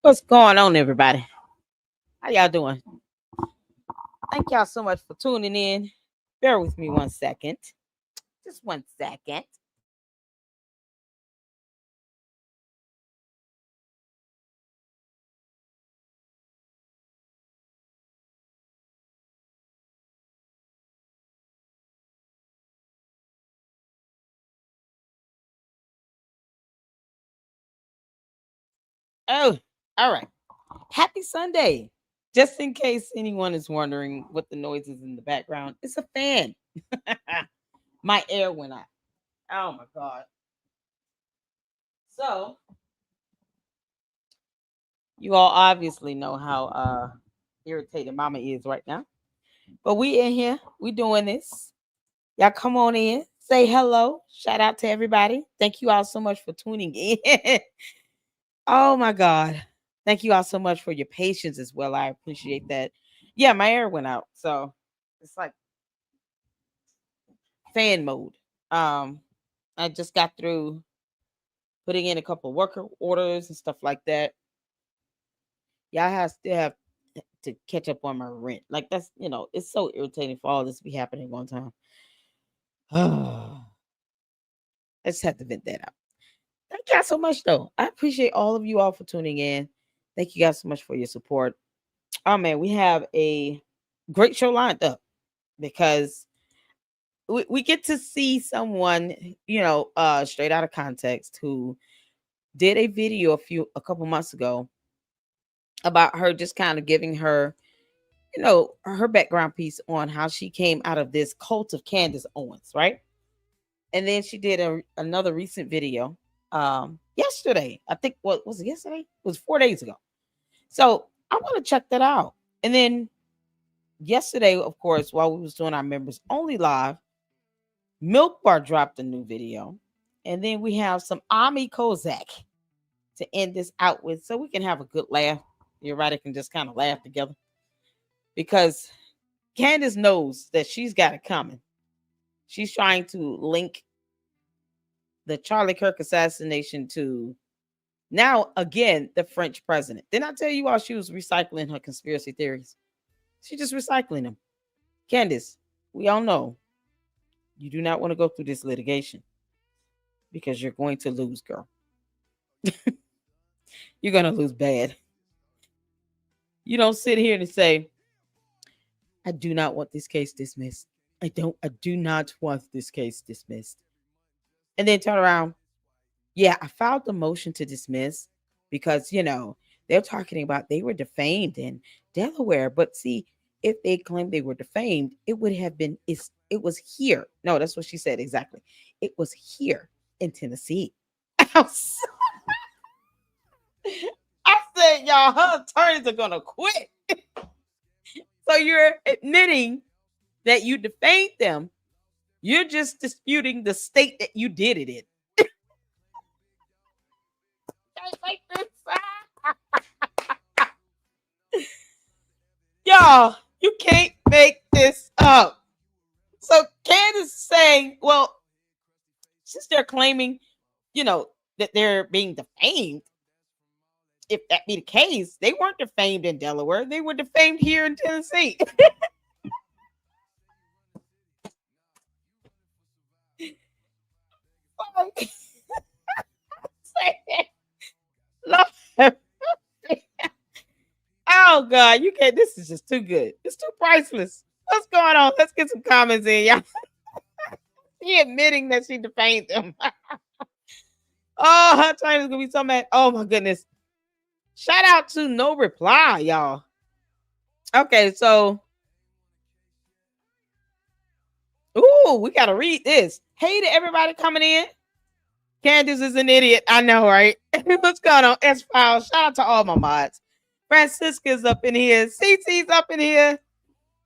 What's going on, everybody? How y'all doing? Thank y'all so much for tuning in. Bear with me 1 second. Just 1 second. Oh, all right. Happy Sunday. Just in case anyone is wondering what the noise is in the background, it's a fan. My air went out. Oh my God. So, you all obviously know how irritated Mama is right now. But we in here. We doing this. Y'all come on in. Say hello. Shout out to everybody. Thank you all so much for tuning in. Oh my God. Thank you all so much for your patience as well. I appreciate that. Yeah, my air went out. So it's like fan mode. Um, I just got through putting in a couple of worker orders and stuff like that. Y'all still have to catch up on my rent. Like that's it's so irritating for all this to be happening one time. I just had to vent that out. Thank y'all so much though. I appreciate all of you all for tuning in. Thank you guys so much for your support. Oh man, we have a great show lined up because we get to see someone, straight out of context who did a video a couple months ago about her just kind of giving her, her background piece on how she came out of this cult of Candace Owens, right? And then she did another recent video yesterday. I think what was it yesterday? It was 4 days ago. So I want to check that out. And then yesterday, of course, while we was doing our members only live, Milk Bar dropped a new video. And then we have some Ami Kozak to end this out with so we can have a good laugh. Everybody can just kind of laugh together. Because Candace knows that she's got it coming. She's trying to link the Charlie Kirk assassination to now, again, the French president. Didn't I tell you all she was recycling her conspiracy theories? She's just recycling them. Candace, we all know you do not want to go through this litigation because you're going to lose, girl. You're going to lose bad. You don't sit here and say, I do not want this case dismissed. I do not want this case dismissed. And then turn around. Yeah, I filed the motion to dismiss because, they're talking about they were defamed in Delaware. But see, if they claimed they were defamed, it would have been, it was here. No, that's what she said exactly. It was here in Tennessee. I said, y'all, her attorneys are going to quit. So you're admitting that you defamed them. You're just disputing the state that you did it in. Like this. Y'all, you can't make this up. So Candace is saying, well, since they're claiming, that they're being defamed, if that be the case, they weren't defamed in Delaware. They were defamed here in Tennessee. Oh God, you can't. This is just too good. It's too priceless. What's going on? Let's get some comments in, y'all. She admitting that she defamed them. Oh, her China's gonna be so mad. Oh my goodness. Shout out to No Reply, y'all. Okay, so we gotta read this. Hey to everybody coming in. Candace is an idiot. I know, right? What's going on? S-File. Shout out to all my mods. Francisca's up in here. CC's up in here.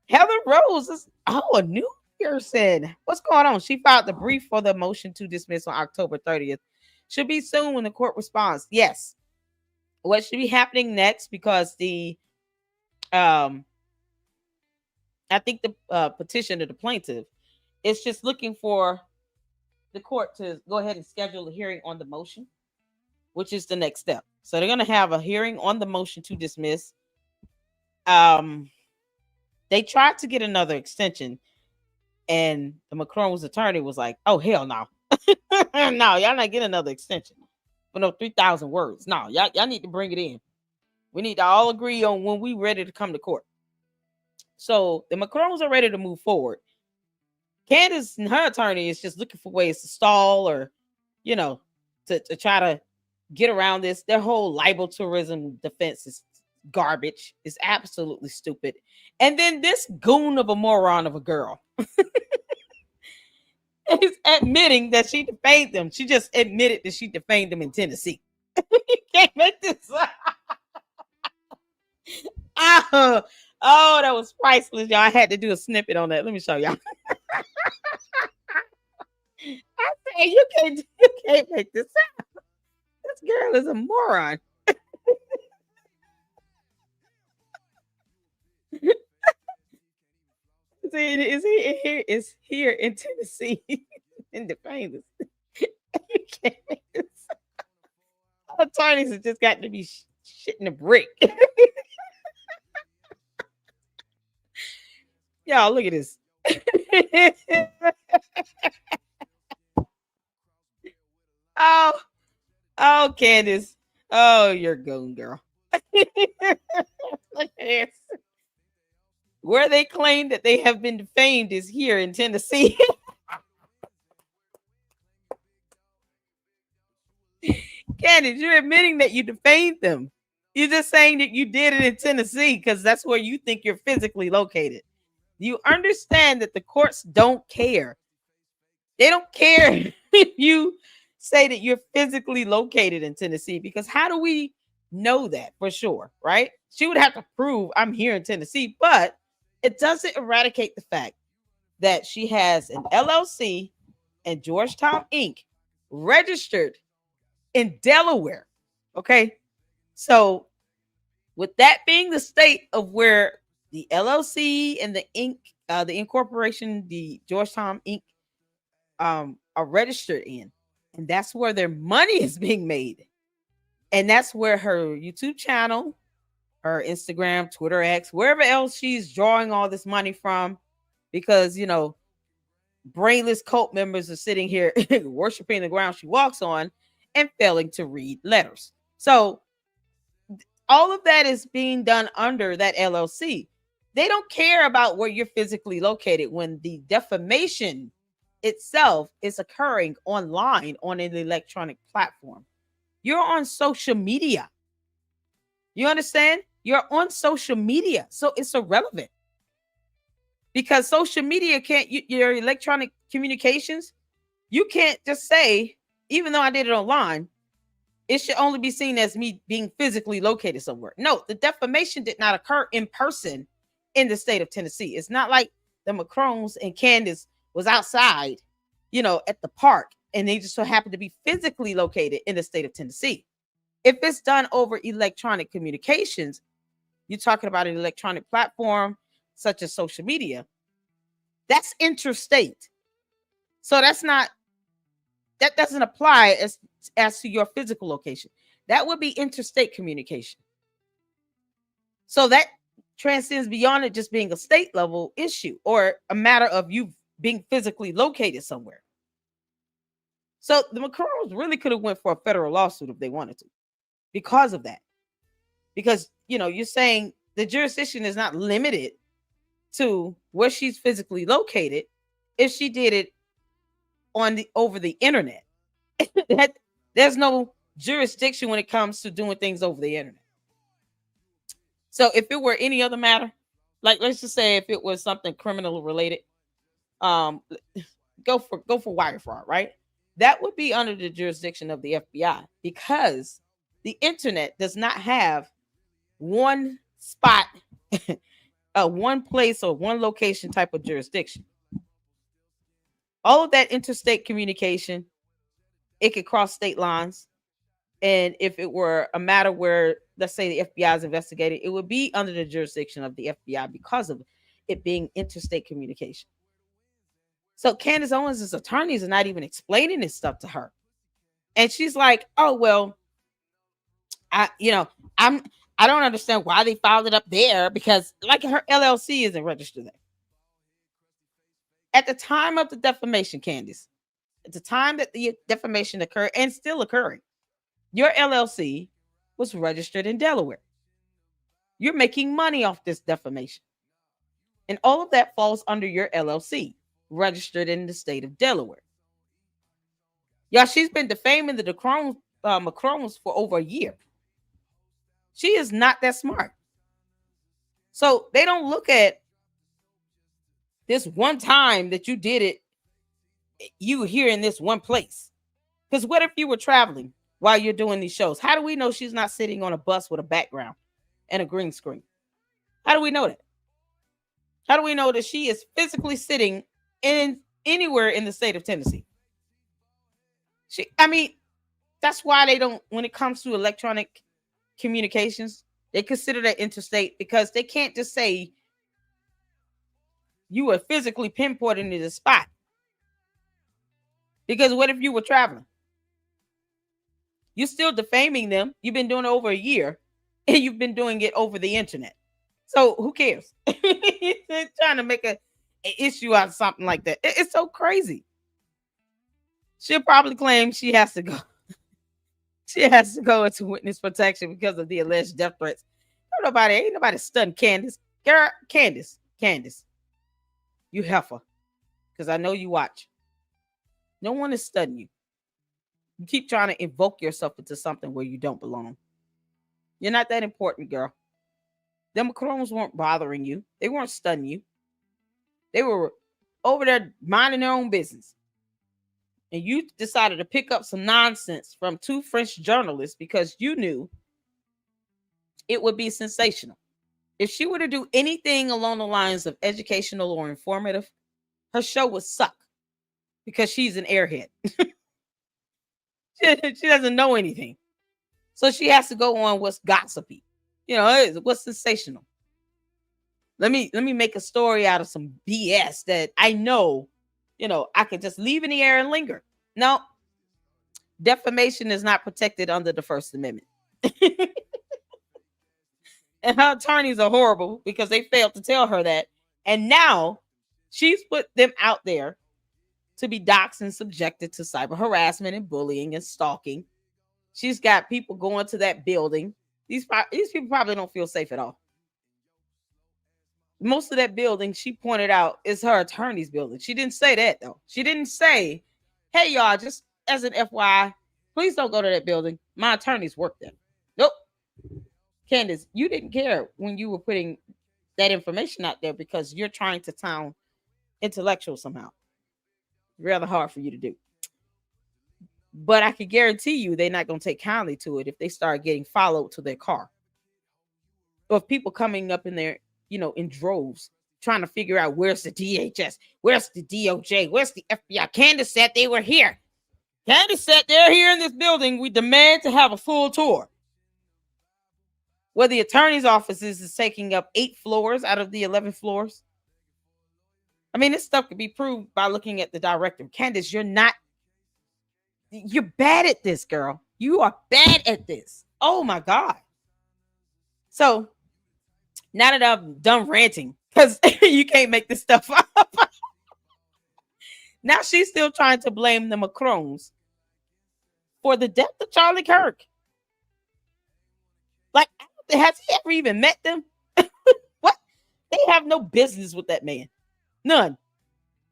Heather Rose is a new person. What's going on? She filed the brief for the motion to dismiss on October 30th. Should be soon when the court responds. Yes. What should be happening next? Because the I think the petition of the plaintiff is just looking for the court to go ahead and schedule a hearing on the motion, which is the next step. So they're going to have a hearing on the motion to dismiss. They tried to get another extension, and the Macron's attorney was like, "Oh hell no, no, y'all not getting another extension for no 3,000 words. No, y'all need to bring it in. We need to all agree on when we ready to come to court." So the Macrons are ready to move forward. Candace and her attorney is just looking for ways to stall or, to try to get around this. Their whole libel tourism defense is garbage. It's absolutely stupid. And then this goon of a moron of a girl is admitting that she defamed them. She just admitted that she defamed them in Tennessee. You can't make this up. Oh, that was priceless, y'all. I had to do a snippet on that. Let me show y'all. I say you can't make this up. This girl is a moron. Is here in Tennessee in the famous. You can't make this up. Attorneys have just got to be shitting a brick. Y'all, look at this. Oh, Candace. Oh, you're goon, girl. Look at this. Where they claim that they have been defamed is here in Tennessee. Candace, you're admitting that you defamed them. You're just saying that you did it in Tennessee because that's where you think you're physically located. You understand that the courts don't care. They don't care if you say that you're physically located in Tennessee, because how do we know that for sure, right? She would have to prove I'm here in Tennessee, but it doesn't eradicate the fact that she has an LLC and Georgetown Inc. registered in Delaware. Okay. So, with that being the state of where the LLC and the Inc., the incorporation, the Georgetown Inc., are registered in, and that's where their money is being made, and that's where her YouTube channel, her Instagram, Twitter, X, wherever else she's drawing all this money from, because brainless cult members are sitting here worshiping the ground she walks on and failing to read letters. So all of that is being done under that LLC. They don't care about where you're physically located when the defamation itself is occurring online on an electronic platform. You're on social media. You understand? You're on social media. So it's irrelevant. Because social media your electronic communications, you can't just say, even though I did it online, it should only be seen as me being physically located somewhere. No, the defamation did not occur in person in the state of Tennessee. It's not like the Macrons and Candace was outside, at the park, and they just so happened to be physically located in the state of Tennessee. If it's done over electronic communications, you're talking about an electronic platform such as social media, that's interstate. So that doesn't apply as to your physical location. That would be interstate communication. So that transcends beyond it just being a state level issue or a matter of you being physically located somewhere. So the Macrons really could have went for a federal lawsuit if they wanted to because of that. Because, you're saying the jurisdiction is not limited to where she's physically located if she did it over the internet. There's no jurisdiction when it comes to doing things over the internet. So if it were any other matter, like let's just say if it was something criminal related, go for wire fraud, right? That would be under the jurisdiction of the FBI, because the internet does not have one spot, one place or one location type of jurisdiction. All of that interstate communication, it could cross state lines. And if it were a matter where, let's say, the FBI is investigating, it would be under the jurisdiction of the FBI because of it being interstate communication. So Candace Owens' attorneys are not even explaining this stuff to her. And she's like, oh, well, I, you know, I don't understand why they filed it up there because like her LLC isn't registered there. At the time of the defamation, Candace, at the time that the defamation occurred and still occurring, your LLC was registered in Delaware. You're making money off this defamation. And all of that falls under your LLC, registered in the state of Delaware. Yeah, she's been defaming the Macrones for over a year. She is not that smart. So they don't look at this one time that you did it, you were here in this one place. Because what if you were traveling while you're doing these shows? How do we know she's not sitting on a bus with a background and a green screen? How do we know that? How do we know that she is physically sitting in anywhere in the state of Tennessee? I mean, that's why they don't, when it comes to electronic communications, they consider that interstate because they can't just say you were physically pinpointing to the spot. Because what if you were traveling? You're still defaming them. You've been doing it over a year and you've been doing it over the internet. So who cares? They're trying to make an issue out of something like that. It's so crazy. She'll probably claim she has to go. She has to go into witness protection because of the alleged death threats. Ain't nobody stunned Candace. Girl, Candace, you heifer. Because I know you watch. No one is studying you. You keep trying to invoke yourself into something where you don't belong. You're not that important, girl. The Macrones weren't bothering you. They weren't stunning you. They were over there minding their own business. And you decided to pick up some nonsense from two French journalists because you knew it would be sensational. If she were to do anything along the lines of educational or informative, her show would suck because she's an airhead. She doesn't know anything. So she has to go on what's gossipy. What's sensational. Let me make a story out of some BS that I know, I could just leave in the air and linger. No, defamation is not protected under the First Amendment. And her attorneys are horrible because they failed to tell her that. And now she's put them out there to be doxxed and subjected to cyber harassment and bullying and stalking. She's got people going to that building. These people probably don't feel safe at all. Most of that building, she pointed out, is her attorney's building. She didn't say that, though. She didn't say, hey, y'all, just as an FYI, please don't go to that building. My attorneys work there. Nope. Candace, you didn't care when you were putting that information out there because you're trying to sound intellectual somehow. Rather hard for you to do. But I can guarantee you they're not going to take kindly to it if they start getting followed to their car. Or if people coming up in there, in droves, trying to figure out where's the DHS, where's the DOJ, where's the FBI. Candace said they were here. Candace said they're here in this building. We demand to have a full tour. Where the attorney's office is taking up 8 floors out of the 11 floors. I mean, this stuff could be proved by looking at the director. Candace, you're bad at this, girl. You are bad at this. Oh my God. So now that I'm done ranting, because you can't make this stuff up. Now she's still trying to blame the Macrones for the death of Charlie Kirk. Like, has he ever even met them? What? They have no business with that man. None.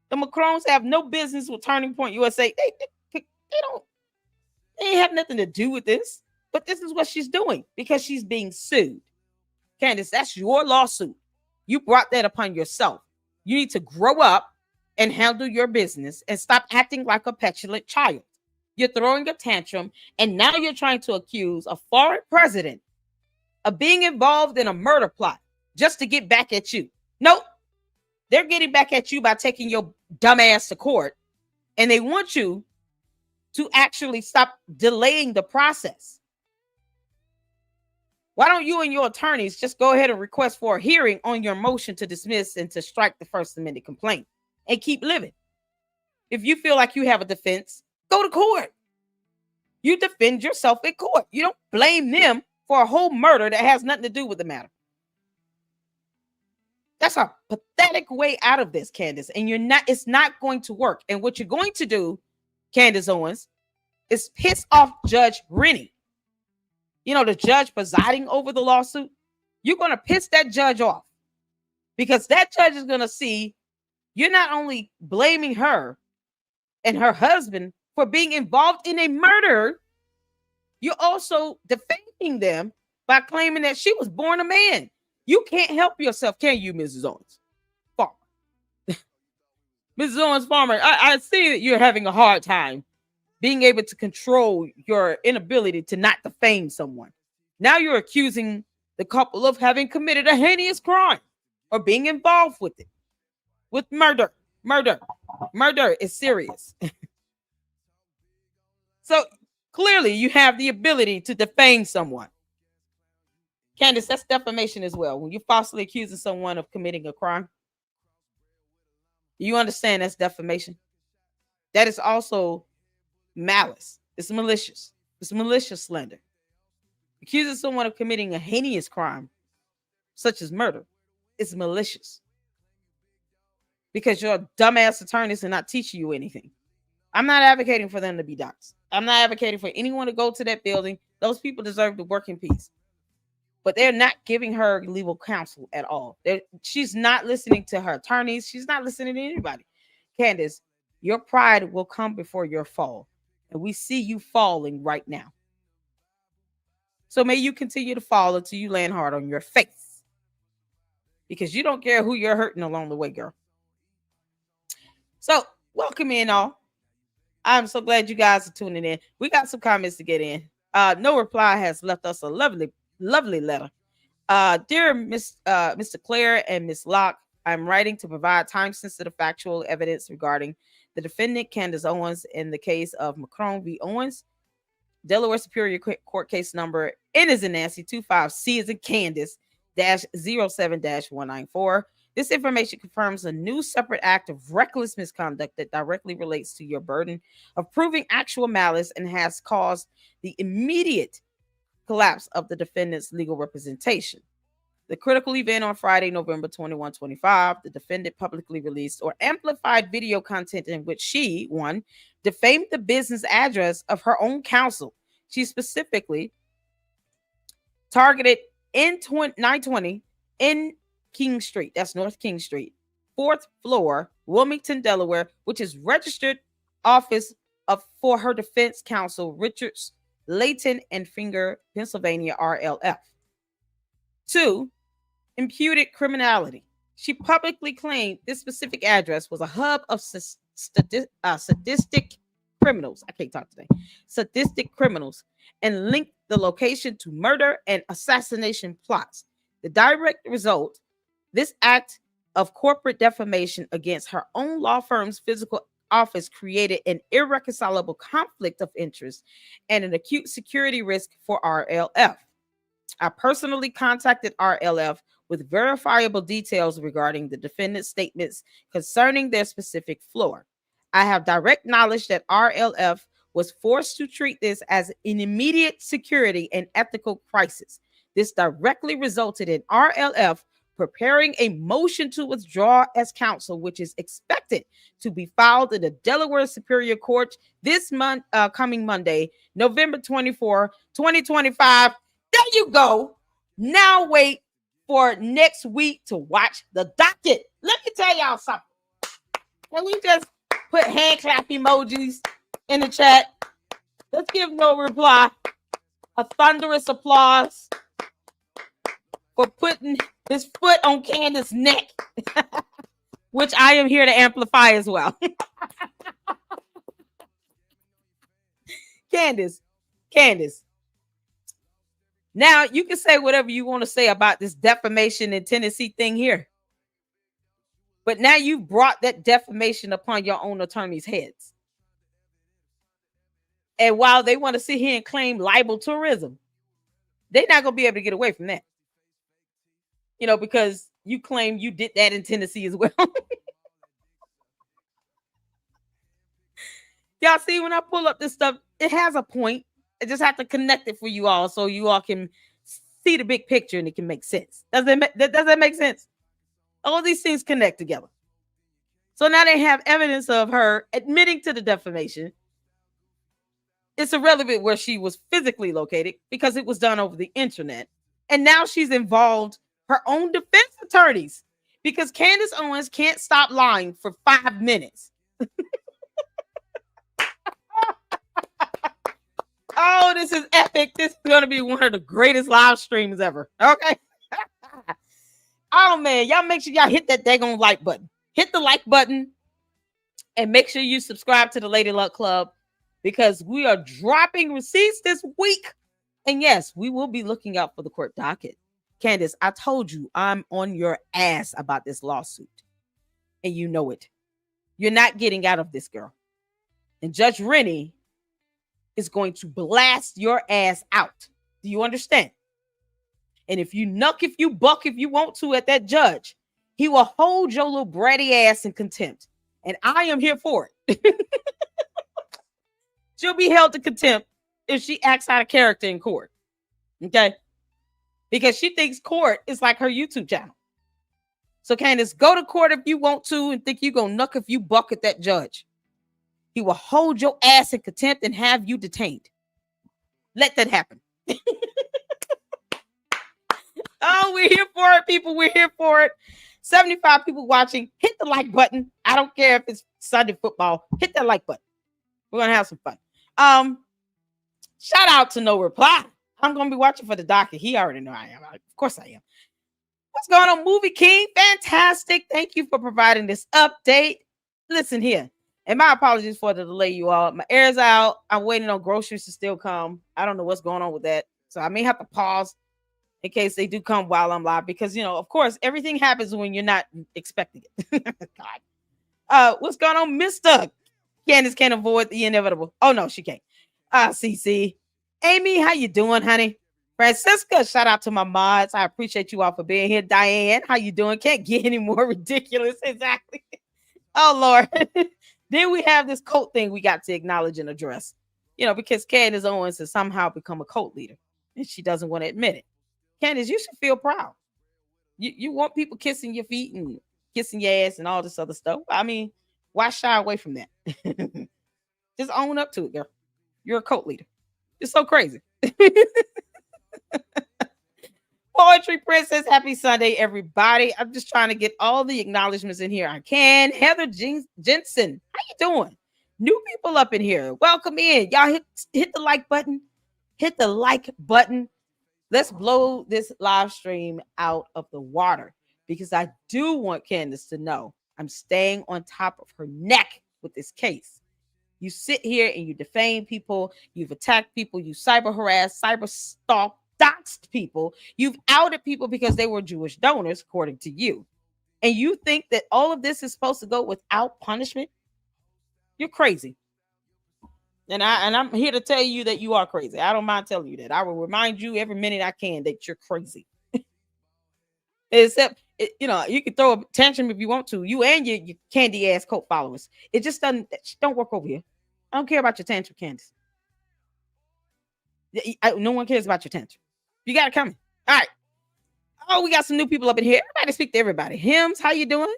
The Macrones have no business with Turning Point USA. They ain't have nothing to do with this. But this is what she's doing because she's being sued. Candace, that's your lawsuit. You brought that upon yourself. You need to grow up and handle your business and stop acting like a petulant child. You're throwing a tantrum, and now you're trying to accuse a foreign president of being involved in a murder plot just to get back at you. Nope. They're getting back at you by taking your dumb ass to court, and they want you to actually stop delaying the process. Why don't you and your attorneys just go ahead and request for a hearing on your motion to dismiss and to strike the First Amendment complaint and keep living? If you feel like you have a defense, go to court. You defend yourself in court. You don't blame them for a whole murder that has nothing to do with the matter. That's a pathetic way out of this, Candace. And it's not going to work. And what you're going to do, Candace Owens, is piss off Judge Rennie. You know, the judge presiding over the lawsuit. You're going to piss that judge off because that judge is going to see you're not only blaming her and her husband for being involved in a murder, you're also defending them by claiming that she was born a man. You can't help yourself, can you, Mrs. Owens? Farmer. Mrs. Owens Farmer, I see that you're having a hard time being able to control your inability to not defame someone. Now you're accusing the couple of having committed a heinous crime or being involved with it. With murder. Murder is serious. So clearly you have the ability to defame someone. Candace, that's defamation as well. When you're falsely accusing someone of committing a crime, you understand that's defamation. That is also malice. It's malicious. It's malicious slander. Accusing someone of committing a heinous crime, such as murder, is malicious. Because your dumbass attorneys are not teaching you anything. I'm not advocating for them to be doxxed. I'm not advocating for anyone to go to that building. Those people deserve to work in peace. But they're not giving her legal counsel at all. She's not listening to her attorneys. She's not listening to anybody. Candace, your pride will come before your fall. And we see you falling right now. So may you continue to fall until you land hard on your face. Because you don't care who you're hurting along the way, girl. So, welcome in all. I'm so glad you guys are tuning in. We got some comments to get in. No Reply has left us a lovely letter. Dear Mr. Claire and Miss Locke, I'm writing to provide time-sensitive factual evidence regarding the defendant, Candace Owens, in the case of Macron v. Owens, Delaware Superior Court case number N as in Nancy 25C as in Candace -07-194. This information confirms a new separate act of reckless misconduct that directly relates to your burden of proving actual malice and has caused the immediate collapse of the defendant's legal representation. The critical event on Friday, November 21, 2025, the defendant publicly released or amplified video content in which she, one, defamed the business address of her own counsel. She specifically targeted in 920 in King Street, that's North King Street, 4th floor, Wilmington, Delaware, which is registered office for her defense counsel, Richards, Layton and Finger, Pennsylvania, RLF. 2, imputed criminality. She publicly claimed this specific address was a hub of sadistic criminals. I can't talk today. Sadistic criminals, and linked the location to murder and assassination plots. The direct result, this act of corporate defamation against her own law firm's physical office created an irreconcilable conflict of interest and an acute security risk for RLF. I personally contacted RLF with verifiable details regarding the defendant's statements concerning their specific floor. I have direct knowledge that RLF was forced to treat this as an immediate security and ethical crisis. This directly resulted in RLF preparing a motion to withdraw as counsel, which is expected to be filed in the Delaware Superior Court this month, coming Monday, November 24, 2025. There you go. Now wait for next week to watch the docket. Let me tell y'all something. Can we just put hand clap emojis in the chat? Let's give No Reply a thunderous applause for putting his foot on Candace's neck, which I am here to amplify as well. Candace. Now, you can say whatever you want to say about this defamation in Tennessee thing here. But now you've brought that defamation upon your own attorney's heads. And while they want to sit here and claim libel tourism, they're not going to be able to get away from that. You know, because you claim you did that in Tennessee as well. Y'all see, when I pull up this stuff, it has a point. I just have to connect it for you all so you all can see the big picture and it can make sense. Does that make sense? All these things connect together. So now they have evidence of her admitting to the defamation. It's irrelevant where she was physically located because it was done over the internet. And now she's involved her own defense attorneys because Candace Owens can't stop lying for 5 minutes. Oh, this is epic. This is going to be one of the greatest live streams ever. Okay. Oh, man. Y'all make sure y'all hit that daggone like button. Hit the like button and make sure you subscribe to the Lady Luck Club because we are dropping receipts this week. And yes, we will be looking out for the court docket. Candace, I told you I'm on your ass about this lawsuit. And you know it. You're not getting out of this, girl. And Judge Rennie is going to blast your ass out. Do you understand? And if you nuck, if you buck, if you want to at that judge, he will hold your little bratty ass in contempt. And I am here for it. She'll be held to contempt if she acts out of character in court. Okay? Because she thinks court is like her YouTube channel. So Candace, go to court if you want to and think you're going to nuck if you buck at that judge. He will hold your ass in contempt and have you detained. Let that happen. Oh, we're here for it, people. We're here for it. 75 people watching. Hit the like button. I don't care if it's Sunday football. Hit that like button. We're going to have some fun. Shout out to No Reply. I'm going to be watching for the docket. He already know I am. Of course I am. What's going on, Movie King? Fantastic. Thank you for providing this update. Listen here. And my apologies for the delay, you all. My air's out. I'm waiting on groceries to still come. I don't know what's going on with that. So I may have to pause in case they do come while I'm live. Because, you know, of course, everything happens when you're not expecting it. God. What's going on, Mr. Candace can't avoid the inevitable. Oh, no, she can't. CC. Amy, how you doing, honey? Francisca, shout out to my mods. I appreciate you all for being here. Diane, how you doing? Can't get any more ridiculous. Exactly. Oh, Lord. Then we have this cult thing we got to acknowledge and address. You know, because Candace Owens has somehow become a cult leader. And she doesn't want to admit it. Candace, you should feel proud. You want people kissing your feet and kissing your ass and all this other stuff. I mean, why shy away from that? Just own up to it, girl. You're a cult leader. You're so crazy. Poetry Princess, happy Sunday, everybody. I'm just trying to get all the acknowledgments in here I can. Heather Jensen, how you doing? New people up in here. Welcome in. Y'all hit the like button. Hit the like button. Let's blow this live stream out of the water because I do want Candace to know I'm staying on top of her neck with this case. You sit here and you defame people. You've attacked people. You cyber harassed, cyber stalked, doxed people. You've outed people because they were Jewish donors, according to you. And you think that all of this is supposed to go without punishment? You're crazy. And I'm here to tell you that you are crazy. I don't mind telling you that. I will remind you every minute I can that you're crazy. Except, you know, you can throw a tantrum if you want to. You and your candy ass cult followers. It just don't work over here. I don't care about your tantrum, Candace. No one cares about your tantrum. You got it coming. All right. Oh, we got some new people up in here. Everybody speak to everybody. Hims, how you doing?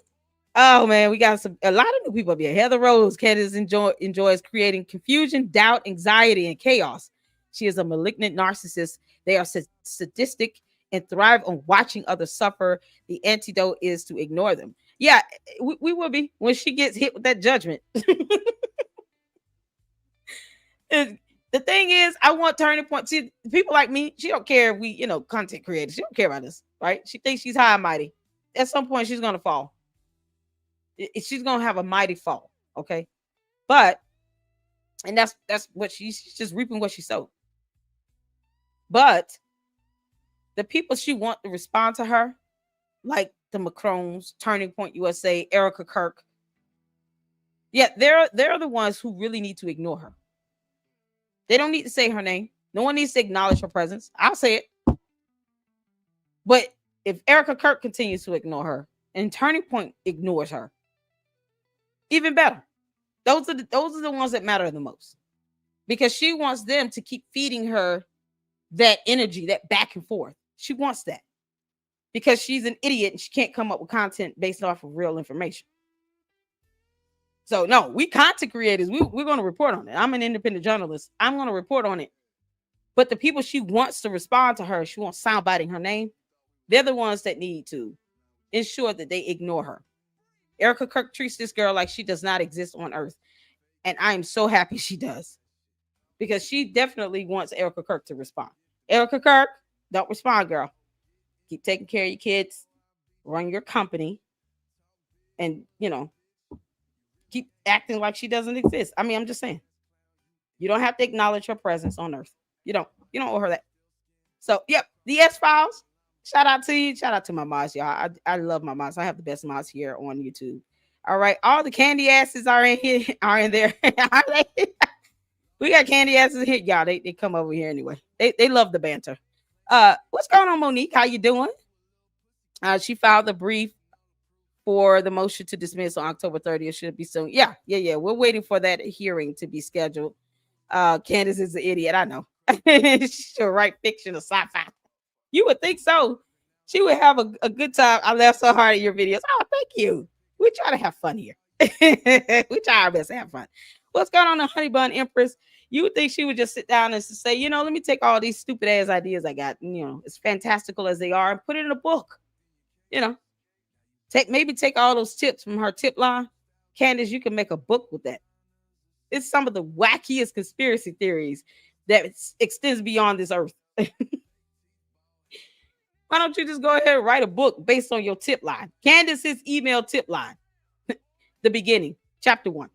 Oh man, we got a lot of new people up here. Heather Rose, Candace enjoys creating confusion, doubt, anxiety, and chaos. She is a malignant narcissist. They are sadistic and thrive on watching others suffer. The antidote is to ignore them. Yeah, we will be when she gets hit with that judgment. The thing is, I want turning point. See, people like me, she don't care if we, you know, content creators. She don't care about us, right? She thinks she's high and mighty. At some point, she's gonna fall. She's gonna have a mighty fall, okay? But, and that's what she's just reaping what she sowed. But the people she wants to respond to her, like the Macrons, Turning Point USA, Erica Kirk, yeah, they're the ones who really need to ignore her. They don't need to say her name. No one needs to acknowledge her presence. I'll say it. But if Erica Kirk continues to ignore her and Turning Point ignores her, even better. Those are the ones that matter the most. Because she wants them to keep feeding her that energy, that back and forth. She wants that because she's an idiot and she can't come up with content based off of real information. So no, we content creators, we're going to report on it. I'm an independent journalist. I'm going to report on it. But the people she wants to respond to her, she wants soundbiting her name. They're the ones that need to ensure that they ignore her. Erica Kirk treats this girl like she does not exist on earth. And I am so happy she does. Because she definitely wants Erica Kirk to respond. Erica Kirk, don't respond, girl. Keep taking care of your kids. Run your company. And, keep acting like she doesn't exist. I mean, I'm just saying. You don't have to acknowledge her presence on earth. You don't owe her that. So, yep, the S-Files. Shout out to you. Shout out to my mods, y'all. I love my mods. I have the best mods here on YouTube. All right. All the candy asses are in here, are in there. We got candy asses here. Y'all, they come over here anyway. They love the banter. What's going on, Monique? How you doing? She filed the brief for the motion to dismiss on October 30th. Should be soon. Yeah. We're waiting for that hearing to be scheduled. Candace is an idiot. I know. She'll write fiction or sci-fi. You would think so. She would have a good time. I laughed so hard at your videos. Oh, thank you. We try to have fun here. We try our best to have fun. What's going on, the Honey Bun Empress? You would think she would just sit down and say, let me take all these stupid ass ideas I got, as fantastical as they are, and put it in a book. Take all those tips from her tip line. Candace, you can make a book with that. It's some of the wackiest conspiracy theories that extends beyond this earth. Why don't you just go ahead and write a book based on your tip line? Candace's email tip line. The beginning, chapter 1.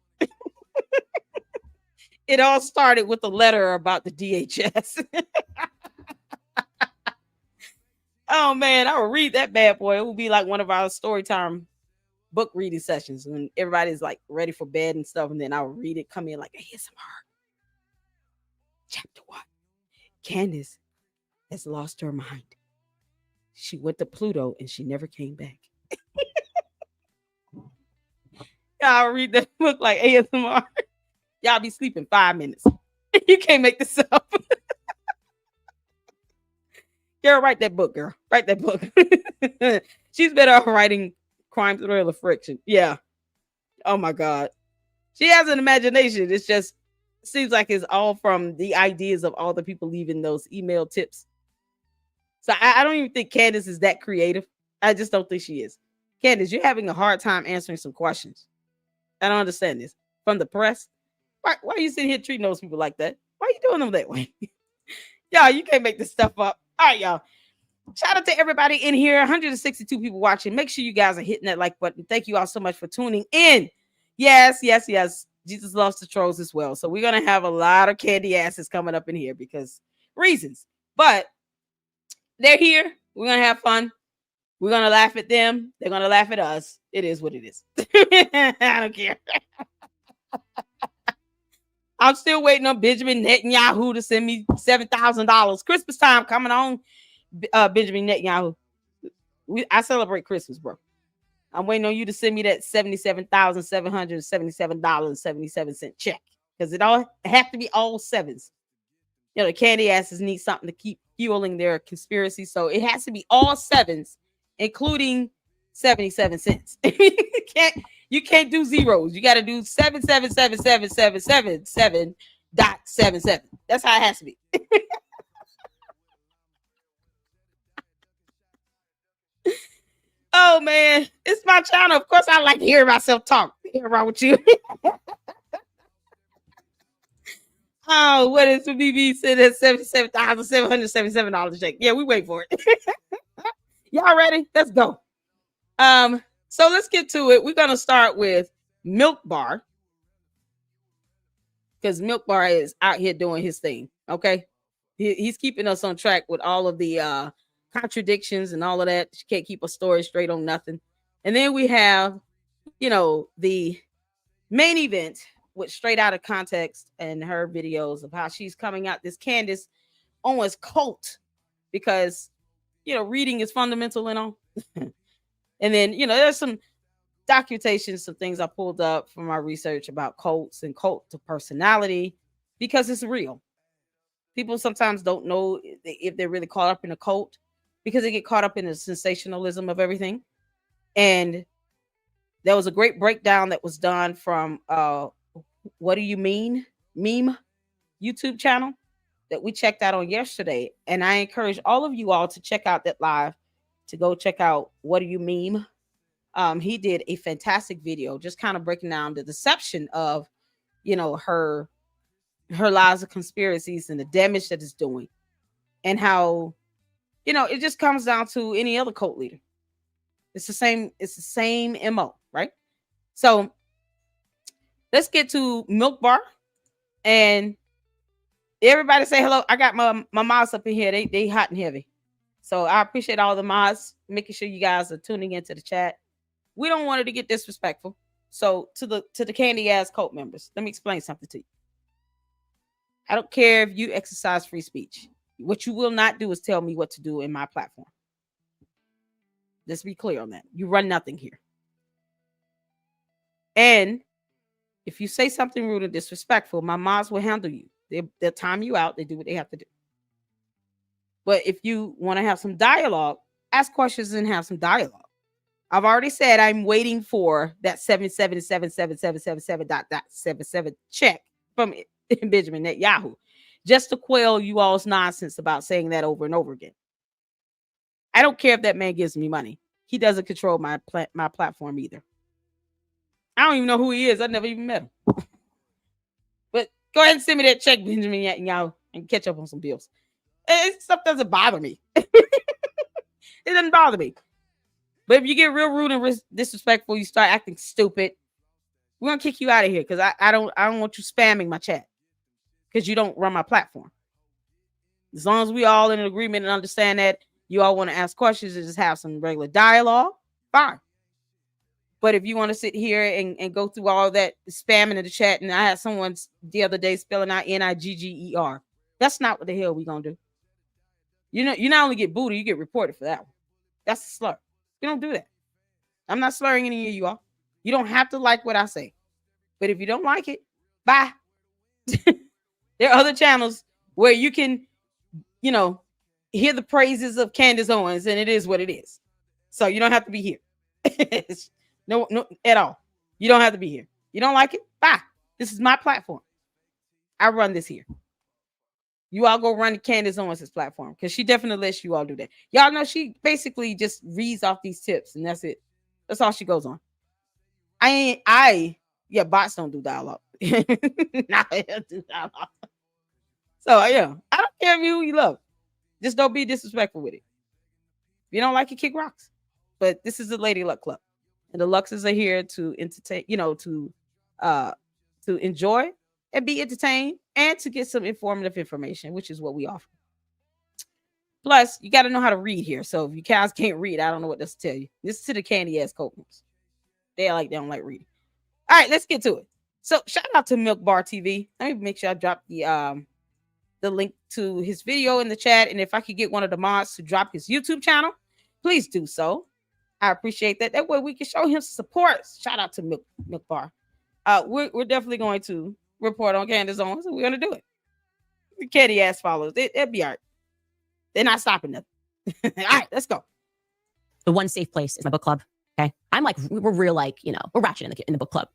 It all started with a letter about the DHS. Oh, man, I will read that bad boy. It will be like one of our story time book reading sessions when everybody's like ready for bed and stuff. And then I'll read it, come in like, ASMR. Chapter 1. Candace has lost her mind. She went to Pluto and she never came back. Y'all read that book like ASMR. Y'all be sleeping 5 minutes. You can't make this up. Girl, write that book, girl. Write that book. She's better off writing crime thriller fiction. Yeah. Oh my God. She has an imagination. It's just seems like it's all from the ideas of all the people leaving those email tips. So I don't even think Candace is that creative. I just don't think she is. Candace, you're having a hard time answering some questions. I don't understand this. From the press? Why are you sitting here treating those people like that? Why are you doing them that way? Y'all, you can't make this stuff up. All right, y'all. Shout out to everybody in here. 162 people watching. Make sure you guys are hitting that like button. Thank you all so much for tuning in. Yes. Jesus loves the trolls as well. So we're going to have a lot of candy asses coming up in here because reasons. But they're here. We're going to have fun. We're going to laugh at them. They're going to laugh at us. It is what it is. I don't care. I'm still waiting on Benjamin Netanyahu to send me $7,000. Christmas time coming on, Benjamin Netanyahu. I celebrate Christmas, bro. I'm waiting on you to send me that $77,777.77 check because it all have to be all sevens. The candy asses need something to keep fueling their conspiracy, so it has to be all sevens, including 77 cents. You can't do zeros. You got to do 7777777.77. That's how it has to be. Oh man, it's my channel. Of course, I like to hear myself talk. What's wrong with you? Oh, what is the BB said at $77,777 check? Yeah, we wait for it. Y'all ready? Let's go. So let's get to it. We're gonna start with Milk Bar because Milk Bar is out here doing his thing. Okay, he's keeping us on track with all of the contradictions and all of that. She can't keep a story straight on nothing. And then we have, the main event with Straight Out of Context and her videos of how she's coming out this Candace Owens cult because reading is fundamental and all. And then, there's some documentations, some things I pulled up from my research about cults and cult to personality because it's real. People sometimes don't know if they're really caught up in a cult because they get caught up in the sensationalism of everything. And there was a great breakdown that was done from What Do You Mean? Meme YouTube channel that we checked out on yesterday. And I encourage all of you all to check out that live, to go check out What Do You Meme? He did a fantastic video just kind of breaking down the deception of, her lies of conspiracies and the damage that it's doing, and how, it just comes down to any other cult leader. It's the same MO, right? So let's get to Milk Bar, and everybody say hello. I got my mods up in here. They hot and heavy. So I appreciate all the mods, making sure you guys are tuning into the chat. We don't want it to get disrespectful. So to the candy ass cult members, let me explain something to you. I don't care if you exercise free speech. What you will not do is tell me what to do in my platform. Let's be clear on that. You run nothing here. And if you say something rude and disrespectful, my mods will handle you. They'll time you out. They do what they have to do. But if you want to have some dialogue, ask questions and have some dialogue. I've already said I'm waiting for that 7777777.77 check from Benjamin Netanyahu, just to quell you all's nonsense about saying that over and over again. I don't care if that man gives me money. He doesn't control my platform either. I don't even know who he is. I never even met him. But go ahead and send me that check, Benjamin Netanyahu, and catch up on some bills. Stuff doesn't bother me. It doesn't bother me. But if you get real rude and disrespectful, you start acting stupid, we're gonna kick you out of here, because I don't want you spamming my chat, because you don't run my platform. As long as we all in agreement and understand that you all want to ask questions and just have some regular dialogue, fine. But if you want to sit here and go through all that spamming in the chat, and I had someone the other day spelling out Nigger, that's not what the hell we gonna do. You not only get booted, you get reported for that one. That's a slur. You don't do that. I'm not slurring any of you all. You don't have to like what I say. But if you don't like it, bye. There are other channels where you can, hear the praises of Candace Owens, and it is what it is. So you don't have to be here. No, at all. You don't have to be here. You don't like it? Bye. This is my platform. I run this here. You all go run Candace Owens' platform, because she definitely lets you all do that. Y'all know she basically just reads off these tips, and that's it. That's all she goes on. Bots don't do dialogue. Not do dialogue. So yeah, I don't care who you love. Just don't be disrespectful with it. If you don't like it, kick rocks. But this is the Lady Luck Club, and the Luxes are here to entertain, to enjoy and be entertained, and to get some informative information, which is what we offer. Plus, you got to know how to read here. So if you guys can't read, I don't know what else to tell you. This is to the candy ass coconuts. They don't like reading. All right, let's get to it. So shout out to Milk Bar TV. Let me make sure I drop the link to his video in the chat. And if I could get one of the mods to drop his YouTube channel, please do so. I appreciate that. That way we can show him support. Shout out to Milk Bar. We're definitely going to report on Candace Owens, and we're going to do it. The candy ass follows. It'll be all right. They're not stopping nothing. All right, let's go. The one safe place is my book club. Okay. I'm like, we're real, we're ratchet in the book club.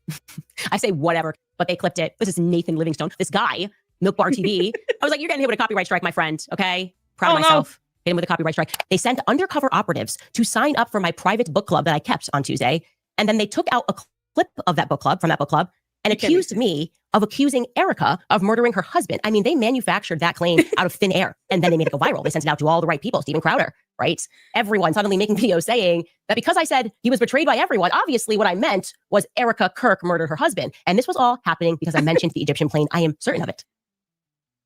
I say whatever, but they clipped it. This is Nathan Livingstone. This guy, Milk Bar TV. I was like, you're getting hit with a copyright strike, my friend. Okay. Proud of myself. Hit him with a copyright strike. They sent undercover operatives to sign up for my private book club that I kept on Tuesday. And then they took out a clip of that book club from that book club and accused me of accusing Erica of murdering her husband. I mean, they manufactured that claim out of thin air, and then they made it go viral. They sent it out to all the right people, Steven Crowder, right? Everyone suddenly making videos saying that because I said he was betrayed by everyone, obviously what I meant was Erica Kirk murdered her husband. And this was all happening because I mentioned the Egyptian plane. I am certain of it.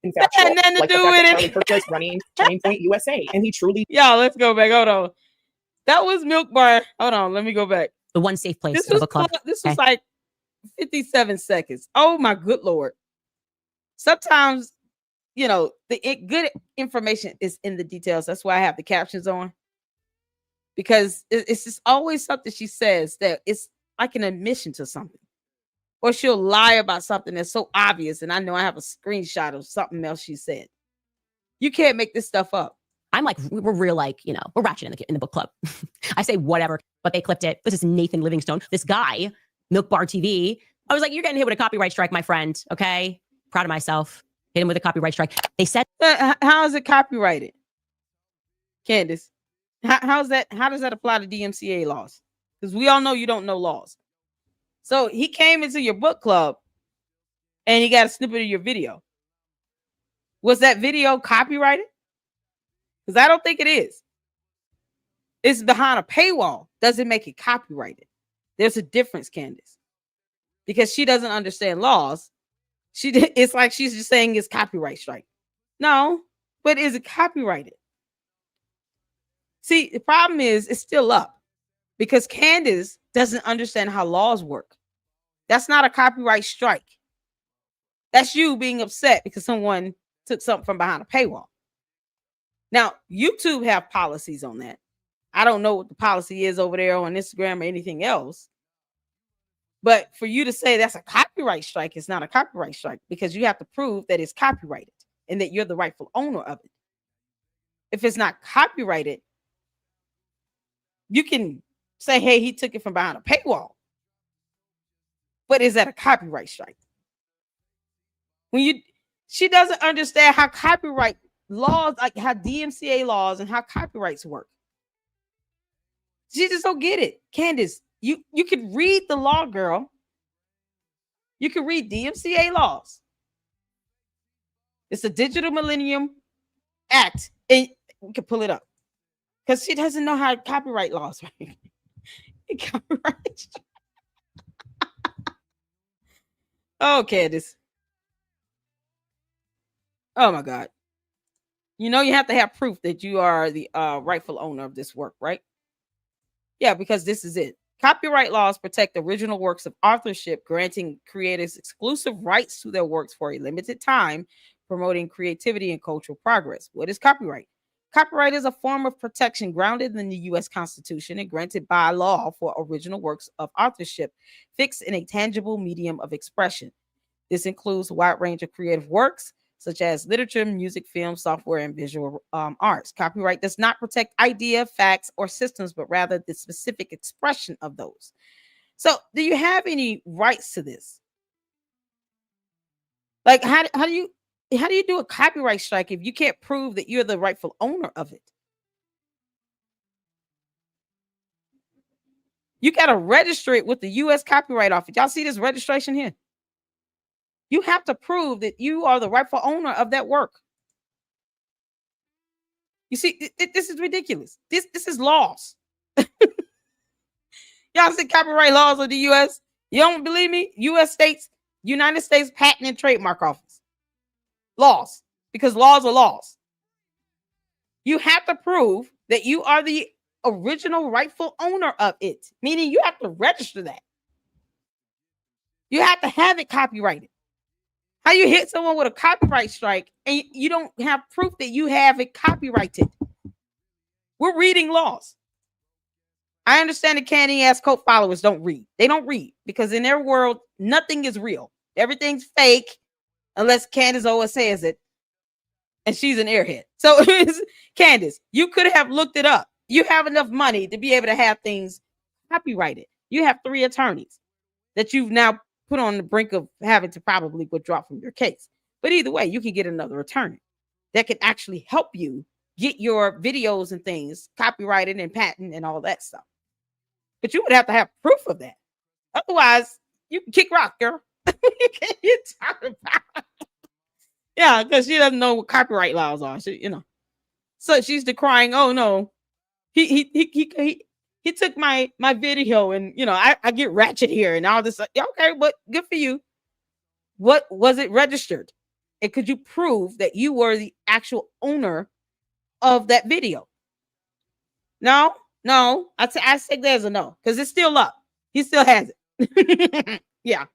That had nothing to do with it. Charlie Kirk was running Turning Point USA, and he truly... Y'all, let's go back. Hold on. That was Milk Bar. Hold on, let me go back. The one safe place of a club. This was like 57 seconds. Oh my good Lord. Sometimes, the good information is in the details. That's why I have the captions on. Because it's just always something she says that it's like an admission to something. Or she'll lie about something that's so obvious. And I know I have a screenshot of something else she said. You can't make this stuff up. I'm like, we're real, like, we're ratchet in the book club. I say whatever, but they clipped it. This is Nathan Livingstone. This guy, Milk Bar TV. I was like, you're getting hit with a copyright strike, my friend. Okay. Proud of myself. Hit him with a copyright strike. They said, how is it copyrighted? Candace, how does that apply to DMCA laws? Because we all know you don't know laws. So he came into your book club and he got a snippet of your video. Was that video copyrighted? Because I don't think it is. It's behind a paywall. Doesn't make it copyrighted. There's a difference, Candace. Because she doesn't understand laws. It's like she's just saying it's copyright strike. No, but is it copyrighted? See, the problem is it's still up because Candace doesn't understand how laws work. That's not a copyright strike. That's you being upset because someone took something from behind a paywall. Now, YouTube have policies on that. I don't know what the policy is over there on Instagram or anything else. But for you to say that's a copyright strike, it's not a copyright strike because you have to prove that it's copyrighted and that you're the rightful owner of it. If it's not copyrighted, you can say, hey, he took it from behind a paywall. But is that a copyright strike? She doesn't understand how copyright laws, like how DMCA laws and how copyrights work. She just don't get it. Candace, you can read the law, girl. You can read DMCA laws. It's a Digital Millennium Act, and we can pull it up because she doesn't know how copyright laws work. Copyright. Oh, Candace. Oh my God. You have to have proof that you are the rightful owner of this work, right? Yeah, because this is it. Copyright laws protect original works of authorship, granting creators exclusive rights to their works for a limited time, promoting creativity and cultural progress. What is copyright? Copyright is a form of protection grounded in the U.S. Constitution and granted by law for original works of authorship fixed in a tangible medium of expression. This includes a wide range of creative works, such as literature, music, film, software, and visual arts. Copyright does not protect idea, facts, or systems, but rather the specific expression of those. So, do you have any rights to this? Like, how do you do a copyright strike if you can't prove that you're the rightful owner of it? You got to register it with the U.S. Copyright Office. Y'all see this registration here? You have to prove that you are the rightful owner of that work. You see, this is ridiculous. This is laws. Y'all see copyright laws of the U.S.? You don't believe me? United States Patent and Trademark Office. Laws, because laws are laws. You have to prove that you are the original rightful owner of it, meaning you have to register that. You have to have it copyrighted. How you hit someone with a copyright strike and you don't have proof that you have it copyrighted? We're reading laws. I understand that Candy-ass cult followers don't read. They don't read because in their world, nothing is real. Everything's fake unless Candace Owens says it. And she's an airhead. So, Candace, you could have looked it up. You have enough money to be able to have things copyrighted. You have 3 attorneys that you've now put on the brink of having to probably withdraw from your case. But either way, you can get another attorney that can actually help you get your videos and things copyrighted and patent and all that stuff. But you would have to have proof of that. Otherwise, you can kick rock, girl. You can't talk about it. Yeah, because she doesn't know what copyright laws are. So she's decrying, oh no, he took my video and I get ratchet here and all this. Okay, but good for you. What was it registered? And could you prove that you were the actual owner of that video? No. I say there's a no because it's still up. He still has it. Yeah.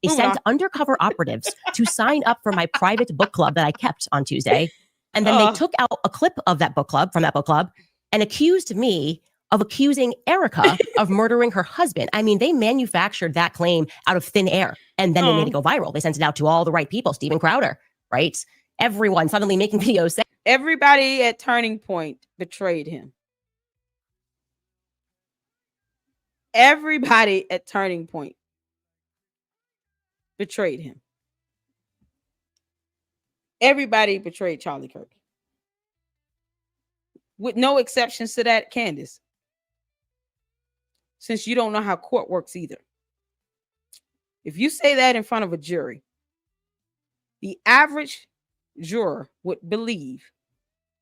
They sent undercover operatives to sign up for my private book club that I kept on Tuesday. And then they took out a clip of that book club from that book club and accused me of accusing Erica of murdering her husband. I mean, they manufactured that claim out of thin air and then they made it go viral. They sent it out to all the right people, Steven Crowder, right? Everyone suddenly making videos saying, Everybody at Turning Point betrayed him. Everybody at Turning Point betrayed him. Everybody betrayed Charlie Kirk. With no exceptions to that, Candace. Since you don't know how court works either. If you say that in front of a jury, the average juror would believe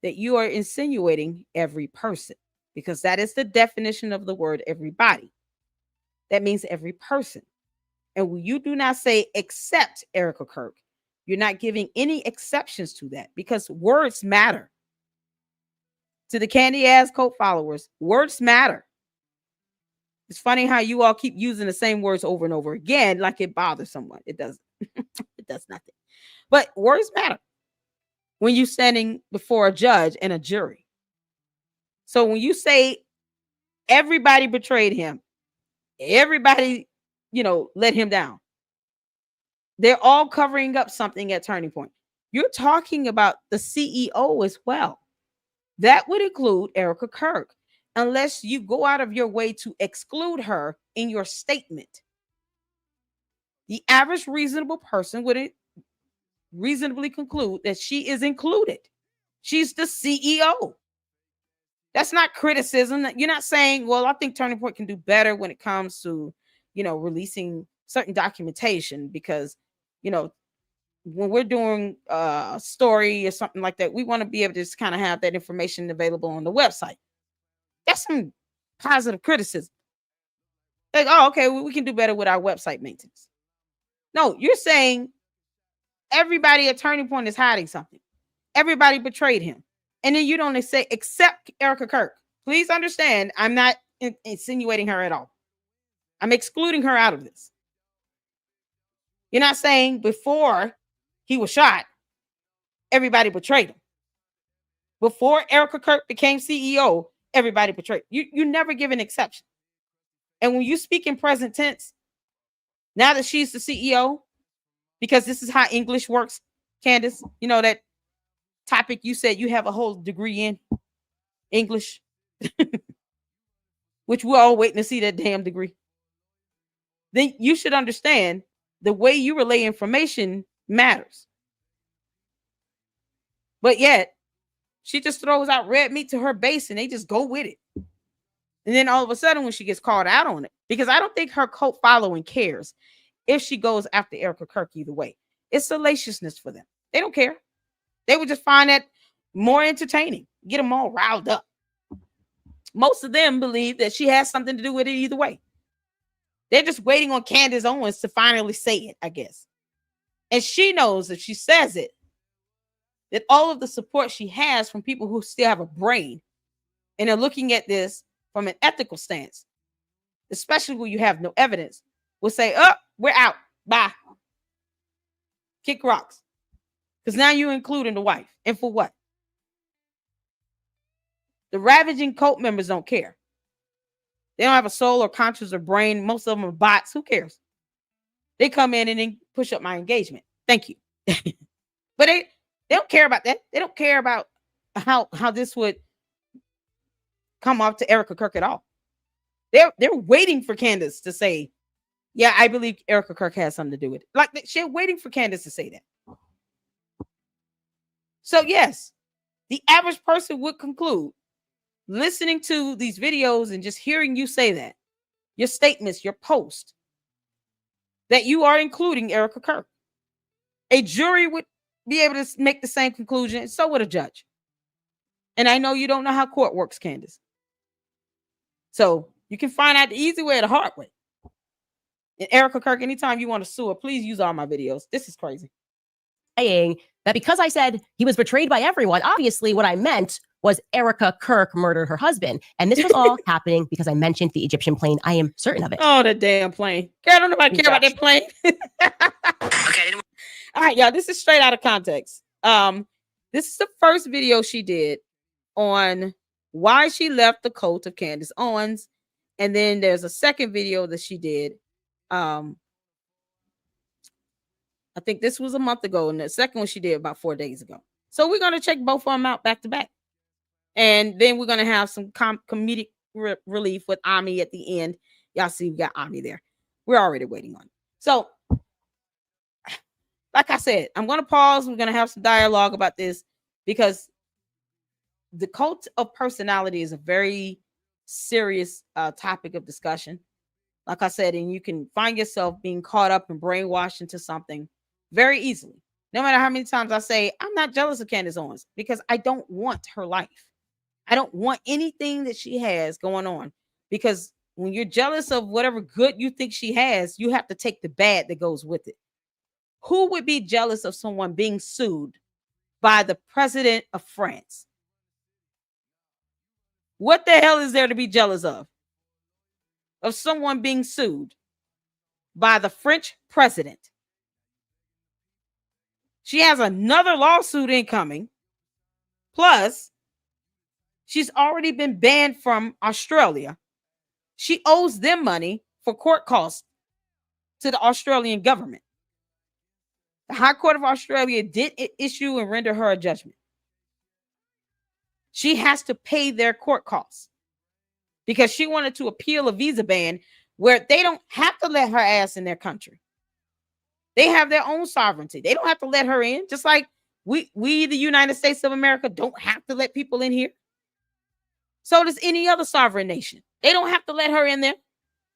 that you are insinuating every person, because that is the definition of the word everybody. That means every person. And when you do not say except Erica Kirk, you're not giving any exceptions to that, because words matter. To the candy ass cult followers, words matter. It's funny how you all keep using the same words over and over again, like it bothers someone. It doesn't. It does nothing. But words matter when you're standing before a judge and a jury. So when you say everybody betrayed him, everybody, let him down, they're all covering up something at Turning Point. You're talking about the CEO as well. That would include Erica Kirk, unless you go out of your way to exclude her in your statement. The average reasonable person would reasonably conclude that she is included. She's the CEO. That's not criticism. You're not saying, well, I think Turning Point can do better when it comes to, releasing certain documentation, because, when we're doing a story or something like that, we want to be able to just kind of have that information available on the website. That's some positive criticism. Like, oh, okay, well, we can do better with our website maintenance. No, you're saying everybody at Turning Point is hiding something. Everybody betrayed him. And then you don't say except Erica Kirk. Please understand, I'm not insinuating her at all. I'm excluding her out of this. You're not saying before he was shot, everybody betrayed him. Before Erica Kirk became CEO, everybody betrayed. You never give an exception. And when you speak in present tense, now that she's the CEO, because this is how English works, Candace, that topic you said you have a whole degree in English, which we're all waiting to see that damn degree. Then you should understand the way you relay information matters. But yet, she just throws out red meat to her base and they just go with it. And then all of a sudden, when she gets called out on it, because I don't think her cult following cares if she goes after Erica Kirk either way. It's salaciousness for them. They don't care. They would just find that more entertaining, get them all riled up. Most of them believe that she has something to do with it either way. They're just waiting on Candace Owens to finally say it, I guess. And she knows if she says it, that all of the support she has from people who still have a brain and are looking at this from an ethical stance, especially when you have no evidence, will say, oh, we're out. Bye. Kick rocks. Because now you're including the wife. And for what? The ravaging cult members don't care. They don't have a soul or conscience or brain. Most of them are bots. Who cares? They come in and then push up my engagement. Thank you. But they don't care about that. They don't care about how this would come off to Erica Kirk at all. They're waiting for Candace to say, yeah, I believe Erica Kirk has something to do with it. Like, they're waiting for Candace to say that. So yes, the average person would conclude, listening to these videos and just hearing you say that, your statements, your post, that you are including Erica Kirk. A jury would be able to make the same conclusion, and so would a judge. And I know you don't know how court works, Candace. So you can find out the easy way or the hard way. And Erica Kirk, anytime you want to sue her, please use all my videos. This is crazy. Saying that because I said he was betrayed by everyone, obviously what I meant was Erica Kirk murdered her husband. And this was all happening because I mentioned the Egyptian plane. I am certain of it. Oh, the damn plane. I don't nobody care about that plane. Okay. All right, y'all. This is straight out of context. This is the first video she did on why she left the cult of Candace Owens. And then there's a second video that she did. I think this was a month ago, and the second one she did about 4 days ago. So we're going to check both of them out back to back. And then we're going to have some comedic relief with Ami at the end. Y'all see we got Ami there. We're already waiting on it. So, like I said, I'm going to pause. We're going to have some dialogue about this because the cult of personality is a very serious topic of discussion. Like I said, and you can find yourself being caught up and brainwashed into something very easily. No matter how many times I say, I'm not jealous of Candace Owens because I don't want her life. I don't want anything that she has going on, because when you're jealous of whatever good you think she has, you have to take the bad that goes with it. Who would be jealous of someone being sued by the president of France? What the hell is there to be jealous of? Of someone being sued by the French president. She has another lawsuit incoming. Plus, she's already been banned from Australia. She owes them money for court costs to the Australian government. The High Court of Australia did issue and render her a judgment. She has to pay their court costs because she wanted to appeal a visa ban where they don't have to let her ass in their country. They have their own sovereignty. They don't have to let her in, just like we the United States of America, don't have to let people in here. So does any other sovereign nation. They don't have to let her in there.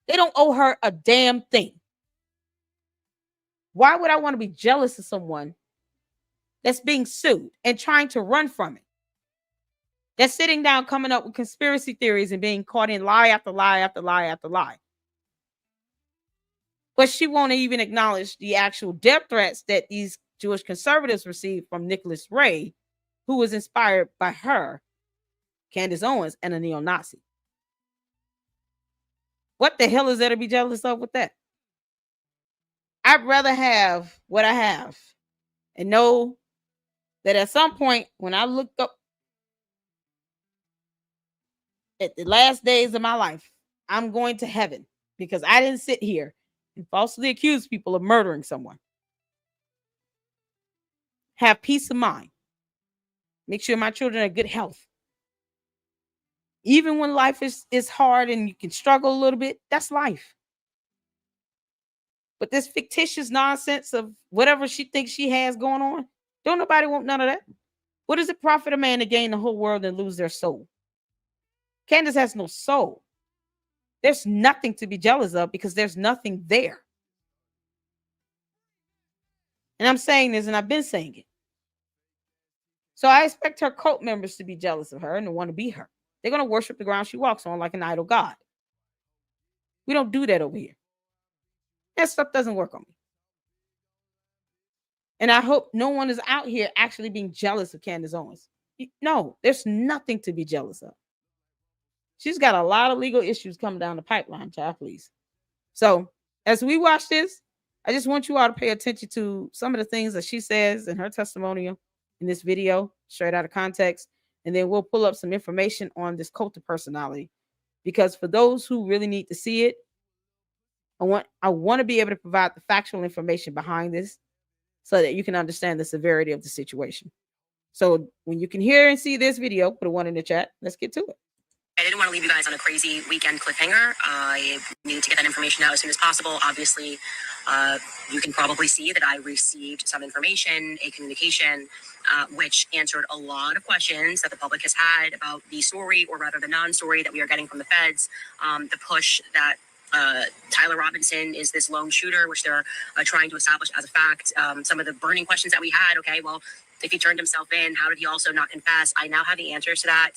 They don't owe her a damn thing. Why would I want to be jealous of someone that's being sued and trying to run from it? That's sitting down, coming up with conspiracy theories and being caught in lie after lie after lie after lie. But she won't even acknowledge the actual death threats that these Jewish conservatives received from Nicholas Ray, who was inspired by her, Candace Owens, and a neo-Nazi. What the hell is there to be jealous of with that? I'd rather have what I have and know that at some point when I look up at the last days of my life, I'm going to heaven because I didn't sit here and falsely accuse people of murdering someone. Have peace of mind. Make sure my children are in good health. Even when life is hard and you can struggle a little bit, that's life. But this fictitious nonsense of whatever she thinks she has going on, don't nobody want none of that. What does it profit a man to gain the whole world and lose their soul? Candace has no soul. There's nothing to be jealous of because there's nothing there. And I'm saying this, and I've been saying it. So I expect her cult members to be jealous of her and to want to be her. They're going to worship the ground she walks on like an idol god. We don't do that over here. That stuff doesn't work on me. And I hope no one is out here actually being jealous of Candace Owens. No, there's nothing to be jealous of. She's got a lot of legal issues coming down the pipeline, child, please. So as we watch this, I just want you all to pay attention to some of the things that she says in her testimonial in this video, straight out of context. And then we'll pull up some information on this cult of personality. Because for those who really need to see it, I want to be able to provide the factual information behind this so that you can understand the severity of the situation. So when you can hear and see this video, put a 1 in the chat. Let's get to it. I didn't want to leave you guys on a crazy weekend cliffhanger. I need to get that information out as soon as possible. Obviously, you can probably see that I received some information, a communication, which answered a lot of questions that the public has had about the story, or rather the non-story that we are getting from the feds. The push that Tyler Robinson is this lone shooter, which they're trying to establish as a fact. Some of the burning questions that we had, okay, well, if he turned himself in, how did he also not confess? I now have the answers to that.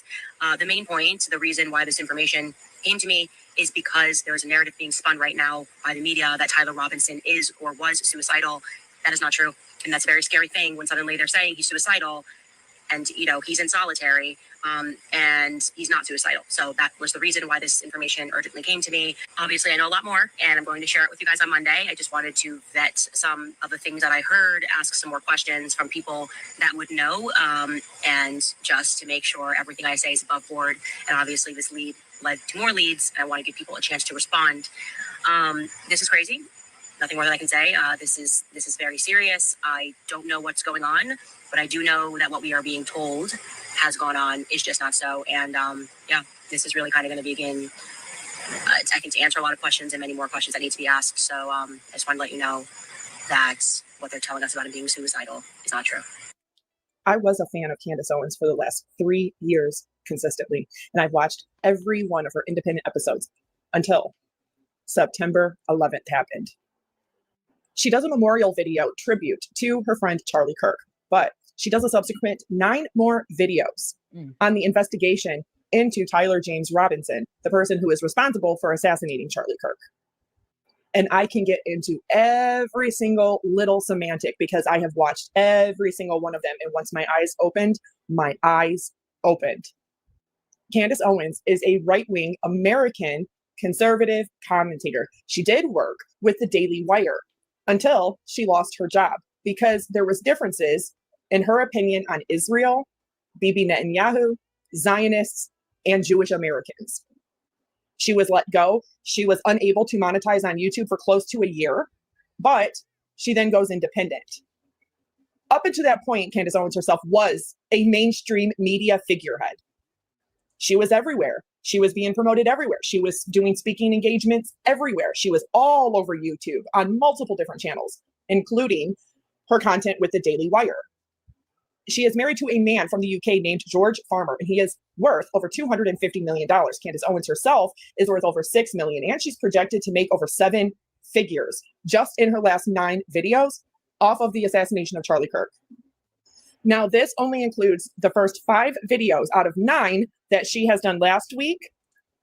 The main point, the reason why this information came to me is because there is a narrative being spun right now by the media that Tyler Robinson is or was suicidal. That is not true. And that's a very scary thing when suddenly they're saying he's suicidal and, you know, he's in solitary and he's not suicidal. So that was the reason why this information urgently came to me. Obviously, I know a lot more and I'm going to share it with you guys on Monday. I just wanted to vet some of the things that I heard, ask some more questions from people that would know, and just to make sure everything I say is above board. And obviously this lead led to more leads. And I want to give people a chance to respond. This is crazy. nothing more that I can say. This is very serious. I don't know what's going on, but I do know that what we are being told has gone on is just not so. And yeah, this is really kind of going to begin, I think, to answer a lot of questions and many more questions that need to be asked. So I just wanted to let you know that what they're telling us about him being suicidal is not true. I was a fan of Candace Owens for the last 3 years consistently, and I've watched every one of her independent episodes until September 11th happened. She does a memorial video tribute to her friend Charlie Kirk, but she does a subsequent 9 more videos on the investigation into Tyler James Robinson, the person who is responsible for assassinating Charlie Kirk. And I can get into every single little semantic because I have watched every single one of them. And once my eyes opened, my eyes opened. Candace Owens is a right-wing American conservative commentator. She did work with the Daily Wire until she lost her job because there was differences in her opinion on Israel, Bibi Netanyahu, Zionists, and Jewish Americans. She was let go. She was unable to monetize on YouTube for close to a year, but she then goes independent. Up until that point, Candace Owens herself was a mainstream media figurehead. She was everywhere. She was being promoted everywhere. She was doing speaking engagements everywhere. She was all over YouTube on multiple different channels, including her content with the Daily Wire. She is married to a man from the UK named George Farmer, and he is worth over $250 million. Candace Owens herself is worth over $6 million, and she's projected to make over 7 figures just in her last 9 videos off of the assassination of Charlie Kirk. Now, this only includes the first 5 videos out of 9 that she has done last week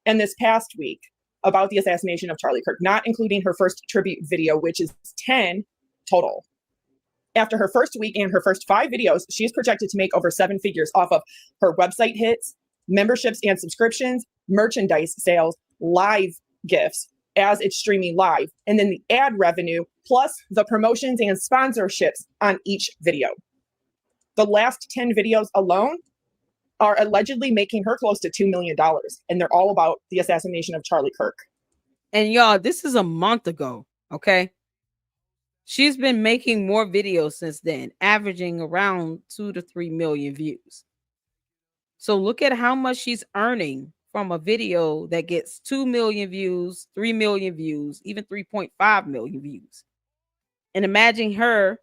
and this past week about the assassination of Charlie Kirk, not including her first tribute video, which is 10 total. After her first week and her first 5 videos, she is projected to make over 7 figures off of her website hits, memberships and subscriptions, merchandise sales, live gifts as it's streaming live, and then the ad revenue, plus the promotions and sponsorships on each video. The last 10 videos alone are allegedly making her close to $2 million, and they're all about the assassination of Charlie Kirk. And y'all, this is a month ago, okay? She's been making more videos since then, averaging around 2 to 3 million views. So look at how much she's earning from a video that gets 2 million views, 3 million views, even 3.5 million views. And imagine her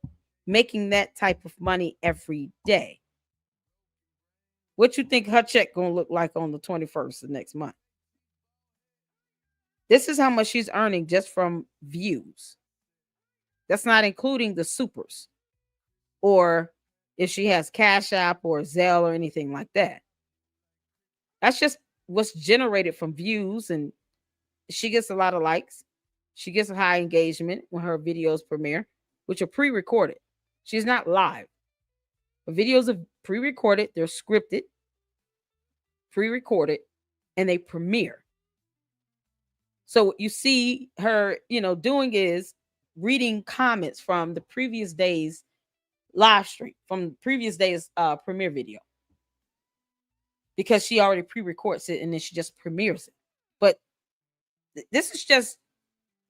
making that type of money every day. What you think her check gonna look like on the 21st of next month? This is how much she's earning just from views. That's not including the supers or if she has Cash App or Zelle or anything like that. That's just what's generated from views, and she gets a lot of likes. She gets a high engagement when her videos premiere, which are pre-recorded. She's not live. The videos are pre-recorded, they're scripted, pre-recorded, and they premiere. So what you see her, doing is reading comments from the previous day's live stream, from the previous day's premiere video, because she already pre-records it and then she just premieres it. But this is just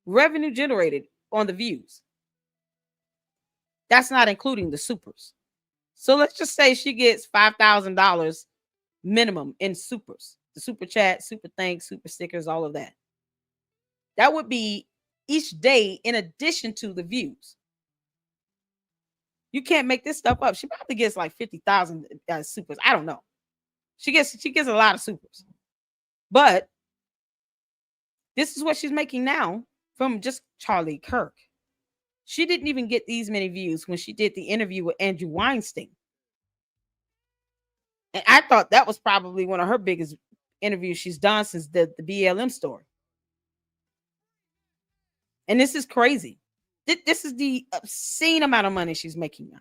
revenue generated on the views. That's not including the supers. So let's just say she gets $5,000 minimum in supers, the super chat, super thanks, super stickers, all of that. That would be each day in addition to the views. You can't make this stuff up. She probably gets like 50,000 supers. I don't know. She gets a lot of supers. But this is what she's making now from just Charlie Kirk. She didn't even get these many views when she did the interview with Andrew Weinstein. And I thought that was probably one of her biggest interviews she's done since the BLM story. And this is crazy. This is the obscene amount of money she's making now.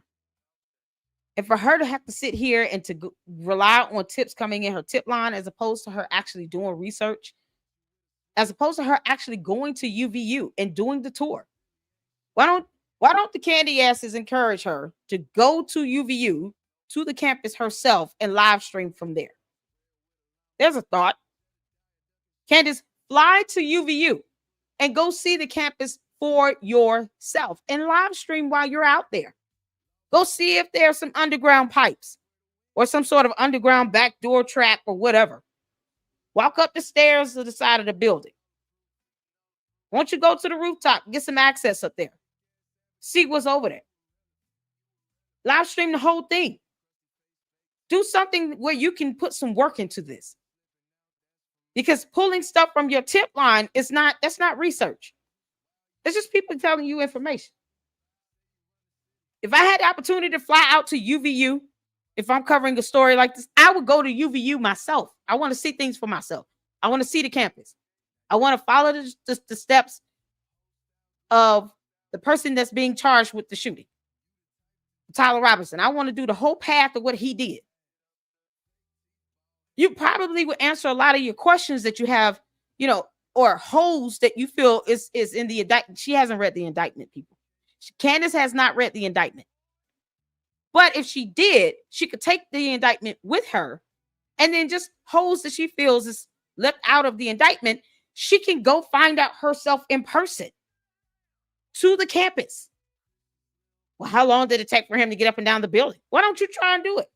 And for her to have to sit here and to rely on tips coming in her tip line, as opposed to her actually doing research, as opposed to her actually going to UVU and doing the tour. Why don't the candy asses encourage her to go to UVU, to the campus herself, and live stream from there? There's a thought. Candace, fly to UVU and go see the campus for yourself and live stream while you're out there. Go see if there's some underground pipes or some sort of underground backdoor trap or whatever. Walk up the stairs to the side of the building. Won't you go to the rooftop, get some access up there, see what's over there. Live stream the whole thing. Do something where you can put some work into this. Because pulling stuff from your tip line that's not research. It's just people telling you information. If I had the opportunity to fly out to UVU, if I'm covering a story like this, I would go to UVU myself. I want to see things for myself. I want to see the campus. I want to follow the steps of the person that's being charged with the shooting, Tyler Robinson. I want to do the whole path of what he did. You probably would answer a lot of your questions that you have, or holes that you feel is in the indictment. She hasn't read the indictment, people. Candace has not read the indictment. But if she did, she could take the indictment with her, and then just holes that she feels is left out of the indictment, she can go find out herself in person to the campus. Well, how long did it take for him to get up and down the building? Why don't you try and do it?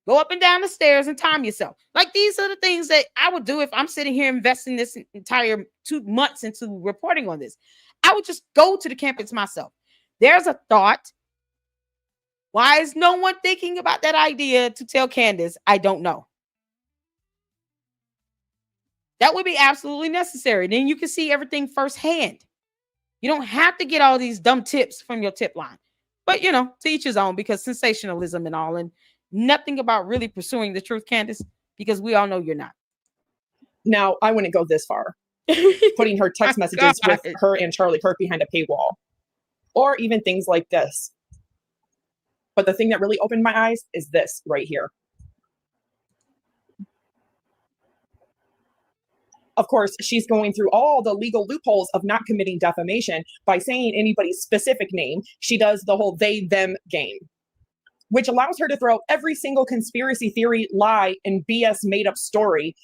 Go up and down the stairs and time yourself. Like, these are the things that I would do if I'm sitting here investing this entire 2 months into reporting on this. I would just go to the campus myself. There's a thought. Why is no one thinking about that idea to tell Candace? I don't know. That would be absolutely necessary. Then you can see everything firsthand. You don't have to get all these dumb tips from your tip line. But, to each his own, because sensationalism and all, and nothing about really pursuing the truth, Candace, because we all know you're not. Now, I wouldn't go this far, putting her text messages with her and Charlie Kirk behind a paywall, or even things like this. But the thing that really opened my eyes is this right here. Of course, she's going through all the legal loopholes of not committing defamation by saying anybody's specific name. She does the whole they, them game, which allows her to throw every single conspiracy theory, lie, and BS made up story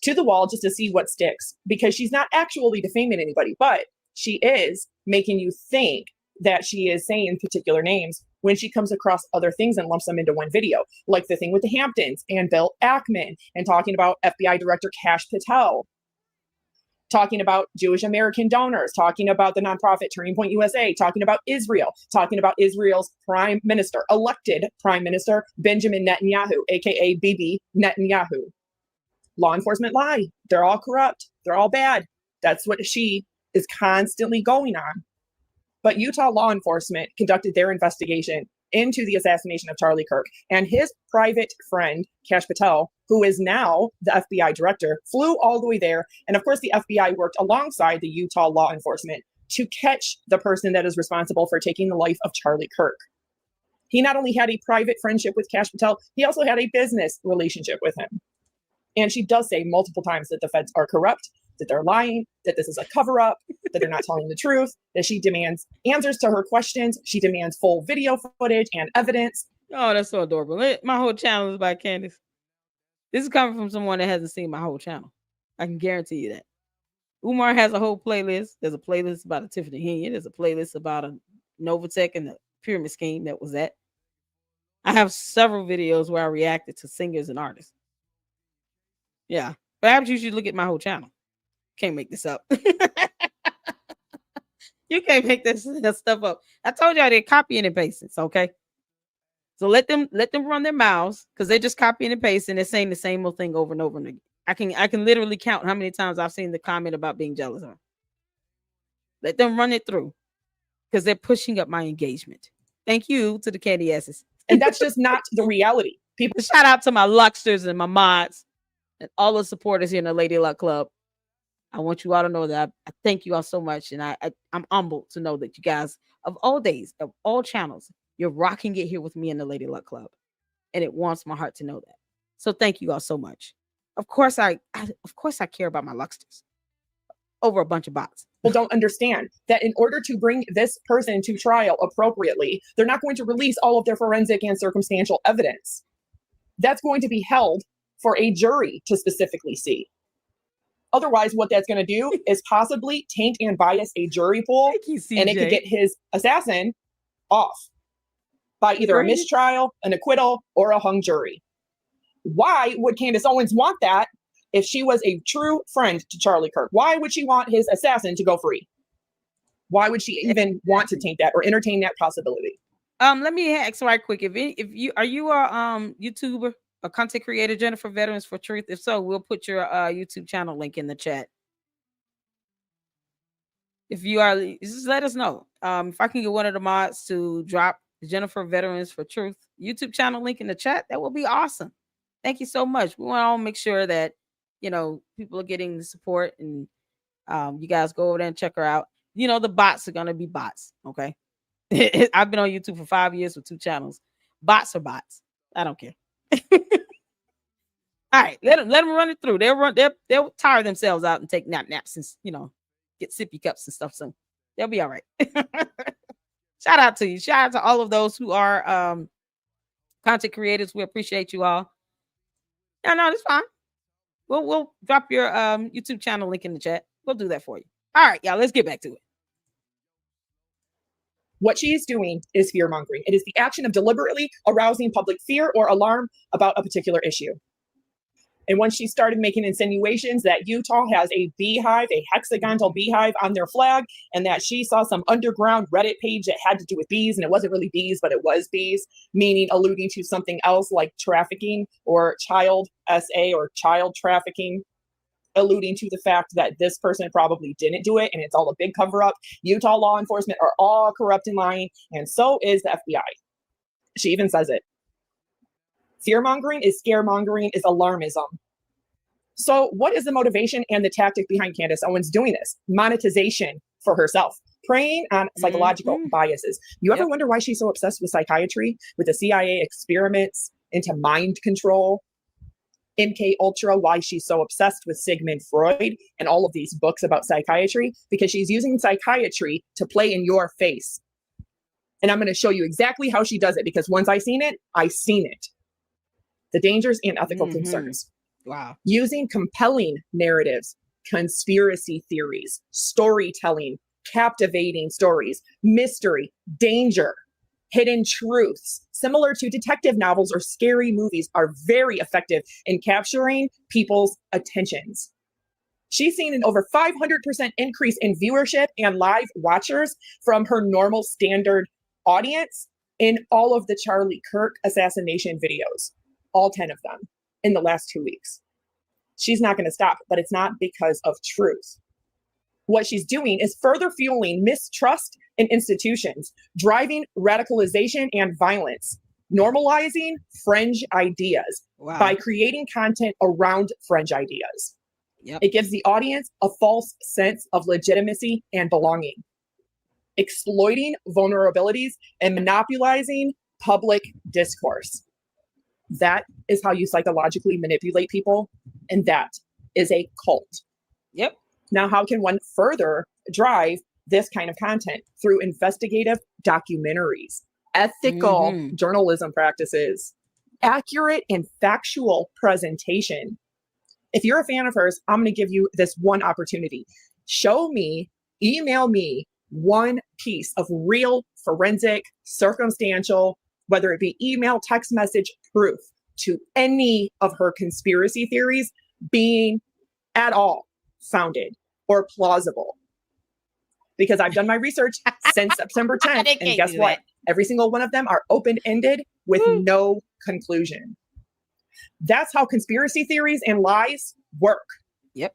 to the wall just to see what sticks, because she's not actually defaming anybody, but she is making you think that she is saying particular names when she comes across other things and lumps them into one video, like the thing with the Hamptons and Bill Ackman, and talking about FBI Director Kash Patel, talking about Jewish American donors, talking about the nonprofit Turning Point USA, talking about Israel, talking about Israel's prime minister, elected prime minister, Benjamin Netanyahu, aka Bibi Netanyahu. Law enforcement lie. They're all corrupt. They're all bad. That's what she is constantly going on. But Utah law enforcement conducted their investigation into the assassination of Charlie Kirk, and his private friend, Kash Patel, who is now the FBI director, flew all the way there. And of course, the FBI worked alongside the Utah law enforcement to catch the person that is responsible for taking the life of Charlie Kirk. He not only had a private friendship with Kash Patel, he also had a business relationship with him. And she does say multiple times that the feds are corrupt, that they're lying, that this is a cover-up, that they're not telling the truth, that she demands answers to her questions. She demands full video footage and evidence. Oh, that's so adorable. My whole channel is by Candace. This is coming from someone that hasn't seen my whole channel. I can guarantee you that. Umar has a whole playlist. There's a playlist about a Tiffany Henry. There's a playlist about a Novatech and the pyramid scheme that was that. I have several videos where I reacted to singers and artists. Yeah. Perhaps you should look at my whole channel. Can't make this up. You can't make this stuff up. I told you I did copying and pasting. Okay. So let them run their mouths, because they're just copying and pasting. They're saying the same old thing over and over and again. I can literally count how many times I've seen the comment about being jealous of her. Let them run it through, because they're pushing up my engagement. Thank you to the candy asses. And that's just not the reality. People, shout out to my Lucksters and my mods and all the supporters here in the Lady Luck Club. I want you all to know that I thank you all so much. And I'm humbled to know that you guys, of all days, of all channels, you're rocking it here with me in the Lady Luck Club. And it warms my heart to know that. So thank you all so much. Of course, I care about my Lucksters over a bunch of bots. People don't understand that in order to bring this person to trial appropriately, they're not going to release all of their forensic and circumstantial evidence. That's going to be held for a jury to specifically see. Otherwise, what that's going to do is possibly taint and bias a jury pool, Thank you, and it could CJ. get his assassin off by either a Great. mistrial, an acquittal, or a hung jury. Why would Candace Owens want that if she was a true friend to Charlie Kirk? Why would she want his assassin to go free? Why would she even want to taint that or entertain that possibility? Let me ask right quick. If you are you a YouTuber, a content creator, Jennifer Veterans for Truth? If so, we'll put your YouTube channel link in the chat. If you are, just let us know. If I can get one of the mods to drop Jennifer Veterans for Truth YouTube channel link in the chat, that will be awesome. Thank you so much. We want to make sure that people are getting the support, and you guys go over there and check her out. The bots are gonna be bots. Okay. I've been on YouTube for 5 years with 2 channels. Bots are bots. I don't care. All right, let them run it through. They'll tire themselves out and take naps and get sippy cups and stuff. So they'll be all right. Shout out to you. Shout out to all of those who are content creators. We appreciate you all. No, that's fine. We'll drop your YouTube channel link in the chat. We'll do that for you. All right, y'all. Let's get back to it. What she is doing is fear mongering. It is the action of deliberately arousing public fear or alarm about a particular issue. And when she started making insinuations that Utah has a beehive, a hexagonal beehive on their flag, and that she saw some underground Reddit page that had to do with bees, and it wasn't really bees, but it was bees, meaning alluding to something else like trafficking or child SA or child trafficking, alluding to the fact that this person probably didn't do it and it's all a big cover up. Utah law enforcement are all corrupt and lying, and so is the FBI. She even says it. Fear-mongering is scaremongering, is alarmism. So what is the motivation and the tactic behind Candace Owens doing this? Monetization for herself, preying on psychological biases. You ever wonder why she's so obsessed with psychiatry, with the CIA experiments into mind control, MK Ultra, why she's so obsessed with Sigmund Freud and all of these books about psychiatry? Because she's using psychiatry to play in your face. And I'm going to show you exactly how she does it, because once I seen it. The dangers and ethical concerns. Wow. Using compelling narratives, conspiracy theories, storytelling, captivating stories, mystery, danger, hidden truths, similar to detective novels or scary movies, are very effective in capturing people's attentions. She's seen an over 500% increase in viewership and live watchers from her normal standard audience in all of the Charlie Kirk assassination videos. All 10 of them in the last 2 weeks. She's not going to stop, but it's not because of truth. What she's doing is further fueling mistrust in institutions, driving radicalization and violence, normalizing fringe ideas by creating content around fringe ideas. It gives the audience a false sense of legitimacy and belonging, exploiting vulnerabilities and monopolizing public discourse. That is how you psychologically manipulate people, and that is a cult. Yep. Now, how can one further drive this kind of content? Through investigative documentaries, ethical journalism practices, accurate and factual presentation. If you're a fan of hers, I'm going to give you this one opportunity. Email me one piece of real forensic, circumstantial, whether it be email, text message, proof to any of her conspiracy theories being at all founded or plausible. Because I've done my research since September 10th, and guess what? Every single one of them are open-ended with no conclusion. That's how conspiracy theories and lies work. Yep.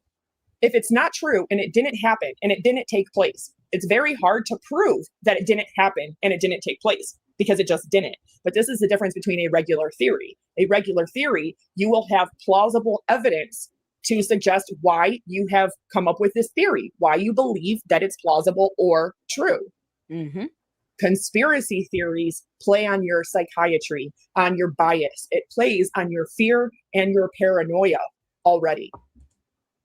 If it's not true and it didn't happen and it didn't take place, it's very hard to prove that it didn't happen and it didn't take place, because it just didn't. But this is the difference between a regular theory. A regular theory, you will have plausible evidence to suggest why you have come up with this theory, why you believe that it's plausible or true. Conspiracy theories play on your psychiatry, on your bias. It plays on your fear and your paranoia already.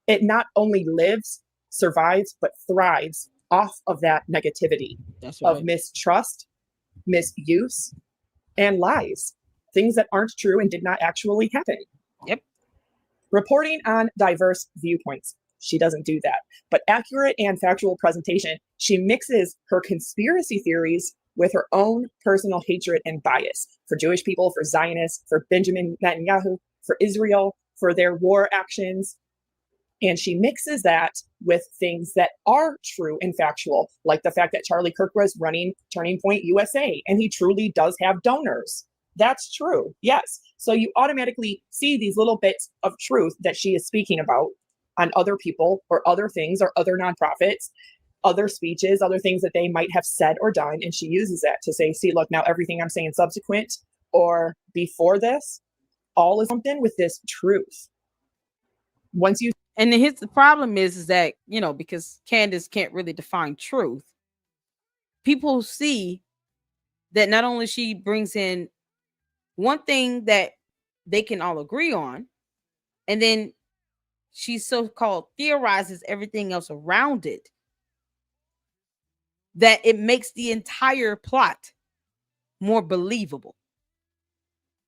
It not only lives, survives, but thrives off of that negativity of mistrust, misuse, and lies, things that aren't true and did not actually happen. Yep. Reporting on diverse viewpoints. She doesn't do that. But accurate and factual presentation, she mixes her conspiracy theories with her own personal hatred and bias for Jewish people, for Zionists, for Benjamin Netanyahu, for Israel, for their war actions. And she mixes that with things that are true and factual, like the fact that Charlie Kirk was running Turning Point USA, and he truly does have donors. That's true. Yes. So you automatically see these little bits of truth that she is speaking about on other people or other things or other nonprofits, other speeches, other things that they might have said or done. And she uses that to say, see, look, now everything I'm saying subsequent or before this, all is lumped in with this truth. Once you And then the problem is that, because Candace can't really define truth, people see that not only she brings in one thing that they can all agree on, and then she so-called theorizes everything else around it, that it makes the entire plot more believable.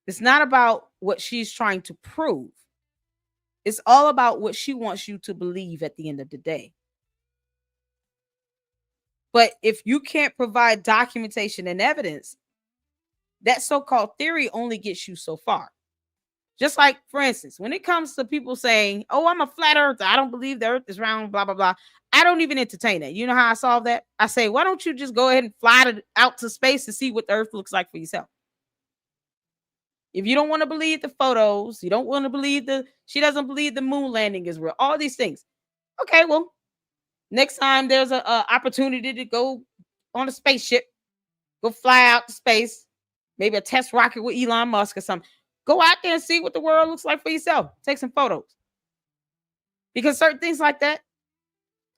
It's not about what she's trying to prove. It's all about what she wants you to believe at the end of the day. But if you can't provide documentation and evidence, that so-called theory only gets you so far. Just like, for instance, when it comes to people saying, oh, I'm a flat earther, I don't believe the earth is round, blah, blah, blah. I don't even entertain that. You know how I solve that? I say, why don't you just go ahead and fly out to space to see what the earth looks like for yourself? If you don't want to believe the photos, you don't want to believe she doesn't believe the moon landing is real, all these things. Okay, well, next time there's an opportunity to go on a spaceship, go fly out to space, maybe a test rocket with Elon Musk or something. Go out there and see what the world looks like for yourself. Take some photos. Because certain things like that,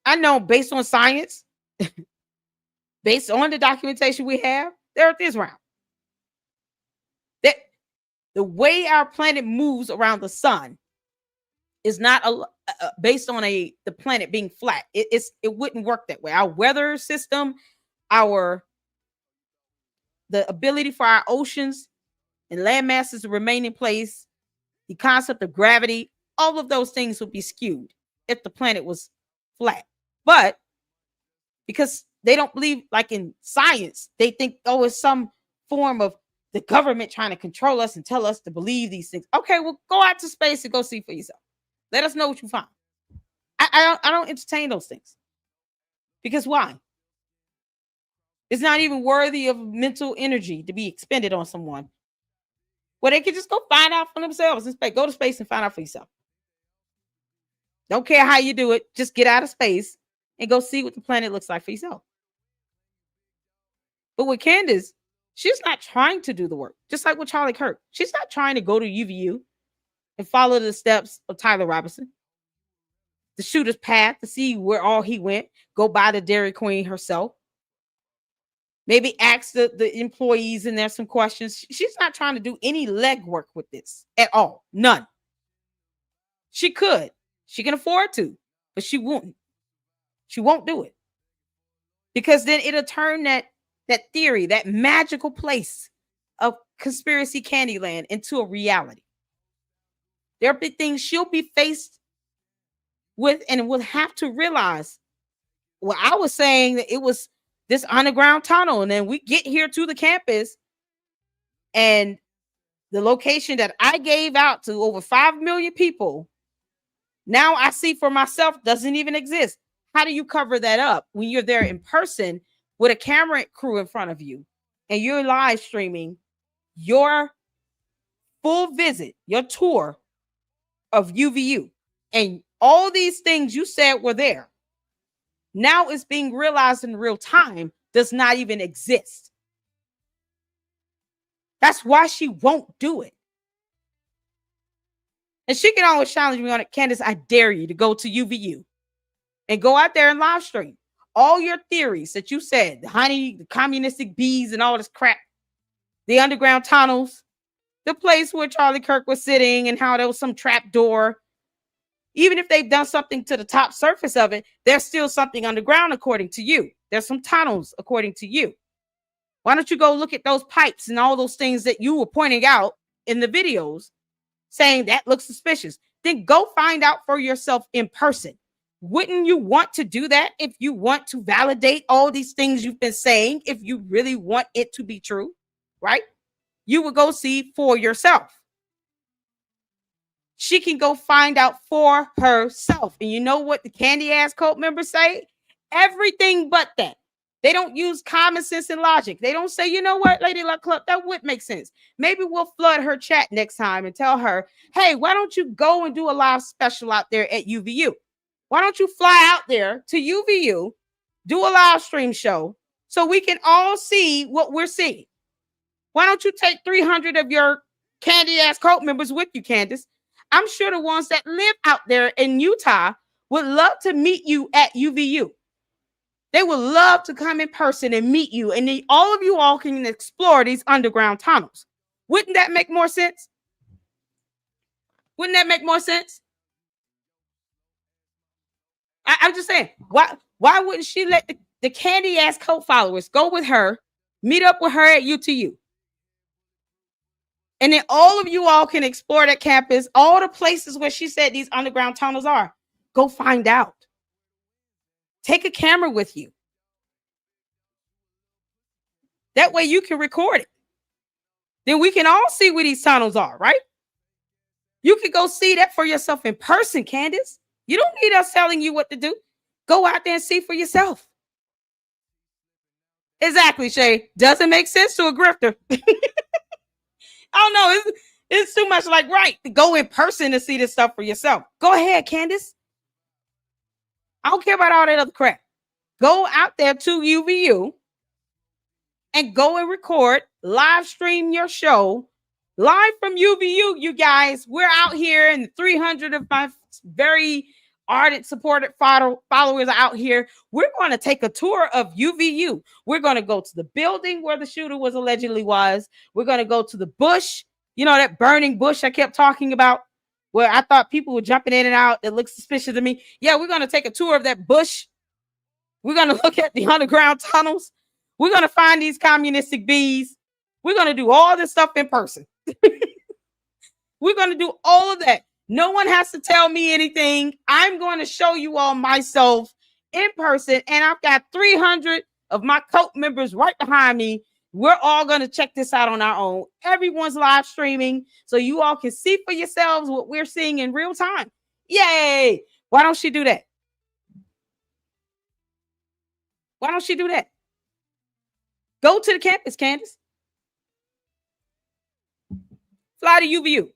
I know based on science, based on the documentation we have, the earth is round. That the way our planet moves around the sun is not based on the planet being flat. It wouldn't work that way. Our weather system, the ability for our oceans and land masses to remain in place, the concept of gravity, all of those things would be skewed if the planet was flat. But because they don't believe, like in science, they think, oh, it's some form of the government trying to control us and tell us to believe these things. Okay, well, go out to space and go see for yourself. Let us know what you find. I don't entertain those things. Because why? It's not even worthy of mental energy to be expended on someone. Well, they can just go find out for themselves. Go to space and find out for yourself. Don't care how you do it. Just get out of space and go see what the planet looks like for yourself. But with Candace, she's not trying to do the work. Just like with Charlie Kirk. She's not trying to go to UVU and follow the steps of Tyler Robinson, the shooter's path to see where all he went, go by the Dairy Queen herself. Maybe ask the employees in there some questions. She's not trying to do any legwork with this at all. None. She could. She can afford to, but she won't. She won't do it. Because then it'll turn that theory, that magical place of conspiracy Candyland into a reality. There'll be things she'll be faced with and will have to realize. Well, I was saying that it was this underground tunnel, and then we get here to the campus, and the location that I gave out to over 5 million people, now I see for myself doesn't even exist. How do you cover that up when you're there in person with a camera crew in front of you and you're live streaming your full visit, your tour of UVU, and all these things you said were there? Now it's being realized in real time does not even exist. That's why she won't do it. And she can always challenge me on it. Candace, I dare you to go to UVU and go out there and live stream all your theories that you said, the honey, the communistic bees and all this crap, the underground tunnels, the place where Charlie Kirk was sitting and how there was some trap door. Even if they've done something to the top surface of it, there's still something underground according to you. There's some tunnels according to you. Why don't you go look at those pipes and all those things that you were pointing out in the videos saying that looks suspicious? Then go find out for yourself in person. Wouldn't you want to do that if you want to validate all these things you've been saying, if you really want it to be true, right? You would go see for yourself. She can go find out for herself. And you know what the candy ass cult members say? Everything but that. They don't use common sense and logic. They don't say, you know what, Lady Luck Club, that would make sense. Maybe we'll flood her chat next time and tell her, hey, why don't you go and do a live special out there at UVU? Why don't you fly out there to UVU, do a live stream show so we can all see what we're seeing? Why don't you take 300 of your candy ass cult members with you, Candace? I'm sure the ones that live out there in Utah would love to meet you at UVU. They would love to come in person and meet you, and then all of you all can explore these underground tunnels. Wouldn't that make more sense? Wouldn't that make more sense? I'm just saying, why wouldn't she let the candy ass cult followers go with her, meet up with her at UTU? And then all of you all can explore that campus, all the places where she said these underground tunnels are. Go find out. Take a camera with you. That way you can record it. Then we can all see where these tunnels are, right? You can go see that for yourself in person, Candace. You don't need us telling you what to do. Go out there and see for yourself. Exactly, Shay. Doesn't make sense to a grifter. I don't know. It's too much like, right, to go in person to see this stuff for yourself. Go ahead, Candace. I don't care about all that other crap. Go out there to UVU and go and record, live stream your show live from UVU, you guys. We're out here, and 300 of my very ardent, supported followers are out here. We're going to take a tour of UVU. We're going to go to the building where the shooter was allegedly was. We're going to go to the bush, you know, that burning bush I kept talking about, where I thought people were jumping in and out. That looked suspicious to me. Yeah, we're going to take a tour of that bush. We're going to look at the underground tunnels. We're going to find these communistic bees. We're going to do all this stuff in person. We're going to do all of that. No one has to tell me anything. I'm going to show you all myself in person. And I've got 300 of my cult members right behind me. We're all going to check this out on our own. Everyone's live streaming, so you all can see for yourselves what we're seeing in real time. Yay! Why don't she do that? Why don't she do that? Go to the campus, Candace. Fly to UVU.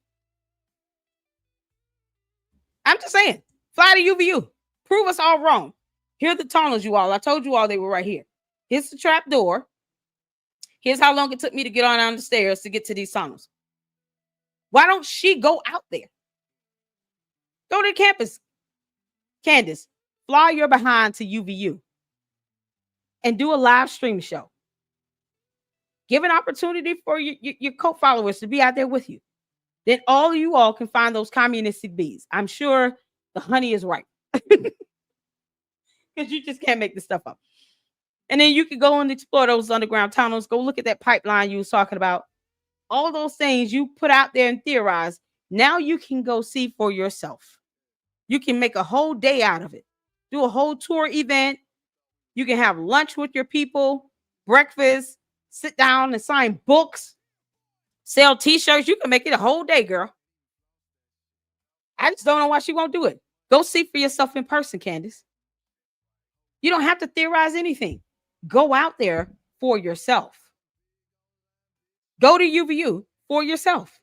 I'm just saying, fly to UVU. Prove us all wrong. Here are the tunnels, you all. I told you all they were right here. Here's the trap door. Here's how long it took me to get on down the stairs to get to these tunnels. Why don't she go out there? Go to the campus. Candace, fly your behind to UVU and do a live stream show. Give an opportunity for your cult followers to be out there with you. Then all of you all can find those communistic bees. I'm sure the honey is right. Because you just can't make this stuff up. And then you can go and explore those underground tunnels. Go look at that pipeline you was talking about. All those things you put out there and theorize. Now you can go see for yourself. You can make a whole day out of it. Do a whole tour event. You can have lunch with your people, breakfast, sit down and sign books, sell t-shirts. You can make it a whole day, girl. I just don't know why she won't do it. Go see for yourself in person, Candace. You don't have to theorize anything. Go out there for yourself. Go to UVU for yourself.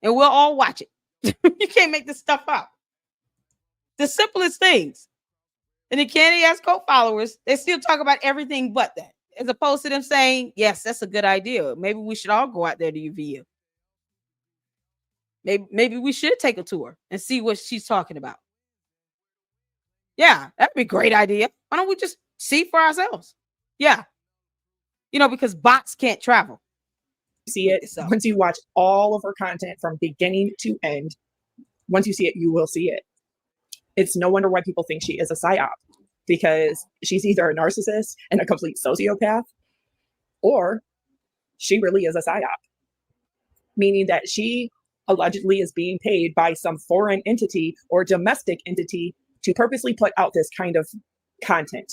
And we'll all watch it. You can't make this stuff up. The simplest things. And the candy ass cult followers, they still talk about everything but that. As opposed to them saying, yes, that's a good idea. Maybe we should all go out there to UVU. Maybe we should take a tour and see what she's talking about. Yeah, that'd be a great idea. Why don't we just see for ourselves? Yeah. You know, because bots can't travel. See it. So once you watch all of her content from beginning to end, once you see it, you will see it. It's no wonder why people think she is a psyop, because she's either a narcissist and a complete sociopath, or she really is a psyop, meaning that she allegedly is being paid by some foreign entity or domestic entity to purposely put out this kind of content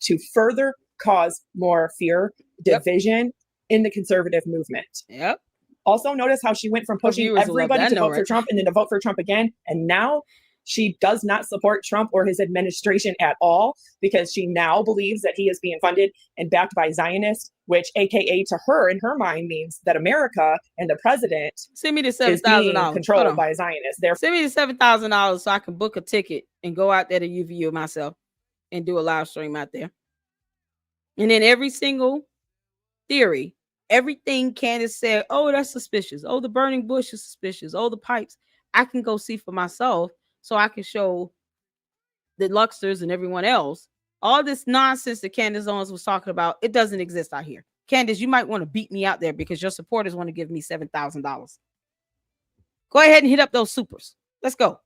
to further cause more fear, division in the conservative movement. Yep. Also, notice how she went from pushing everybody to vote for Trump and then to vote for Trump again. And now she does not support Trump or his administration at all, because she now believes that he is being funded and backed by Zionists, which AKA to her, in her mind, means that America and the president send me the is being $7,000 controlled by Zionists. Therefore, send me the $7,000 so I can book a ticket and go out there to UVU myself and do a live stream out there. And then every single theory, everything Candace said, oh, that's suspicious. Oh, the burning bush is suspicious. Oh, the pipes, I can go see for myself so I can show the Lucksters and everyone else all this nonsense that Candace Owens was talking about. It doesn't exist out here. Candace, you might want to beat me out there because your supporters want to give me $7,000. Go ahead and hit up those supers. Let's go.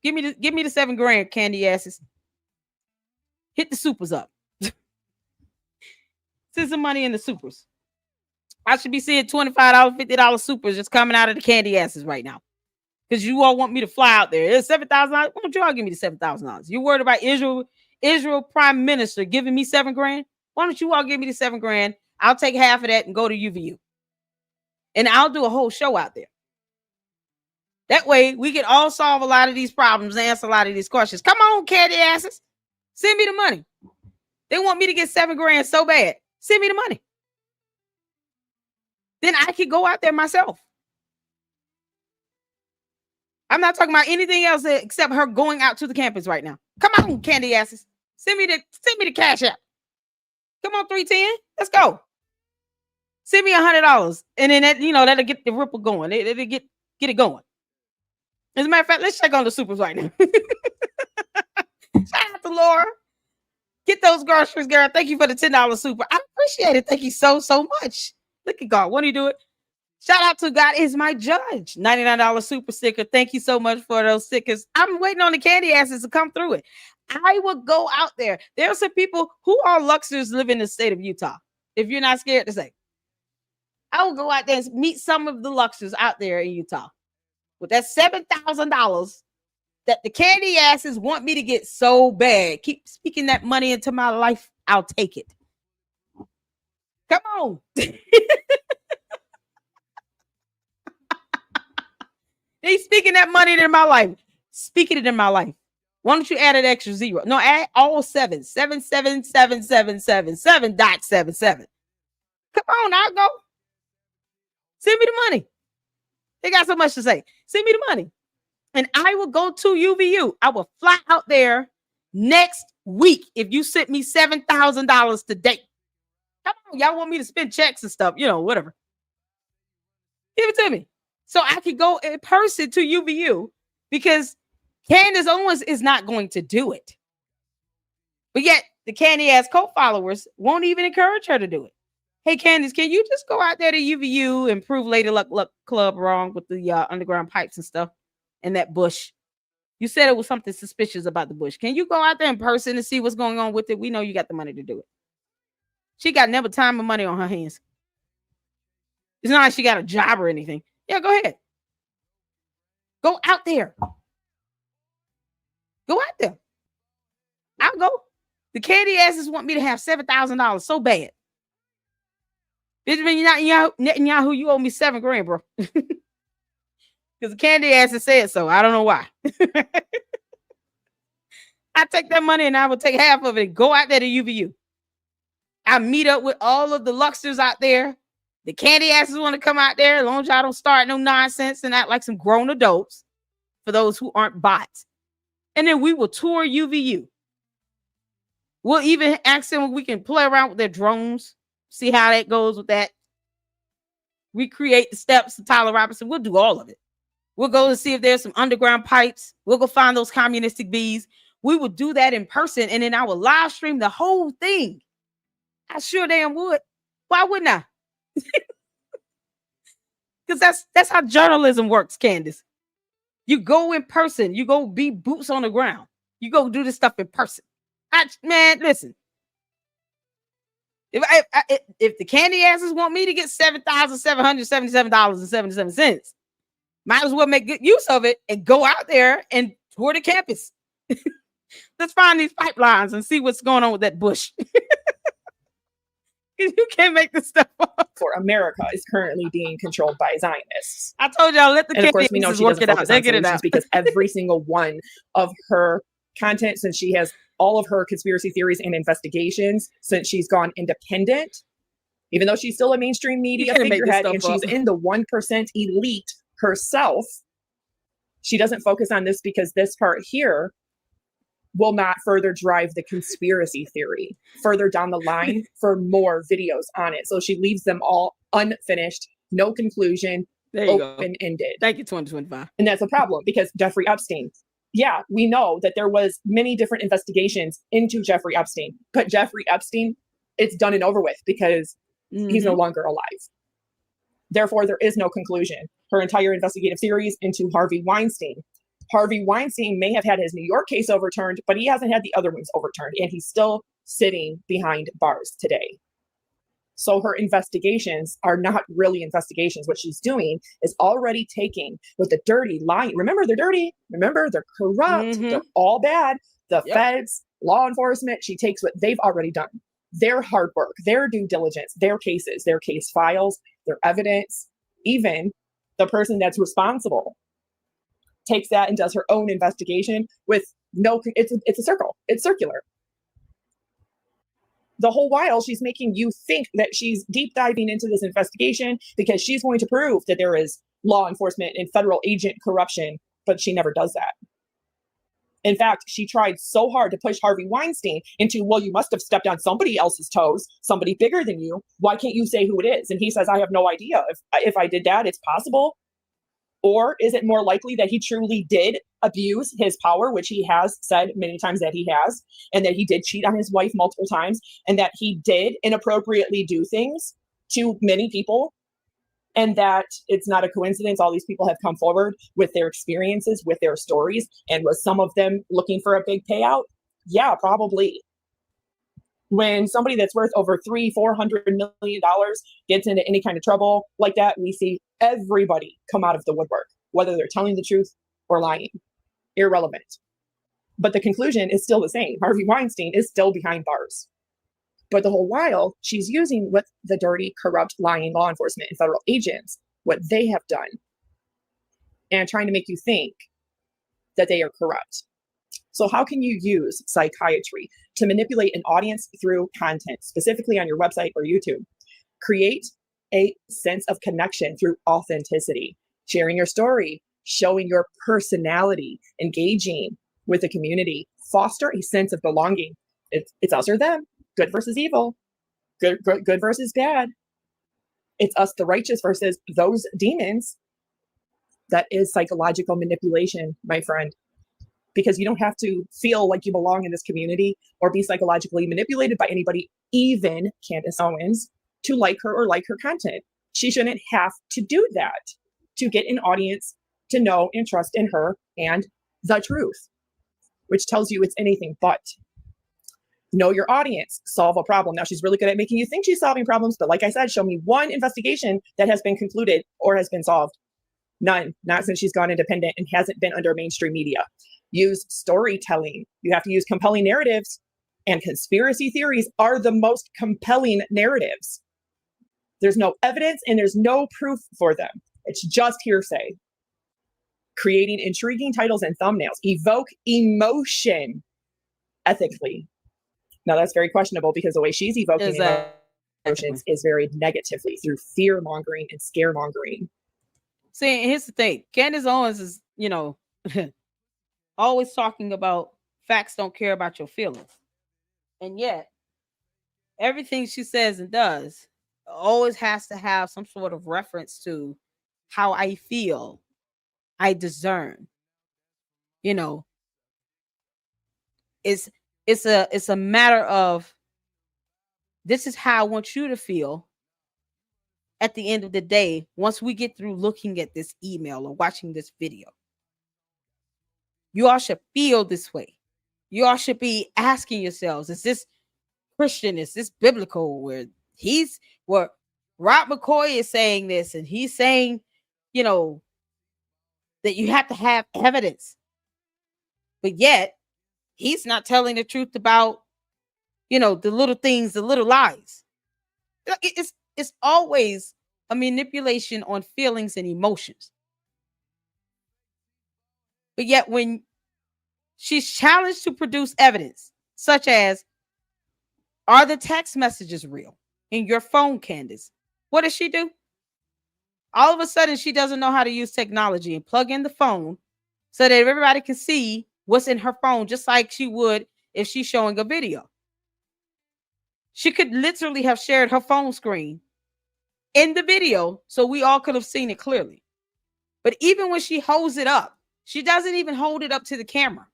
Give me the $7,000, candy asses. Hit the supers up. Send some money in the supers. I should be seeing $25, $50 supers just coming out of the candy asses right now. Because you all want me to fly out there. It's $7,000. Why don't you all give me the $7,000? You worried about Israel Prime Minister giving me $7,000? Why don't you all give me the $7,000? I'll take half of that and go to UVU. And I'll do a whole show out there. That way we can all solve a lot of these problems and answer a lot of these questions. Come on, candy asses. Send me the money. They want me to get $7,000 so bad. Send me the money. Then I can go out there myself. I'm not talking about anything else except her going out to the campus right now. Come on, candy asses. Send me the cash app. Come on, 310. Let's go. Send me $100. And then that'll get the ripple going. It'll get it going. As a matter of fact, let's check on the supers right now. Shout out to Laura. Get those groceries, girl. Thank you for the $10 super. I appreciate it. Thank you so much. Look at God. Won't he do it? Shout out to God is my judge. $99 super sticker. Thank you so much for those stickers. I'm waiting on the candy asses to come through it. I will go out there. There are some people who are Lucksters live in the state of Utah. If you're not scared to say, I will go out there and meet some of the Lucksters out there in Utah with that $7,000 that the candy asses want me to get so bad. Keep speaking that money into my life. I'll take it. Come on. They speaking that money in my life. Speaking it in my life. Why don't you add an extra zero? No, add all 7. 77777.77. Come on, I'll go. Send me the money. They got so much to say. Send me the money. And I will go to UVU. I will fly out there next week if you sent me $7,000 today. Come on, y'all want me to spend checks and stuff, whatever. Give it to me. So I could go in person to UVU because Candace Owens is not going to do it. But yet the candy ass co-followers won't even encourage her to do it. Hey, Candace, can you just go out there to UVU and prove Lady Luck Club wrong with the underground pipes and stuff and that bush? You said it was something suspicious about the bush. Can you go out there in person and see what's going on with it? We know you got the money to do it. She got never time and money on her hands. It's not like she got a job or anything. Yeah, go ahead. Go out there. Go out there. I'll go. The candy asses want me to have $7,000 so bad. Benjamin Netanyahu, you owe me $7,000, bro. Because the candy asses said so. I don't know why. I take that money and I will take half of it and go out there to UVU. I meet up with all of the Lucksters out there. The candy asses want to come out there as long as y'all don't start no nonsense and act like some grown adults for those who aren't bots. And then we will tour UVU. We'll even ask them if we can play around with their drones, see how that goes with that. Recreate the steps of Tyler Robinson. We'll do all of it. We'll go and see if there's some underground pipes. We'll go find those communistic bees. We will do that in person, and then I will live stream the whole thing. I sure damn would. Why wouldn't I? Because that's how journalism works, Candace. You go in person. You go be boots on the ground. You go do this stuff in person. Man, listen. If the candy asses want me to get $7,777.77, might as well make good use of it and go out there and tour the campus. Let's find these pipelines and see what's going on with that bush. You can't make this stuff up. For America is currently being controlled by Zionists. I told y'all, let the And of course, we know Candaces she work doesn't it out. focus They on get it solutions out. because every single one of her content, since she has all of her conspiracy theories and investigations, since she's gone independent, even though she's still a mainstream media can't make this figurehead and stuff she's up. in the 1% elite herself, she doesn't focus on this because this part here will not further drive the conspiracy theory further down the line for more videos on it. So she leaves them all unfinished, no conclusion, There you go. open-ended. Thank you, 2025. And that's a problem because Jeffrey Epstein, yeah, we know that there was many different investigations into Jeffrey Epstein, but Jeffrey Epstein, it's done and over with because he's no longer alive. Therefore, there is no conclusion. Her entire investigative series into Harvey Weinstein. Harvey Weinstein may have had his New York case overturned, but he hasn't had the other ones overturned, and he's still sitting behind bars today. So her investigations are not really investigations. What she's doing is already taking with the dirty lying. Remember, they're dirty. Remember, they're corrupt. They're all bad. The feds, law enforcement, she takes what they've already done. Their hard work, their due diligence, their cases, their case files, their evidence, even the person that's responsible takes that and does her own investigation with it's a circle. It's circular. The whole while she's making you think that she's deep diving into this investigation because she's going to prove that there is law enforcement and federal agent corruption, but she never does that. In fact, she tried so hard to push Harvey Weinstein into, well, you must have stepped on somebody else's toes, somebody bigger than you. Why can't you say who it is? And he says, I have no idea. If I did that, it's possible. Or is it more likely that he truly did abuse his power, which he has said many times that he has, and that he did cheat on his wife multiple times, and that he did inappropriately do things to many people, and that it's not a coincidence all these people have come forward with their experiences, with their stories, and was some of them looking for a big payout? Yeah, probably. When somebody that's worth over $300-400 million gets into any kind of trouble like that, we see everybody come out of the woodwork, whether they're telling the truth or lying. Irrelevant. But the conclusion is still the same. Harvey Weinstein is still behind bars. But the whole while, she's using what the dirty, corrupt, lying law enforcement and federal agents, what they have done, and trying to make you think that they are corrupt. So how can you use psychiatry to manipulate an audience through content, specifically on your website or YouTube? Create a sense of connection through authenticity, sharing your story, showing your personality, engaging with the community, foster a sense of belonging. It's us or them, good versus evil, good versus bad. It's us, the righteous, versus those demons. That is psychological manipulation, my friend. Because you don't have to feel like you belong in this community or be psychologically manipulated by anybody, even Candace Owens, to like her or like her content. She shouldn't have to do that to get an audience to know and trust in her and the truth, which tells you it's anything but. Know your audience, solve a problem. Now, she's really good at making you think she's solving problems, but like I said, show me one investigation that has been concluded or has been solved. None, not since she's gone independent and hasn't been under mainstream media. Use storytelling. You have to use compelling narratives, and conspiracy theories are the most compelling narratives. There's no evidence and there's no proof for them. It's just hearsay. Creating intriguing titles and thumbnails. Evoke emotion ethically. Now that's very questionable because the way she's evoking emotions is very negatively through fear mongering and scaremongering. See, here's the thing. Candace Owens is, always talking about facts don't care about your feelings. And yet, everything she says and does always has to have some sort of reference to how I feel, I discern. It's a matter of, this is how I want you to feel at the end of the day, once we get through looking at this email or watching this video. You all should feel this way. You all should be asking yourselves, is this Christian? Is this biblical? Where Rob McCoy is saying this, and he's saying, that you have to have evidence. But yet, He's not telling the truth about, the little things, the little lies. It's always a manipulation on feelings and emotions. But yet when she's challenged to produce evidence, such as, are the text messages real in your phone, Candace? What does she do? All of a sudden, she doesn't know how to use technology and plug in the phone so that everybody can see what's in her phone, just like she would if she's showing a video. She could literally have shared her phone screen in the video so we all could have seen it clearly. But even when she holds it up, she doesn't even hold it up to the camera.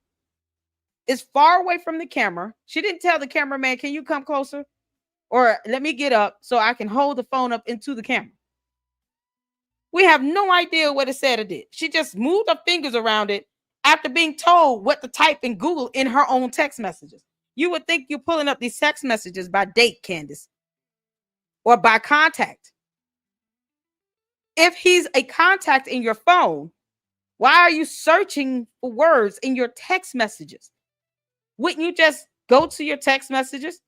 It's far away from the camera. She didn't tell the cameraman, can you come closer? Or let me get up so I can hold the phone up into the camera. We have no idea what it said or did. She just moved her fingers around it after being told what to type in Google in her own text messages. You would think you're pulling up these text messages by date, Candace, or by contact. If he's a contact in your phone, why are you searching for words in your text messages? Wouldn't you just go to your text messages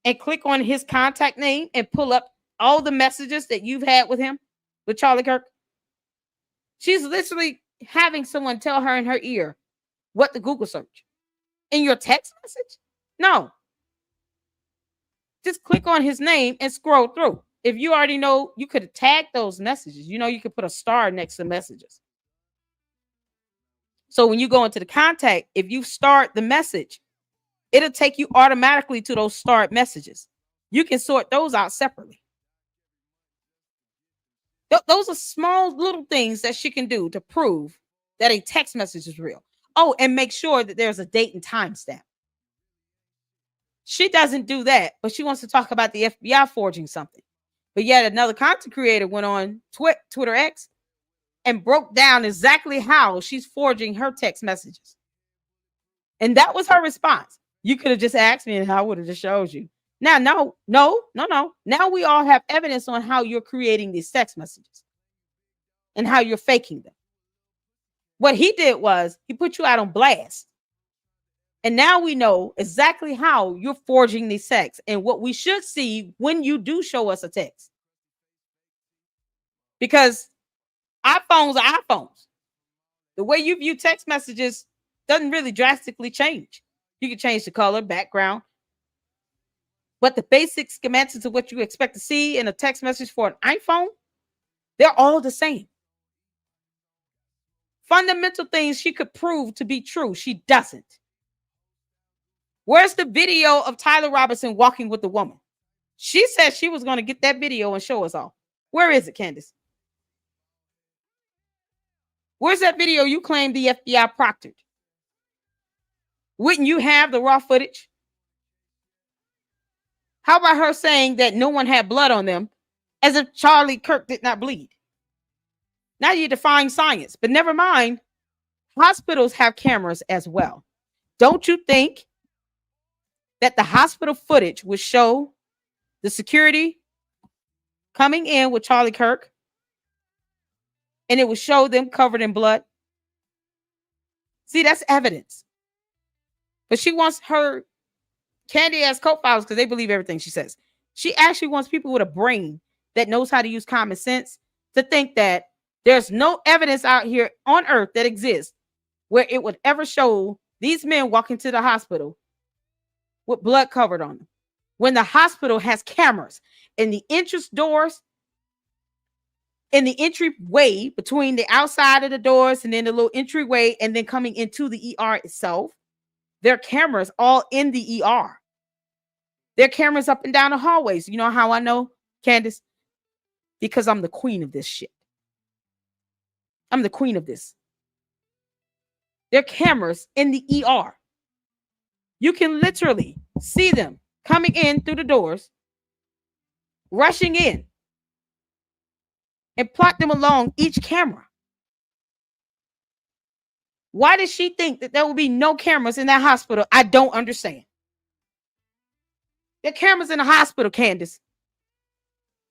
and click on his contact name and pull up all the messages that you've had with him, with Charlie Kirk? She's literally having someone tell her in her ear what to Google search. In your text message? No. Just click on his name and scroll through. If you already know, you could tag those messages. You could put a star next to messages. So when you go into the contact, if you start the message, it'll take you automatically to those starred messages. You can sort those out separately. Those are small little things that she can do to prove that a text message is real. Oh, and make sure that there's a date and time stamp. She doesn't do that, but she wants to talk about the FBI forging something. But yet another content creator went on Twitter X and broke down exactly how she's forging her text messages. And that was her response. You could have just asked me and I would have just showed you. Now, no. Now we all have evidence on how you're creating these text messages and how you're faking them. What he did was he put you out on blast. And now we know exactly how you're forging these texts and what we should see when you do show us a text. Because iPhones are iPhones. The way you view text messages doesn't really drastically change. You can change the color, background. But the basic schematics of what you expect to see in a text message for an iPhone, they're all the same. Fundamental things she could prove to be true, she doesn't. Where's the video of Tyler Robinson walking with the woman? She said she was going to get that video and show us all. Where is it, Candace? Where's that video you claim the FBI proctored? Wouldn't you have the raw footage? How about her saying that no one had blood on them, as if Charlie Kirk did not bleed? Now you're defying science, but never mind. Hospitals have cameras as well. Don't you think that the hospital footage would show the security coming in with Charlie Kirk and it would show them covered in blood? See, that's evidence. But she wants her candy ass co-files because they believe everything she says. She actually wants people with a brain that knows how to use common sense to think that there's no evidence out here on earth that exists where it would ever show these men walking to the hospital with blood covered on them, when the hospital has cameras in the entrance doors, in the entryway between the outside of the doors and then the little entryway and then coming into the ER itself. There are cameras all in the ER. There are cameras up and down the hallways. You know how I know, Candace? Because I'm the queen of this shit. I'm the queen of this. There are cameras in the ER. You can literally see them coming in through the doors, rushing in, and plot them along each camera. Why does she think that there will be no cameras in that hospital? I don't understand. There are cameras in the hospital, Candace.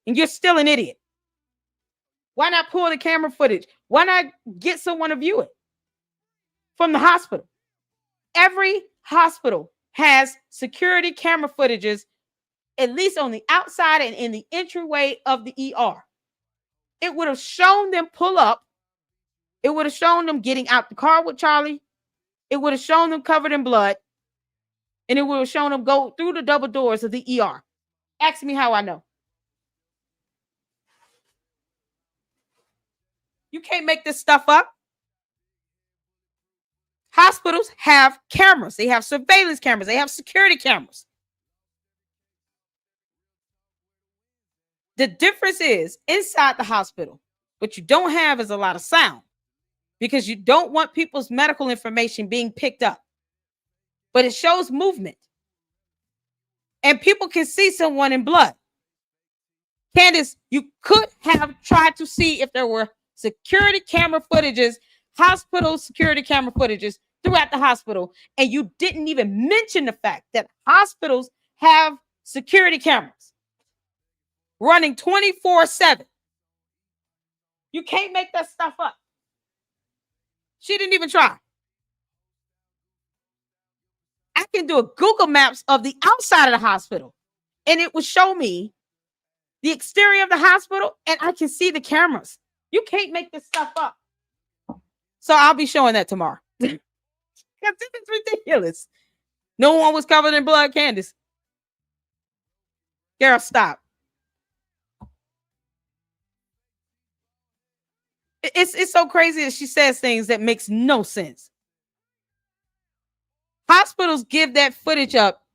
And you're still an idiot. Why not pull the camera footage? Why not get someone to view it from the hospital? Every hospital has security camera footages, at least on the outside and in the entryway of the ER. It would have shown them pull up. It would have shown them getting out the car with Charlie. It would have shown them covered in blood. And it would have shown them go through the double doors of the ER. Ask me how I know. You can't make this stuff up. Hospitals have cameras. They have surveillance cameras. They have security cameras. The difference is inside the hospital, what you don't have is a lot of sound because you don't want people's medical information being picked up. But it shows movement. And people can see someone in blood. Candace, you could have tried to see if there were security camera footages, hospital security camera footages throughout the hospital, and you didn't even mention the fact that hospitals have security cameras running 24/7. You can't make that stuff up. She didn't even try. I can do a Google Maps of the outside of the hospital, and it will show me the exterior of the hospital, and I can see the cameras. You can't make this stuff up. So I'll be showing that tomorrow. Because it's ridiculous. No one was covered in blood, Candace. Girl, stop. It's so crazy that she says things that makes no sense. Hospitals give that footage up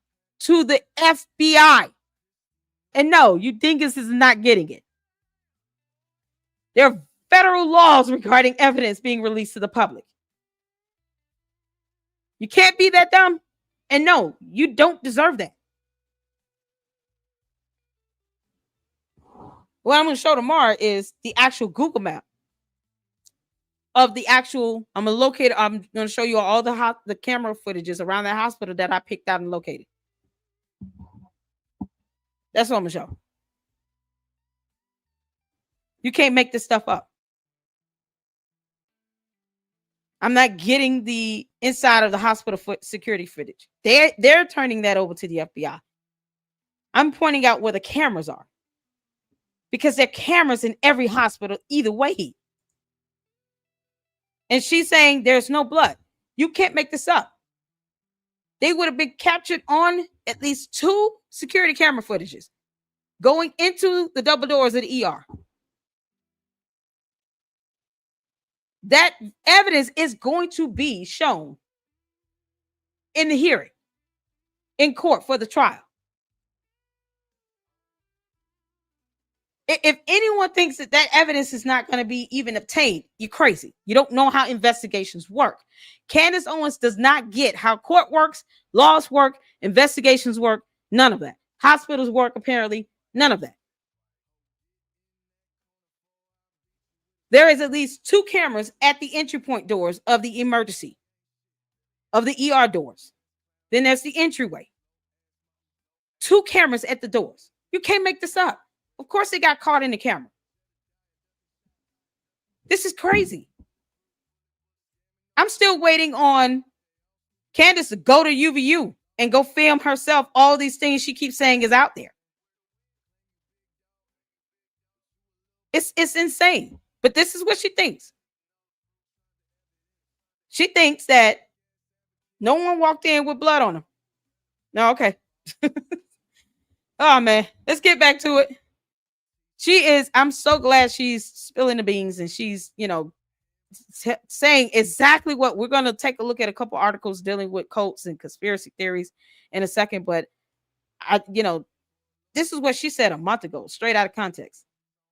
to the FBI. And no, you dingus is not getting it. There are federal laws regarding evidence being released to the public. You can't be that dumb. And no, you don't deserve that. What I'm going to show tomorrow is the actual Google map of the actual, I'm going to show you all the camera footages around that hospital that I picked out and located. That's what I'm going to show. You can't make this stuff up. I'm not getting the inside of the hospital security footage. They're turning that over to the FBI. I'm pointing out where the cameras are. Because there are cameras in every hospital either way. And she's saying there's no blood. You can't make this up. They would have been captured on at least 2 security camera footages going into the double doors of the ER. That evidence is going to be shown in the hearing, in court for the trial. If anyone thinks that evidence is not going to be even obtained, you're crazy. You don't know how investigations work. Candace Owens does not get how court works, laws work, investigations work, none of that. Hospitals work, apparently, none of that. There is at least 2 cameras at the entry point doors of the emergency, of the ER doors. Then there's the entryway. 2 cameras at the doors. You can't make this up. Of course, they got caught in the camera. This is crazy. I'm still waiting on Candace to go to UVU and go film herself all these things she keeps saying is out there. It's insane. But this is what she thinks. She thinks that no one walked in with blood on them. No, okay. Oh, man. Let's get back to it. I'm so glad she's spilling the beans and she's, saying exactly what we're going to take a look at a couple articles dealing with cults and conspiracy theories in a second. But this is what she said a month ago, straight out of context.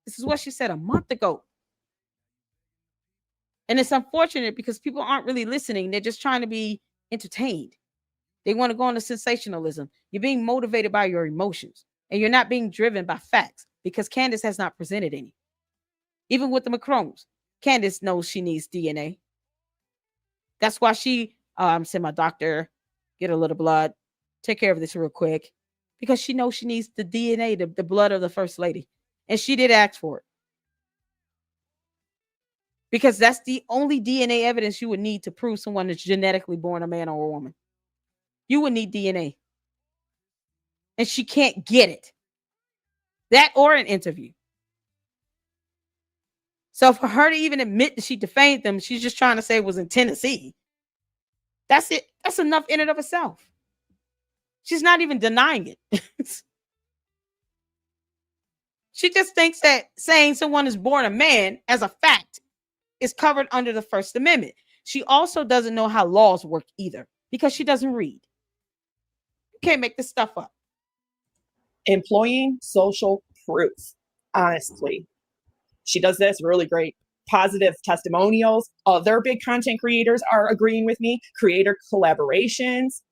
This is what she said a month ago. And it's unfortunate because people aren't really listening. They're just trying to be entertained. They want to go into sensationalism. You're being motivated by your emotions and you're not being driven by facts because Candace has not presented any. Even with the Macrones, Candace knows she needs DNA. That's why she sent my doctor, get a little blood, take care of this real quick because she knows she needs the DNA, the blood of the first lady. And she did ask for it. because that's the only DNA evidence you would need to prove someone is genetically born a man or a woman. You would need DNA. And she can't get it. That or an interview. So for her to even admit that she defamed them, she's just trying to say it was in Tennessee. That's it. That's enough in and of itself. She's not even denying it. She just thinks that saying someone is born a man as a fact is covered under the First Amendment. She also doesn't know how laws work either because she doesn't read. You can't make this stuff up. Employing social proof. Honestly, she does this really great. Positive testimonials. Other big content creators are agreeing with me. Creator collaborations,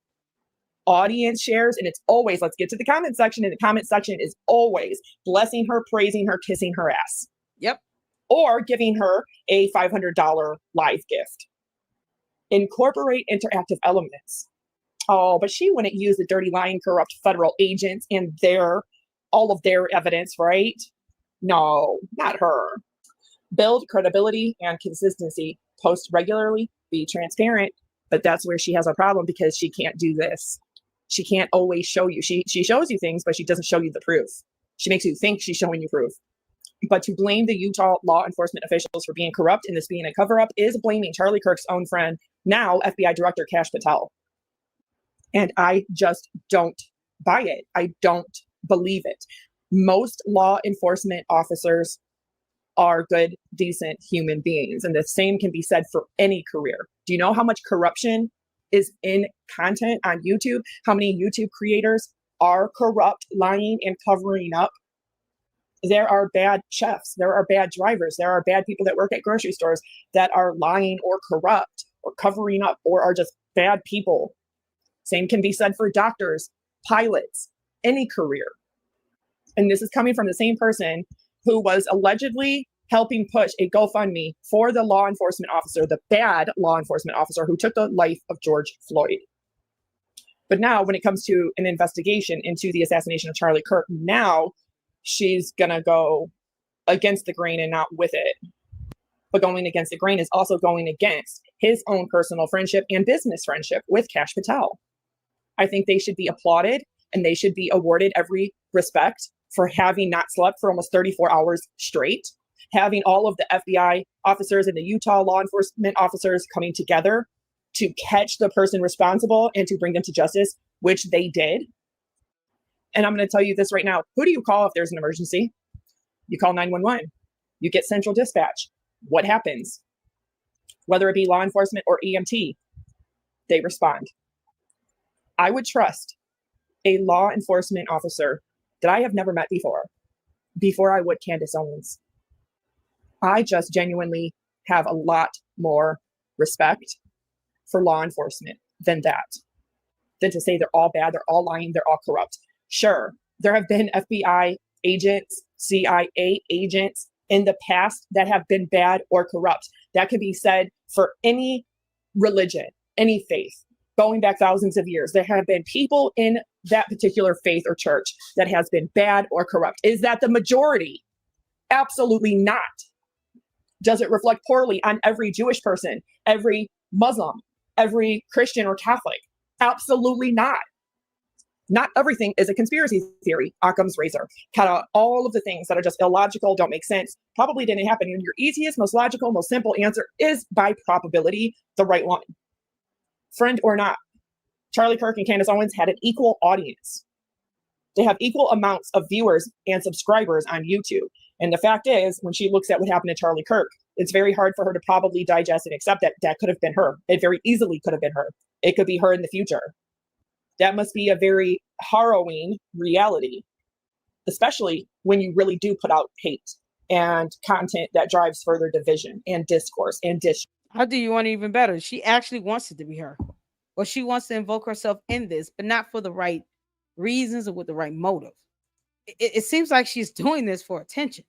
audience shares, and it's always, let's get to the comment section, and the comment section is always blessing her, praising her, kissing her ass. Yep. Or giving her a $500 live gift. Incorporate interactive elements. Oh, but she wouldn't use the dirty, lying, corrupt federal agents and all of their evidence, right? No, not her. Build credibility and consistency. Post regularly. Be transparent. But that's where she has a problem because she can't do this. She can't always show you. She shows you things, but she doesn't show you the proof. She makes you think she's showing you proof. But to blame the Utah law enforcement officials for being corrupt and this being a cover-up is blaming Charlie Kirk's own friend, now FBI Director Kash Patel. And I just don't buy it. I don't believe it. Most law enforcement officers are good, decent human beings. And the same can be said for any career. Do you know how much corruption is in content on YouTube? How many YouTube creators are corrupt, lying, and covering up? There are bad chefs. There are bad drivers. There are bad people that work at grocery stores that are lying or corrupt or covering up or are just bad people. Same can be said for doctors, pilots, any career. And this is coming from the same person who was allegedly helping push a GoFundMe for the law enforcement officer, the bad law enforcement officer who took the life of George Floyd. But now when it comes to an investigation into the assassination of Charlie Kirk, now she's going to go against the grain and not with it. But going against the grain is also going against his own personal friendship and business friendship with Kash Patel. I think they should be applauded and they should be awarded every respect for having not slept for almost 34 hours straight, having all of the FBI officers and the Utah law enforcement officers coming together to catch the person responsible and to bring them to justice, which they did. And I'm going to tell you this right now. Who do you call if there's an emergency? You call 911. You get central dispatch. What happens? Whether it be law enforcement or EMT, they respond. I would trust a law enforcement officer that I have never met before I would Candace Owens. I just genuinely have a lot more respect for law enforcement than to say they're all bad, they're all lying, they're all corrupt. Sure, there have been FBI agents, CIA agents in the past that have been bad or corrupt. That could be said for any religion, any faith. Going back thousands of years, there have been people in that particular faith or church that has been bad or corrupt. Is that the majority? Absolutely not. Does it reflect poorly on every Jewish person, every Muslim, every Christian or Catholic? Absolutely not. Not everything is a conspiracy theory. Occam's razor. Cut out all of the things that are just illogical, don't make sense, probably didn't happen. And your easiest, most logical, most simple answer is by probability the right one. Friend or not, Charlie Kirk and Candace Owens had an equal audience. They have equal amounts of viewers and subscribers on YouTube. And the fact is, when she looks at what happened to Charlie Kirk, it's very hard for her to probably digest and accept that that could have been her. It very easily could have been her. It could be her in the future. That must be a very harrowing reality, especially when you really do put out hate and content that drives further division and discourse and I'll do you one even better. She actually wants it to be her. Or she wants to invoke herself in this, but not for the right reasons or with the right motive. It seems like she's doing this for attention.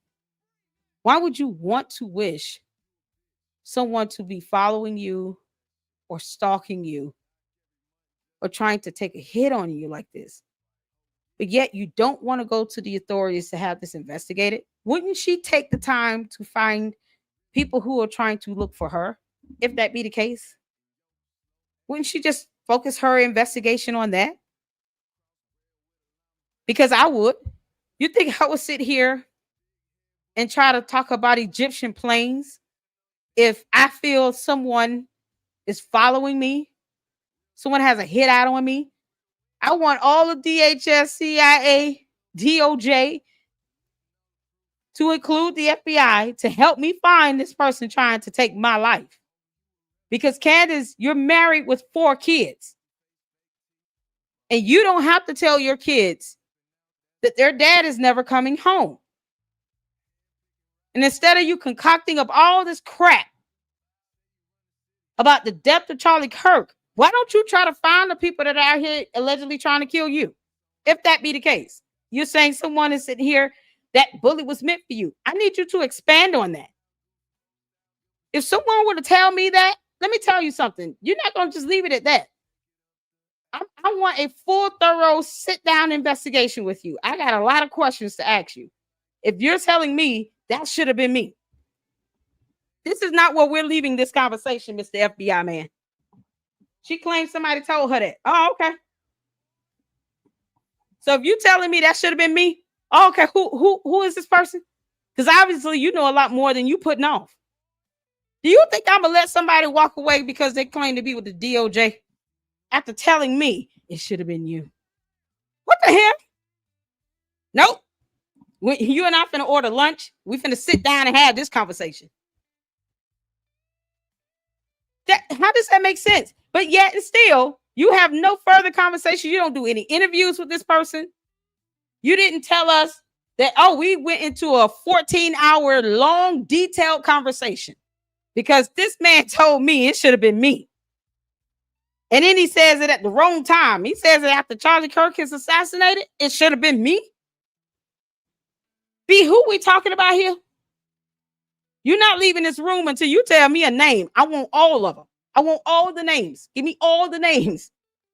Why would you want to wish someone to be following you or stalking you or trying to take a hit on you like this? But yet you don't want to go to the authorities to have this investigated? Wouldn't she take the time to find people who are trying to look for her, if that be the case, wouldn't she just focus her investigation on that? Because I would. You think I would sit here and try to talk about Egyptian planes if I feel someone is following me, someone has a hit out on me? I want all of DHS, CIA, DOJ, to include the FBI, to help me find this person trying to take my life. Because Candace, you're married with 4 kids. And you don't have to tell your kids that their dad is never coming home. And instead of you concocting up all this crap about the death of Charlie Kirk, why don't you try to find the people that are out here allegedly trying to kill you? If that be the case, you're saying someone is sitting here, that bullet was meant for you. I need you to expand on that. If someone were to tell me that, let me tell you something. You're not going to just leave it at that. I want a full, thorough sit-down investigation with you. I got a lot of questions to ask you. If you're telling me that should have been me, this is not where we're leaving this conversation, Mr. FBI man. She claims somebody told her that. Oh, okay. So if you're telling me that should have been me, oh, okay, who is this person? Because obviously you know a lot more than you putting off. Do you think I'm gonna let somebody walk away because they claim to be with the DOJ after telling me it should have been you? What the hell? Nope. You and I finna order lunch. We finna sit down and have this conversation. How does that make sense? But yet and still, you have no further conversation. You don't do any interviews with this person. You didn't tell us that, oh, we went into a 14-hour long, detailed conversation because this man told me it should have been me. And then he says it at the wrong time. He says it after Charlie Kirk is assassinated. It should have been me. B, who we talking about here? You're not leaving this room until you tell me a name. I want all of them. I want all the names. Give me all the names.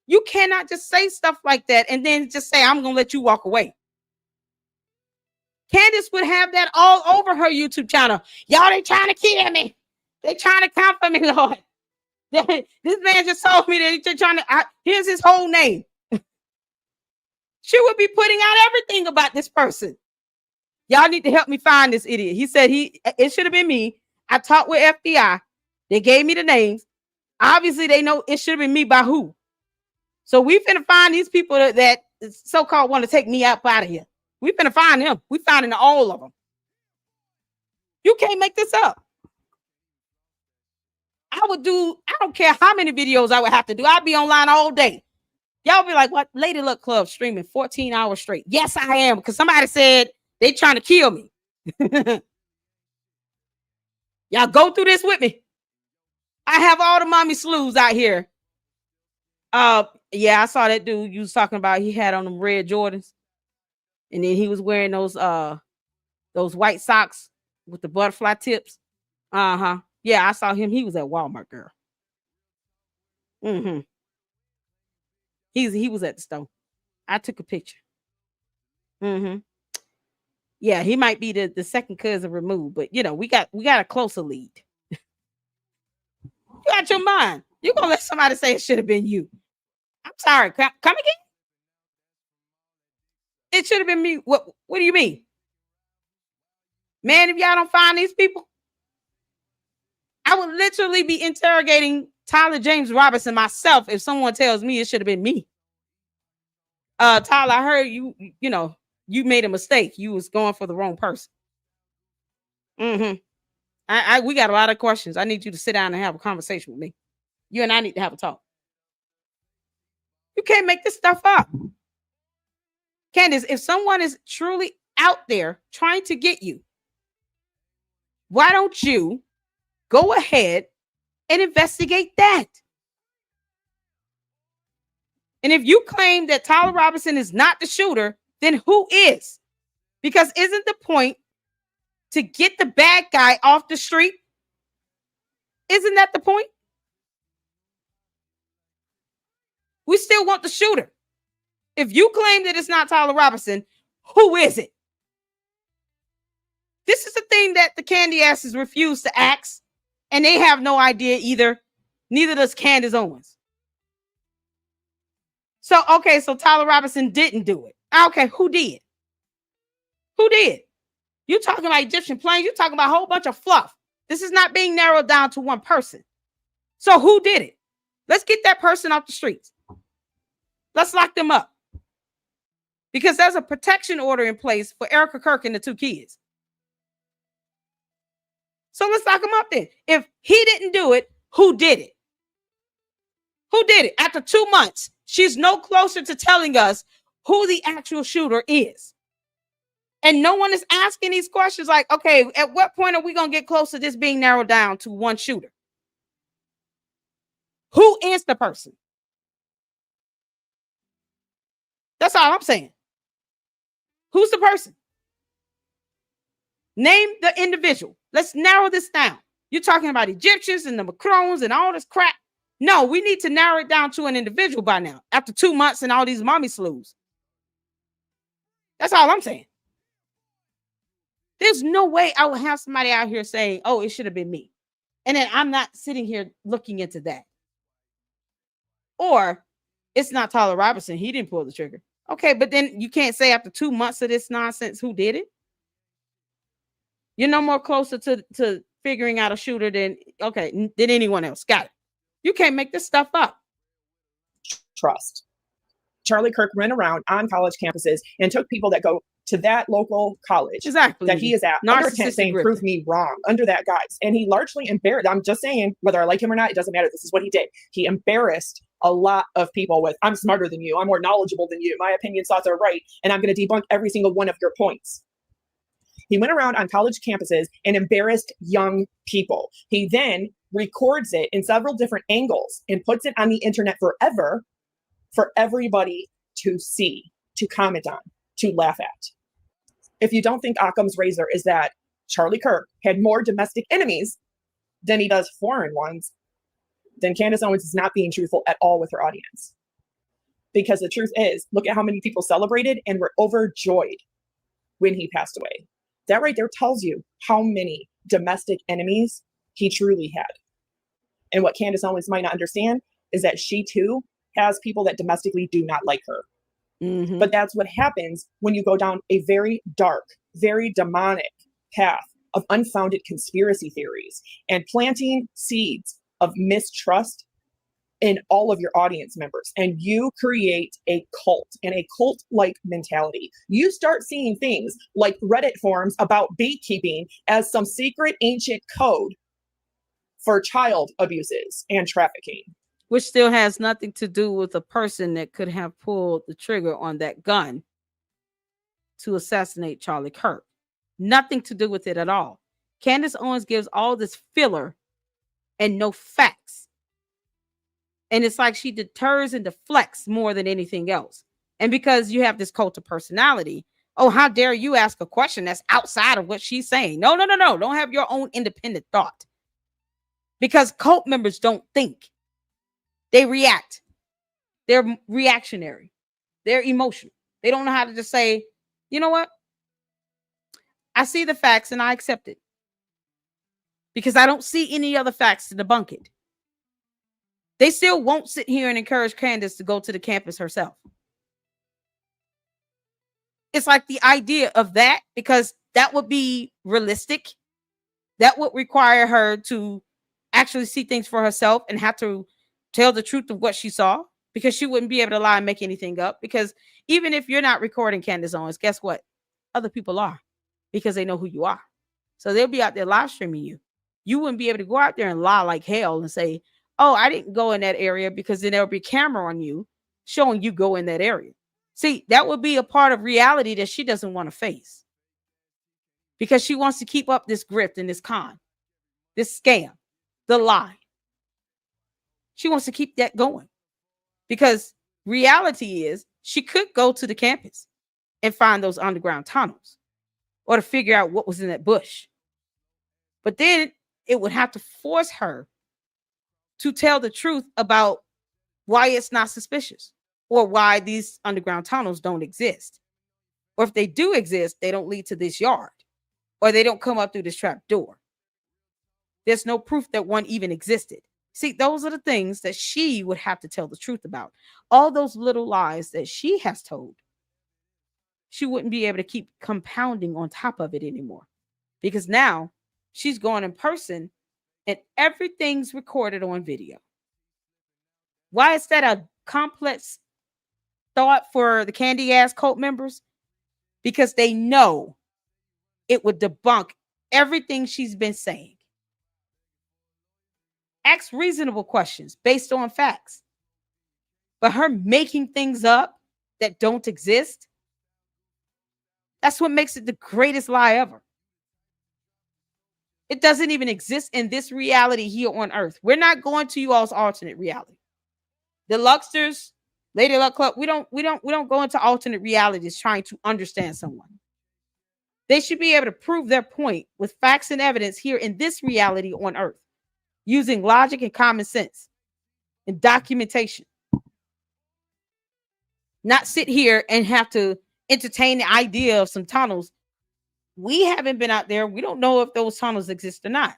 You cannot just say stuff like that and then just say, I'm going to let you walk away. Candace would have that all over her YouTube channel. Y'all, they trying to kill me. They trying to come for me, Lord. This man just told me that they're trying to, here's his whole name. She would be putting out everything about this person. Y'all need to help me find this idiot. He said it should have been me. I talked with FBI. They gave me the names. Obviously, they know it should have been me by who. So we finna find these people that so-called want to take me out of here. We finna find them. We finding all of them. You can't make this up. I don't care how many videos I would have to do. I'd be online all day. Y'all be like, what? Lady Luck Club streaming 14 hours straight. Yes, I am. Because somebody said they trying to kill me. Y'all go through this with me. I have all the mommy slews out here. Yeah, I saw that dude you was talking about. He had on them red Jordans. And then he was wearing those white socks with the butterfly tips. Uh-huh. Yeah, I saw him. He was at Walmart, girl. Mm-hmm. He was at the store. I took a picture. Mm-hmm. Yeah, he might be the second cousin removed, but you know, we got a closer lead. You got your mind. You're gonna let somebody say it should have been you. I'm sorry. Come again? It should have been me. What do you mean? Man, if y'all don't find these people, I would literally be interrogating Tyler James Robinson myself if someone tells me it should have been me. Tyler, I heard you you made a mistake. You was going for the wrong person. Mm-hmm. We got a lot of questions. I need you to sit down and have a conversation with me. You and I need to have a talk. You can't make this stuff up. Candace, if someone is truly out there trying to get you, why don't you go ahead and investigate that? And if you claim that Tyler Robinson is not the shooter, then who is? Because isn't the point to get the bad guy off the street? Isn't that the point? We still want the shooter. If you claim that it's not Tyler Robinson, who is it? This is the thing that the candy asses refuse to ask, and they have no idea either. Neither does Candace Owens. So, okay, so Tyler Robinson didn't do it. Okay, who did? Who did? You talking about Egyptian planes? You talking about a whole bunch of fluff. This is not being narrowed down to one person. So who did it? Let's get that person off the streets. Let's lock them up. Because there's a protection order in place for Erica Kirk and the 2 kids. So let's lock them up then. If he didn't do it, who did it? Who did it? After 2 months, she's no closer to telling us who the actual shooter is. And no one is asking these questions like, okay, at what point are we going to get close to this being narrowed down to one shooter? Who is the person? That's all I'm saying. Who's the person? Name the individual. Let's narrow this down. You're talking about Egyptians and the Macrons and all this crap. No, we need to narrow it down to an individual by now, after 2 months and all these mommy slews. That's all I'm saying. There's no way I would have somebody out here saying, oh, it should have been me. And then I'm not sitting here looking into that. Or it's not Tyler Robinson. He didn't pull the trigger. Okay, but then you can't say after 2 months of this nonsense who did it. You're no more closer to figuring out a shooter than anyone else. Got it. You can't make this stuff up. Trust. Charlie Kirk ran around on college campuses and took people that go to that local college that he is at under tent saying, prove me wrong, under that guise. And he largely embarrassed, I'm just saying, whether I like him or not, it doesn't matter. This is what he did. He embarrassed a lot of people with, I'm smarter than you, I'm more knowledgeable than you, my opinions, thoughts are right, and I'm going to debunk every single one of your points. He went around on college campuses and embarrassed young people. He then records it in several different angles and puts it on the internet forever for everybody to see, to comment on, to laugh at. If you don't think Occam's razor is that Charlie Kirk had more domestic enemies than he does foreign ones, then Candace Owens is not being truthful at all with her audience. Because the truth is, look at how many people celebrated and were overjoyed when he passed away. That right there tells you how many domestic enemies he truly had. And what Candace Owens might not understand is that she too has people that domestically do not like her. Mm-hmm. But that's what happens when you go down a very dark, very demonic path of unfounded conspiracy theories and planting seeds of mistrust in all of your audience members. And you create a cult and a cult-like mentality. You start seeing things like Reddit forums about beekeeping as some secret ancient code for child abuses and trafficking. Which still has nothing to do with the person that could have pulled the trigger on that gun to assassinate Charlie Kirk. Nothing to do with it at all. Candace Owens gives all this filler and no facts. And it's like she deters and deflects more than anything else. And because you have this cult of personality, oh, how dare you ask a question that's outside of what she's saying? No. Don't have your own independent thought. Because cult members don't think. They react. They're reactionary. They're emotional. They don't know how to just say, you know what? I see the facts and I accept it. Because I don't see any other facts to debunk it. They still won't sit here and encourage Candace to go to the campus herself. It's like the idea of that, because that would be realistic. That would require her to actually see things for herself and have to tell the truth of what she saw, because she wouldn't be able to lie and make anything up. Because even if you're not recording Candace Owens, guess what? Other people are, because they know who you are. So they'll be out there live streaming you. You wouldn't be able to go out there and lie like hell and say, oh, I didn't go in that area, because then there'll be a camera on you showing you go in that area. See, that would be a part of reality that she doesn't want to face, because she wants to keep up this grift and this con, this scam, the lie. She wants to keep that going, because reality is she could go to the campus and find those underground tunnels or to figure out what was in that bush. But then it would have to force her to tell the truth about why it's not suspicious, or why these underground tunnels don't exist. Or if they do exist, they don't lead to this yard. or they don't come up through this trap door. There's no proof that one even existed. See, those are the things that she would have to tell the truth about. All those little lies that she has told, she wouldn't be able to keep compounding on top of it anymore, because now she's going in person and everything's recorded on video. Why is that a complex thought for the candy ass cult members? Because they know it would debunk everything she's been saying. Ask reasonable questions based on facts. But her making things up that don't exist, that's what makes it the greatest lie ever. It doesn't even exist in this reality here on earth. We're not going to you all's alternate reality. The Lucksters, Lady Luck Club, we don't go into alternate realities trying to understand someone. They should be able to prove their point with facts and evidence here in this reality on earth, using logic and common sense and documentation. Not sit here and have to entertain the idea of some tunnels. We haven't been out there. We don't know if those tunnels exist or not.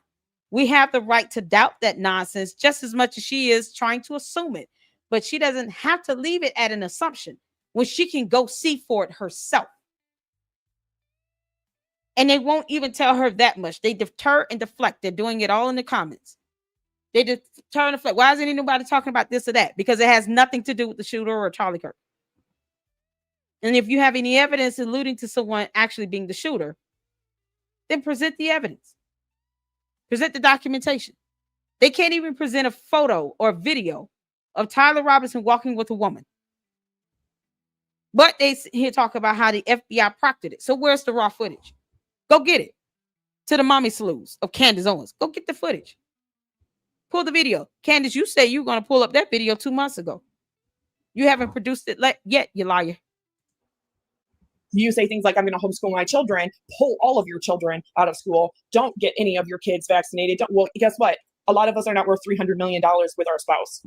We have the right to doubt that nonsense just as much as she is trying to assume it. But she doesn't have to leave it at an assumption when she can go see for it herself. And they won't even tell her that much. They deter and deflect. They're doing it all in the comments. They deter and deflect. Why isn't anybody talking about this or that? Because it has nothing to do with the shooter or Charlie Kirk. And if you have any evidence alluding to someone actually being the shooter, then present the evidence. Present the documentation. They can't even present a photo or video of Tyler Robinson walking with a woman. But they here talk about how the FBI proctored it. So where's the raw footage? Go get it. To the mommy slews of Candace Owens. Go get the footage. Pull the video. Candace, you say you were going to pull up that video 2 months ago. You haven't produced it yet, you liar. You say things like, I'm going to homeschool my children, pull all of your children out of school, don't get any of your kids vaccinated. Well, guess what? A lot of us are not worth $300 million with our spouse.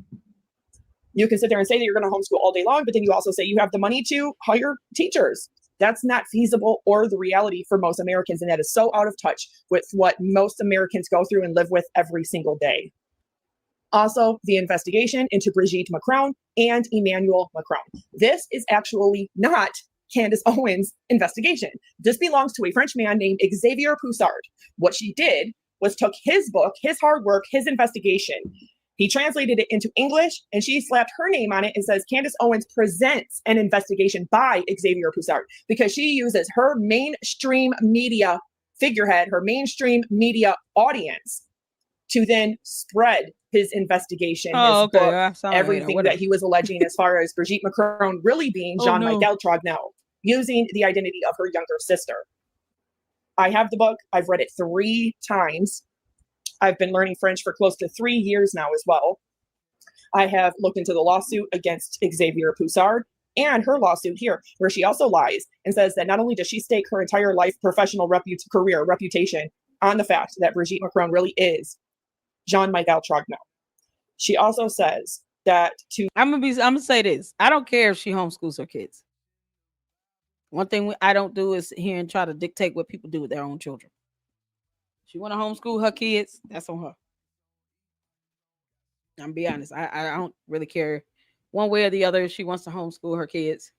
You can sit there and say that you're going to homeschool all day long, but then you also say you have the money to hire teachers. That's not feasible or the reality for most Americans. And that is so out of touch with what most Americans go through and live with every single day. Also, the investigation into Brigitte Macron and Emmanuel Macron. This is actually not Candace Owens' investigation. This belongs to a French man named Xavier Poussard. What she did was took his book, his hard work, his investigation. He translated it into English and she slapped her name on it and says Candace Owens presents an investigation by Xavier Poussard, because she uses her mainstream media figurehead, her mainstream media audience to then spread his investigation, his book, everything that he was alleging as far as Brigitte Macron really being Jean-Michel Trogneux, using the identity of her younger sister. I have the book. I've read it 3 times. I've been learning French for close to 3 years now as well. I have looked into the lawsuit against Xavier Poussard and her lawsuit here, where she also lies and says that not only does she stake her entire life, professional reputation on the fact that Brigitte Macron really is Jean-Michel Trogneux. She also says that I'm gonna say this. I don't care if she homeschools her kids. One thing I don't do is sit here and try to dictate what people do with their own children. She want to homeschool her kids, that's on her. I'm gonna be honest. I don't really care one way or the other if she wants to homeschool her kids.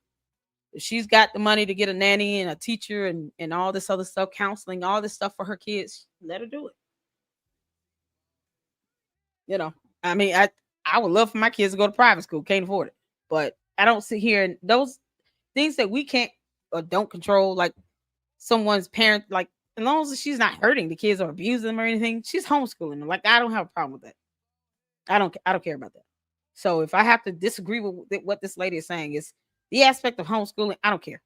If she's got the money to get a nanny and a teacher and all this other stuff, counseling, all this stuff for her kids, let her do it. You know, I mean, I would love for my kids to go to private school. Can't afford it. But I don't sit here and those things that we can't or don't control, like someone's parent, like as long as she's not hurting the kids or abusing them or anything, she's homeschooling them. Like, I don't have a problem with that. I don't care about that. So if I have to disagree with what this lady is saying, is the aspect of homeschooling, I don't care.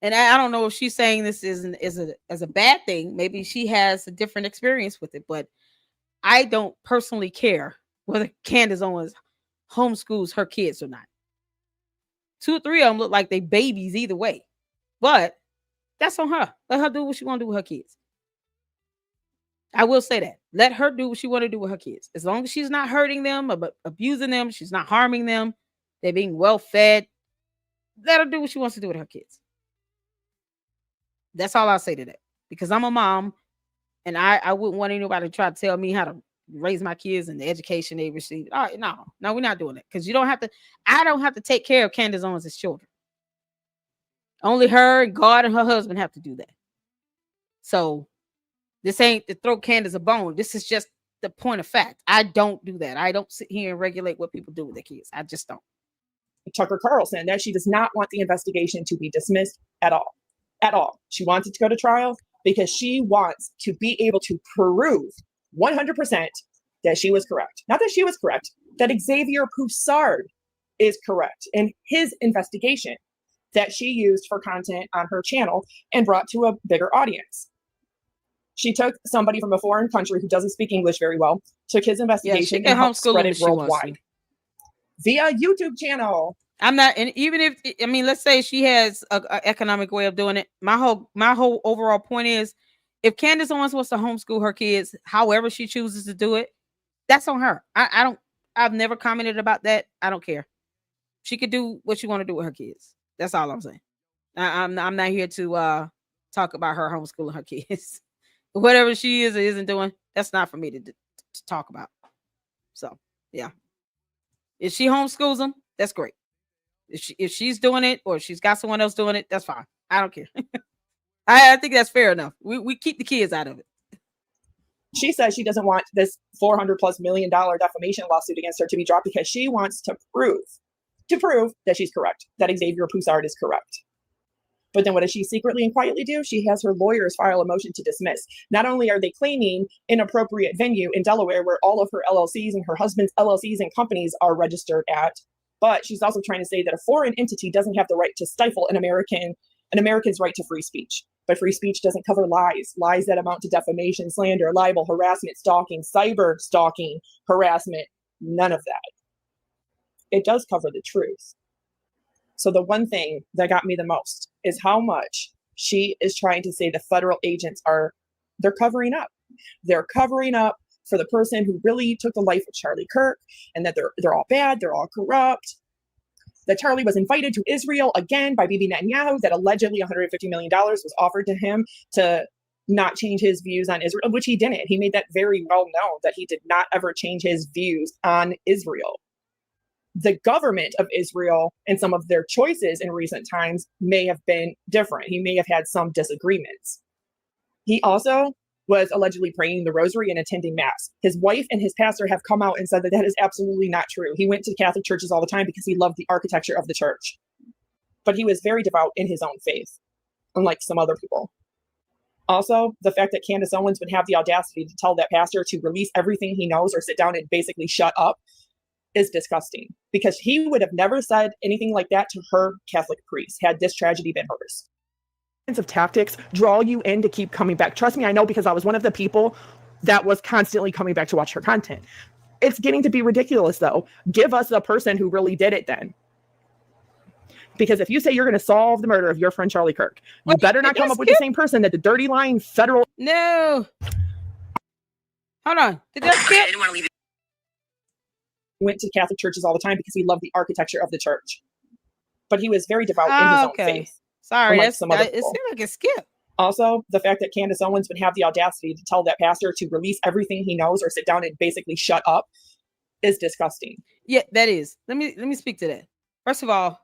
And I don't know if she's saying this as a bad thing. Maybe she has a different experience with it, but I don't personally care whether Candace Owens homeschools her kids or not. 2 or 3 of them look like they babies either way, but that's on her. Let her do what she want to do with her kids. I will say that. Let her do what she want to do with her kids. As long as she's not hurting them or abusing them, she's not harming them, they're being well fed, let her do what she wants to do with her kids. That's all I'll say to that. Because I'm a mom, and I wouldn't want anybody to try to tell me how to raise my kids and the education they receive. All right, no, we're not doing it. Because you don't have to. I don't have to take care of Candace Owens' children. Only her and God and her husband have to do that. So this ain't to throw Candace a bone. This is just the point of fact. I don't do that. I don't sit here and regulate what people do with their kids. I just don't. Tucker Carlson, that she does not want the investigation to be dismissed at all. At all. She wants it to go to trial because she wants to be able to prove 100% that she was correct. Not that she was correct, that Xavier Poussard is correct in his investigation that she used for content on her channel and brought to a bigger audience. She took somebody from a foreign country who doesn't speak English very well, took his investigation and helped spread it worldwide via YouTube channel. I'm not, and even if, I mean, let's say she has a economic way of doing it. My whole overall point is, if Candace Owens wants to homeschool her kids, however she chooses to do it, that's on her. I've never commented about that. I don't care. She could do what she want to do with her kids. That's all I'm saying. I'm not here to talk about her homeschooling her kids. Whatever she is or isn't doing, that's not for me to talk about. So yeah, if she homeschools them, that's great. If she's doing it or she's got someone else doing it, that's fine. I don't care. I think that's fair enough. We keep the kids out of it. She says she doesn't want this $400+ million defamation lawsuit against her to be dropped because she wants to prove that she's correct, that Xavier Poussard is correct. But then what does she secretly and quietly do? She has her lawyers file a motion to dismiss. Not only are they claiming inappropriate venue in Delaware where all of her LLCs and her husband's LLCs and companies are registered at, but she's also trying to say that a foreign entity doesn't have the right to stifle an American's right to free speech. But free speech doesn't cover lies that amount to defamation, slander, libel, harassment, stalking, cyber stalking, harassment, none of that. It does cover the truth. So the one thing that got me the most is how much she is trying to say the federal agents they're covering up. They're covering up for the person who really took the life of Charlie Kirk, and that they're all bad, they're all corrupt. That Charlie was invited to Israel again by Bibi Netanyahu, that allegedly $150 million was offered to him to not change his views on Israel, which he didn't. He made that very well known that he did not ever change his views on Israel. The government of Israel and some of their choices in recent times may have been different. He may have had some disagreements. He also was allegedly praying the rosary and attending mass. His wife and his pastor have come out and said that is absolutely not true. He went to Catholic churches all the time because he loved the architecture of the church. But he was very devout in his own faith, unlike some other people. Also, the fact that Candace Owens would have the audacity to tell that pastor to release everything he knows or sit down and basically shut up is disgusting, because he would have never said anything like that to her Catholic priest had this tragedy been hers. Of tactics draw you in to keep coming back. Trust me, I know, because I was one of the people that was constantly coming back to watch her content. It's getting to be ridiculous, though. Give us the person who really did it then. Because if you say you're going to solve the murder of your friend Charlie Kirk, you better not come up with the same person that the dirty lying federal... No. Hold on. Did that skip? I didn't want to leave. Went to Catholic churches all the time because he loved the architecture of the church. But he was very devout in his own faith. Sorry, it seemed like a skip. Also, the fact that Candace Owens would have the audacity to tell that pastor to release everything he knows or sit down and basically shut up is disgusting. Yeah, that is. Let me speak to that. First of all,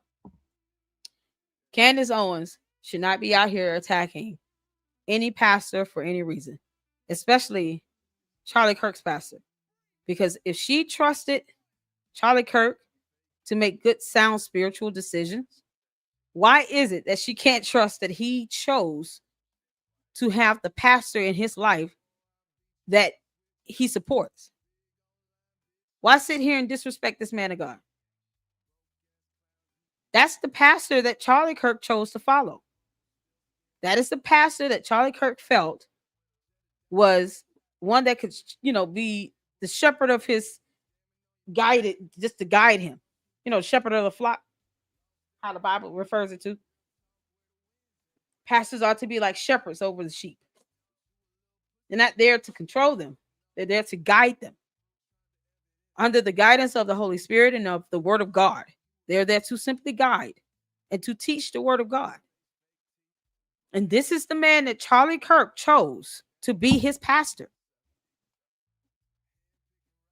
Candace Owens should not be out here attacking any pastor for any reason, especially Charlie Kirk's pastor. Because if she trusted Charlie Kirk to make good, sound spiritual decisions, why is it that she can't trust that he chose to have the pastor in his life that he supports? Why sit here and disrespect this man of God? That's the pastor that Charlie Kirk chose to follow. That is the pastor that Charlie Kirk felt was one that could, be the shepherd of his guided, just to guide him. Shepherd of the flock, how the Bible refers it to. Pastors ought to be like shepherds over the sheep. They're not there to control them. They're there to guide them. Under the guidance of the Holy Spirit and of the Word of God. They're there to simply guide and to teach the Word of God. And this is the man that Charlie Kirk chose to be his pastor.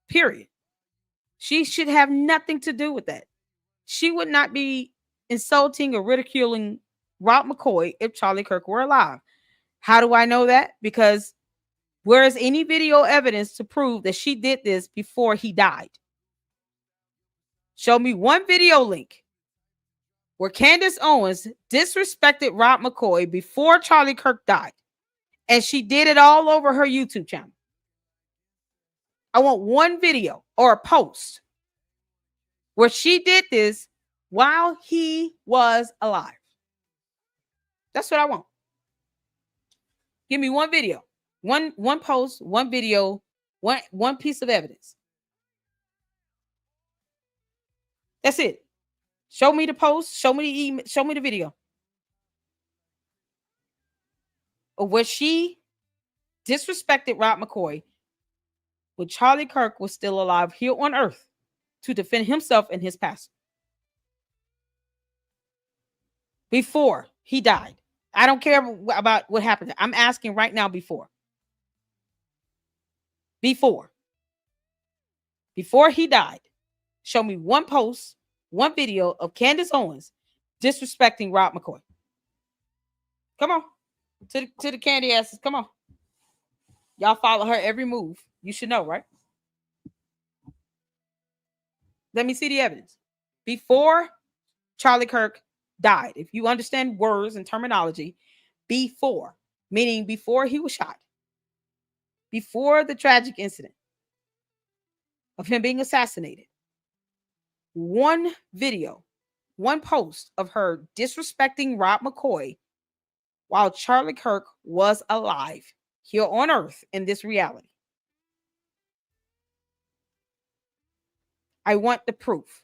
Period. She should have nothing to do with that. She would not be insulting or ridiculing Rob McCoy if Charlie Kirk were alive. How do I know that? Because where is any video evidence to prove that she did this before he died? Show me one video link where Candace Owens disrespected Rob McCoy before Charlie Kirk died. And she did it all over her YouTube channel. I want one video or a post where she did this while he was alive. That's what I want. Give me one video, one post, one video, one piece of evidence. That's it. Show me the post, show me the email, show me the video of where she disrespected Rob McCoy when Charlie Kirk was still alive here on earth to defend himself and his pastor before he died. I don't care about what happened. I'm asking right now before. Before he died, show me one post, one video of Candace Owens disrespecting Rob McCoy. Come on. To the candy asses. Come on. Y'all follow her every move. You should know, right? Let me see the evidence. Before Charlie Kirk died, if you understand words and terminology, before, meaning before he was shot, before the tragic incident of him being assassinated, one video, one post of her disrespecting Rob McCoy while Charlie Kirk was alive here on earth in this reality. I want the proof.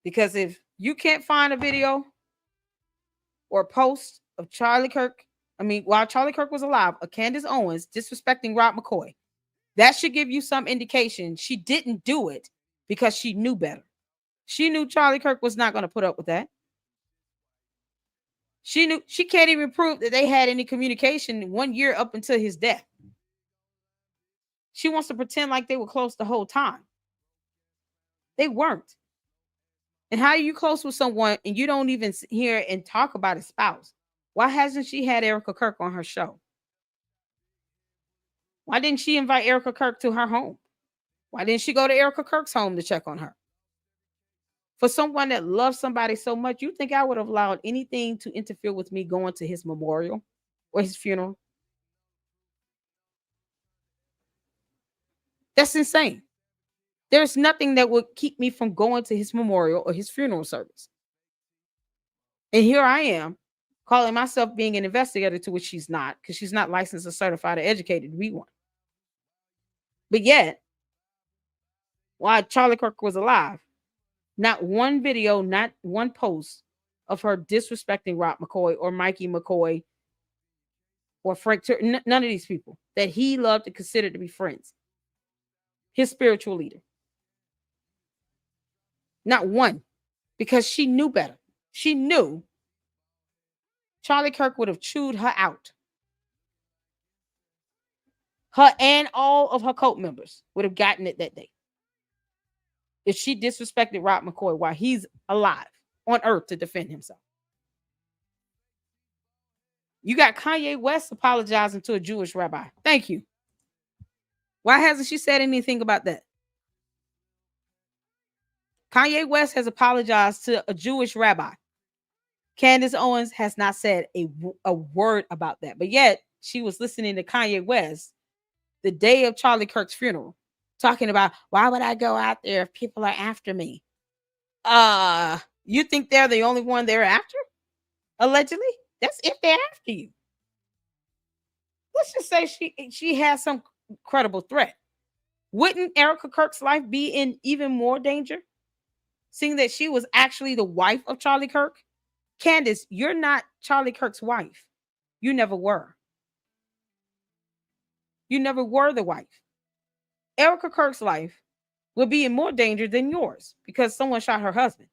Because if you can't find a video or a post of while Charlie Kirk was alive, of Candace Owens disrespecting Rob McCoy, that should give you some indication she didn't do it because she knew better. She knew Charlie Kirk was not going to put up with that. She knew she can't even prove that they had any communication 1 year up until his death. She wants to pretend like they were close the whole time. They weren't. And how are you close with someone and you don't even hear and talk about a spouse? Why hasn't she had Erica Kirk on her show? Why didn't she invite Erica Kirk to her home? Why didn't she go to Erica Kirk's home to check on her? For someone that loves somebody so much, you think I would have allowed anything to interfere with me going to his memorial or his funeral? That's insane. There's nothing that would keep me from going to his memorial or his funeral service. And here I am calling myself being an investigator, to which she's not, because she's not licensed or certified or educated to be one. But yet, while Charlie Kirk was alive, not one video, not one post of her disrespecting Rob McCoy or Mikey McCoy or Frank, none of these people that he loved and considered to be friends. His spiritual leader. Not one, because she knew better. She knew Charlie Kirk would have chewed her out. Her and all of her cult members would have gotten it that day. If she disrespected Rob McCoy while he's alive on earth to defend himself. You got Kanye West apologizing to a Jewish rabbi. Thank you. Why hasn't she said anything about that? Kanye West has apologized to a Jewish rabbi. Candace Owens has not said a word about that. But yet, she was listening to Kanye West the day of Charlie Kirk's funeral, talking about, why would I go out there if people are after me? You think they're the only one they're after? Allegedly? That's if they're after you. Let's just say she has some credible threat. Wouldn't Erica Kirk's life be in even more danger? Seeing that she was actually the wife of Charlie Kirk? Candace, you're not Charlie Kirk's wife. You never were. You never were the wife. Erica Kirk's life would be in more danger than yours because someone shot her husband.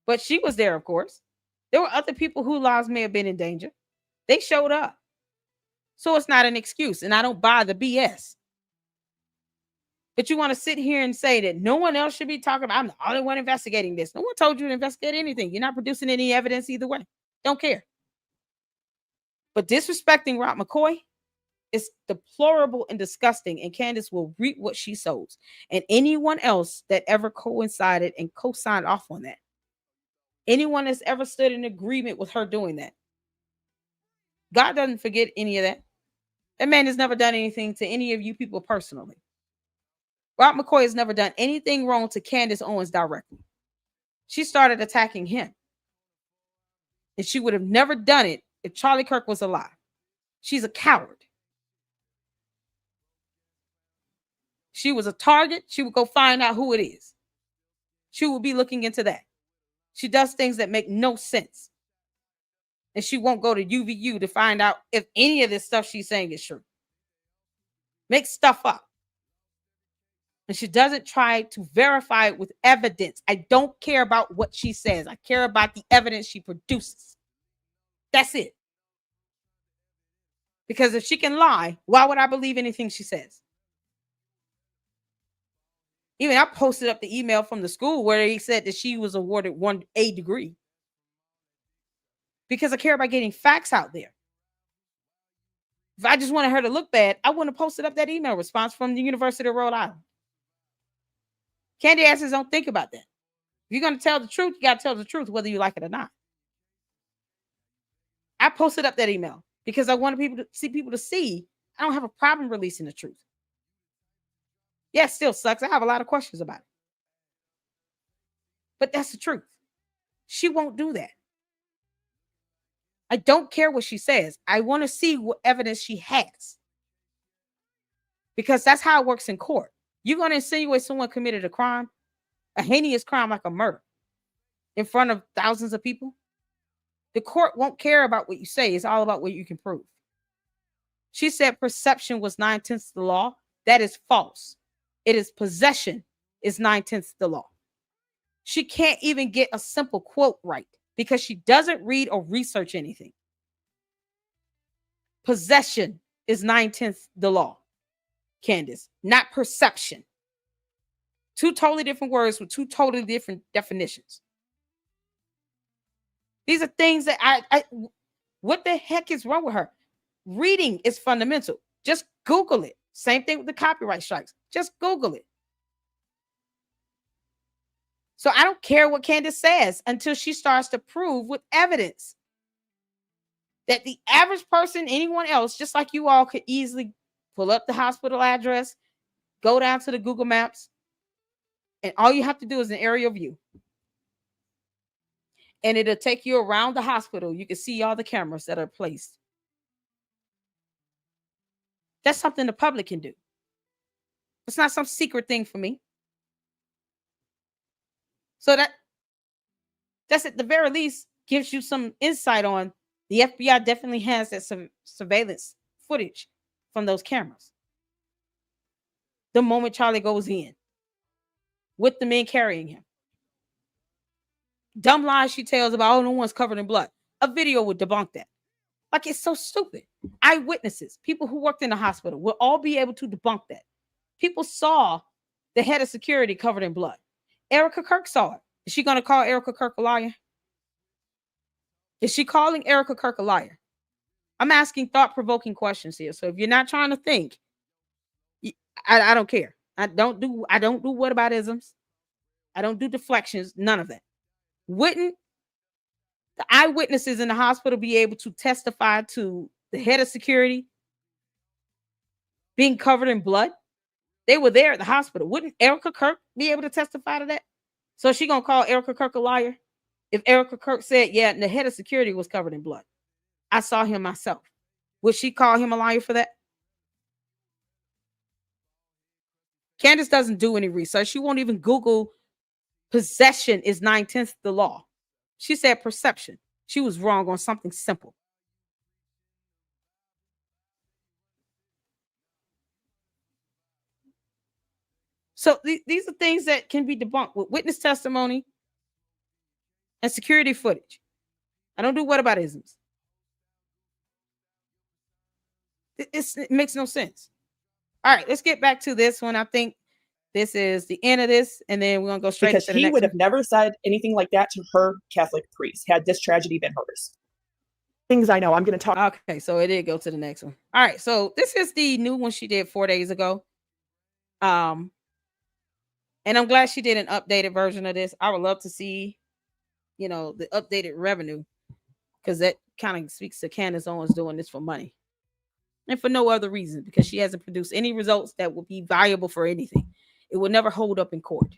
But she was there, of course. There were other people whose lives may have been in danger. They showed up. So it's not an excuse. And I don't buy the BS. But you want to sit here and say that no one else should be talking about, I'm the only one investigating this. No one told you to investigate anything. You're not producing any evidence either way. Don't care. But disrespecting Rob McCoy is deplorable and disgusting. And Candace will reap what she sows. And anyone else that ever coincided and co-signed off on that. Anyone that's ever stood in agreement with her doing that. God doesn't forget any of that. That man has never done anything to any of you people personally. Rob McCoy has never done anything wrong to Candace Owens directly. She started attacking him. And she would have never done it if Charlie Kirk was alive. She's a coward. She was a target. She would go find out who it is. She will be looking into that. She does things that make no sense. And she won't go to UVU to find out if any of this stuff she's saying is true. Make stuff up. And she doesn't try to verify it with evidence. I don't care about what she says. I care about the evidence she produces. That's it. Because if she can lie, why would I believe anything she says? Even I posted up the email from the school where he said that she was awarded a degree. Because I care about getting facts out there. If I just wanted her to look bad, I wouldn't have posted up that email response from the University of Rhode Island. Candy asses don't think about that. If you're going to tell the truth, you got to tell the truth, whether you like it or not. I posted up that email because I wanted people to see I don't have a problem releasing the truth. Yeah, it still sucks. I have a lot of questions about it. But that's the truth. She won't do that. I don't care what she says. I want to see what evidence she has. Because that's how it works in court. You're going to insinuate someone committed a crime, a heinous crime like a murder, in front of thousands of people. The court won't care about what you say. It's all about what you can prove. She said perception was 9/10 the law. That is false. It is possession is 9/10 the law. She can't even get a simple quote right because she doesn't read or research anything. Possession is 9/10 the law, Candace, not perception. Two totally different words with two totally different definitions. These are things that what the heck is wrong with her? Reading is fundamental. Just Google it. Same thing with the copyright strikes. Just Google it. So I don't care what Candace says until she starts to prove with evidence that the average person, anyone else, just like you all, could easily pull up the hospital address, go down to the Google Maps, and all you have to do is an aerial view. And it'll take you around the hospital. You can see all the cameras that are placed. That's something the public can do. It's not some secret thing for me. So that's at the very least gives you some insight on the FBI definitely has that surveillance footage from those cameras. The moment Charlie goes in with the men carrying him. Dumb lies she tells about, oh, no one's covered in blood. A video would debunk that. Like, it's so stupid. Eyewitnesses, people who worked in the hospital will all be able to debunk that. People saw the head of security covered in blood. Erica Kirk saw it. Is she going to call Erica Kirk a liar? Is she calling Erica Kirk a liar? I'm asking thought-provoking questions here. So if you're not trying to think, I don't care. I don't do whataboutisms. I don't do deflections. None of that. Wouldn't the eyewitnesses in the hospital be able to testify to the head of security being covered in blood? They were there at the hospital. Wouldn't Erica Kirk be able to testify to that? So is she going to call Erica Kirk a liar? If Erica Kirk said, yeah, the head of security was covered in blood. I saw him myself. Would she call him a liar for that? Candace doesn't do any research. She won't even Google possession is 9/10 the law. She said perception. She was wrong on something simple. So these are things that can be debunked with witness testimony and security footage. I don't do whataboutisms. It makes no sense. All right, let's get back to this one. I think this is the end of this, and then we're going to go straight because into the he next would one. have never said anything like that to her Catholic priest had this tragedy been hers. Things I know. I'm going to talk. Okay, so it did go to the next one. All right, so this is the new one she did 4 days ago. And I'm glad she did an updated version of this. I would love to see, you know, the updated revenue, because that kind of speaks to Candace Owens doing this for money and for no other reason, because she hasn't produced any results that would be valuable for anything. It would never hold up in court.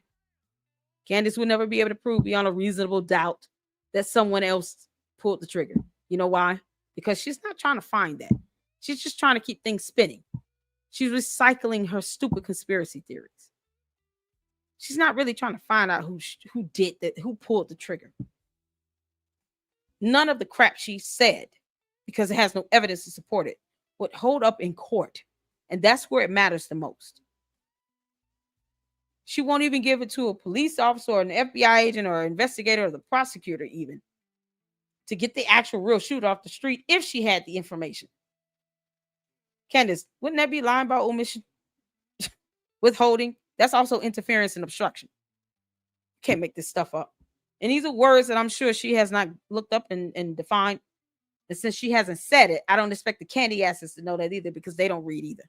Candace would never be able to prove beyond a reasonable doubt that someone else pulled the trigger. You know why? Because she's not trying to find that. She's just trying to keep things spinning. She's recycling her stupid conspiracy theories. She's not really trying to find out who did that, who pulled the trigger. None of the crap she said, because it has no evidence to support it, would hold up in court. And that's where it matters the most. She won't even give it to a police officer or an FBI agent or an investigator or the prosecutor even to get the actual real shooter off the street if she had the information. Candace, wouldn't that be lying by omission? Withholding? That's also interference and obstruction. Can't make this stuff up. And these are words that I'm sure she has not looked up and defined. And since she hasn't said it, I don't expect the candy asses to know that either, because they don't read either.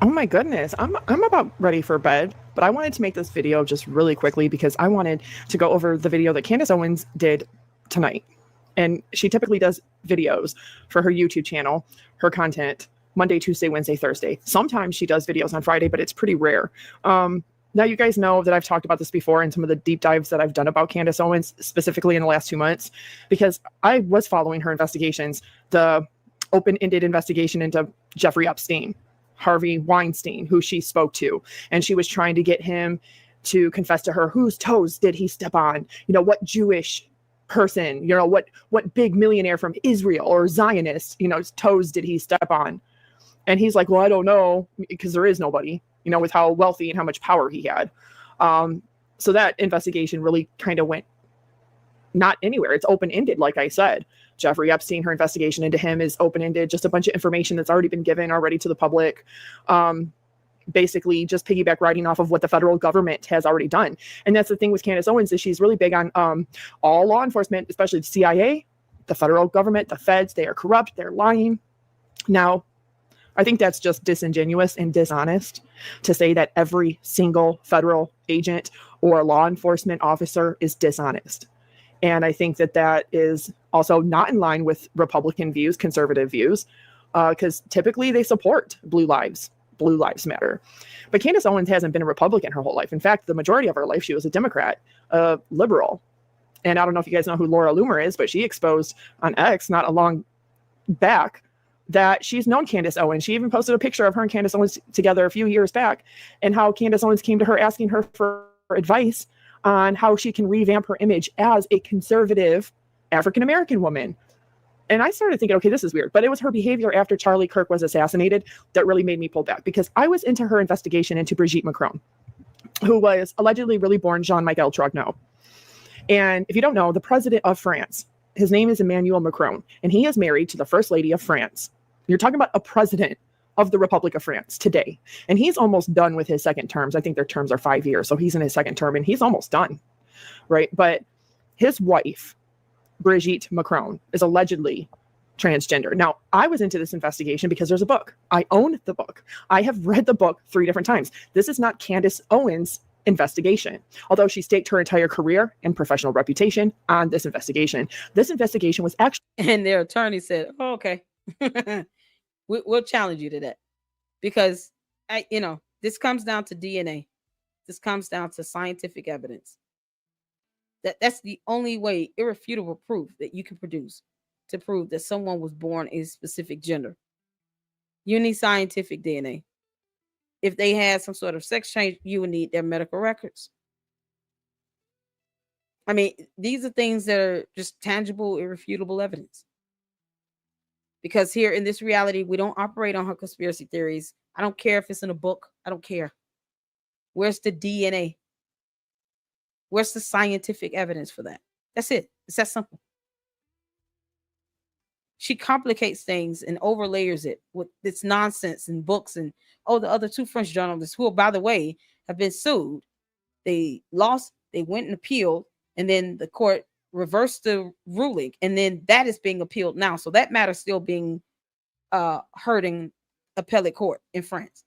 Oh my goodness, I'm about ready for bed, but I wanted to make this video just really quickly because I wanted to go over the video that Candace Owens did tonight. And she typically does videos for her YouTube channel, her content, Monday, Tuesday, Wednesday, Thursday. Sometimes she does videos on Friday, but it's pretty rare. Now, you guys know that I've talked about this before in some of the deep dives that I've done about Candace Owens, specifically in the last 2 months, because I was following her investigations, the open-ended investigation into Jeffrey Epstein, Harvey Weinstein, who she spoke to, and she was trying to get him to confess to her whose toes did he step on, you know, what Jewish person, you know, what big millionaire from Israel or Zionist, you know, toes did he step on. And he's like, well, I don't know, because there is nobody, you know, with how wealthy and how much power he had. So that investigation really kind of went not anywhere. It's open-ended, like I said. Jeffrey Epstein, her investigation into him is open-ended, just a bunch of information that's already been given already to the public. Basically just piggyback riding off of what the federal government has already done. And that's the thing with Candace Owens, is she's really big on all law enforcement, especially the CIA, the federal government, the feds. They are corrupt, they're lying. Now, I think that's just disingenuous and dishonest to say that every single federal agent or law enforcement officer is dishonest. And I think that that is also not in line with Republican views, conservative views, because typically they support Blue Lives Matter. But Candace Owens hasn't been a Republican her whole life. In fact, the majority of her life, she was a Democrat, a liberal. And I don't know if you guys know who Laura Loomer is, but she exposed on X not a long back that she's known Candace Owens. She even posted a picture of her and Candace Owens together a few years back, and how Candace Owens came to her asking her for advice on how she can revamp her image as a conservative African-American woman. And I started thinking, okay, this is weird. But it was her behavior after Charlie Kirk was assassinated that really made me pull back, because I was into her investigation into Brigitte Macron, who was allegedly really born Jean-Michel Trogneau. And if you don't know, the president of France, his name is Emmanuel Macron, and he is married to the First Lady of France. You're talking about a president of the Republic of France today. And he's almost done with his second terms. I think their terms are 5 years. So he's in his second term and he's almost done. Right. But his wife, Brigitte Macron, is allegedly transgender. Now, I was into this investigation because there's a book. I own the book. I have read the book 3 different times. This is not Candace Owens' investigation, although she staked her entire career and professional reputation on this investigation. This investigation was actually... And their attorney said, oh, okay, we'll challenge you to that, because this comes down to DNA. This comes down to scientific evidence. That's the only way, irrefutable proof that you can produce to prove that someone was born a specific gender. You need scientific DNA. If they had some sort of sex change, you would need their medical records. I mean, these are things that are just tangible, irrefutable evidence. Because here in this reality, we don't operate on her conspiracy theories. I don't care if it's in a book. I don't care. Where's the DNA? Where's the scientific evidence for that? That's it. It's that simple. She complicates things and overlayers it with this nonsense and books. And the other two French journalists, who, by the way, have been sued. They lost, they went and appealed, and then the court reversed the ruling, and then that is being appealed now. So that matter is still being heard in appellate court in France.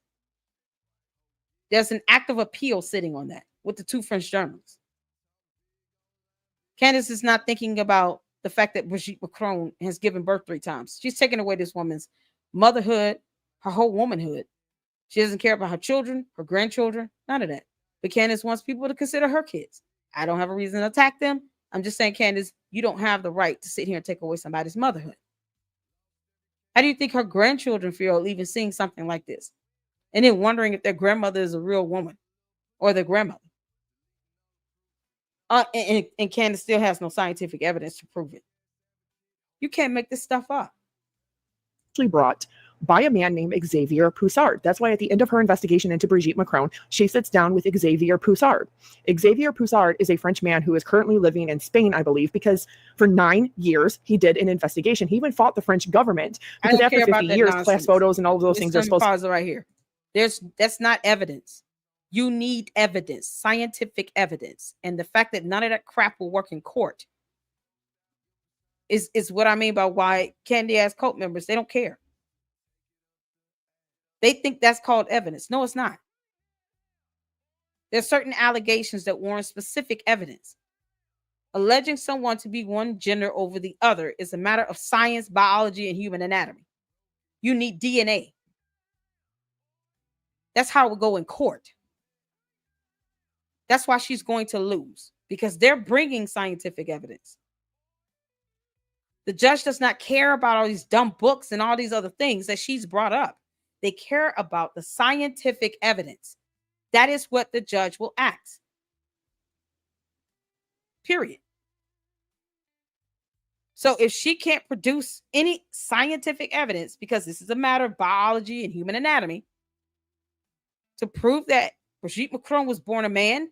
There's an active appeal sitting on that with the two French journalists. Candace is not thinking about the fact that Brigitte Macron has given birth 3 times. She's taken away this woman's motherhood, her whole womanhood. She doesn't care about her children, her grandchildren, none of that. But Candace wants people to consider her kids. I don't have a reason to attack them. I'm just saying, Candace, you don't have the right to sit here and take away somebody's motherhood. How do you think her grandchildren feel even seeing something like this? And then wondering if their grandmother is a real woman or their grandmother. And Candace still has no scientific evidence to prove it. You can't make this stuff up. Brought by a man named Xavier Poussard. That's why at the end of her investigation into Brigitte Macron, she sits down with Xavier Poussard. Xavier Poussard is a French man who is currently living in Spain, I believe, because for 9 years he did an investigation. He even fought the French government because after 50 years, class photos and all of those things are supposed to... Pause right here. That's not evidence. You need evidence, scientific evidence. And the fact that none of that crap will work in court is what I mean by why candy-ass cult members, they don't care. They think that's called evidence. No, it's not. There's certain allegations that warrant specific evidence. Alleging someone to be one gender over the other is a matter of science, biology, and human anatomy. You need DNA. That's how it will go in court. That's why she's going to lose, because they're bringing scientific evidence. The judge does not care about all these dumb books and all these other things that she's brought up. They care about the scientific evidence. That is what the judge will ask. Period. So if she can't produce any scientific evidence, because this is a matter of biology and human anatomy, to prove that Brigitte Macron was born a man,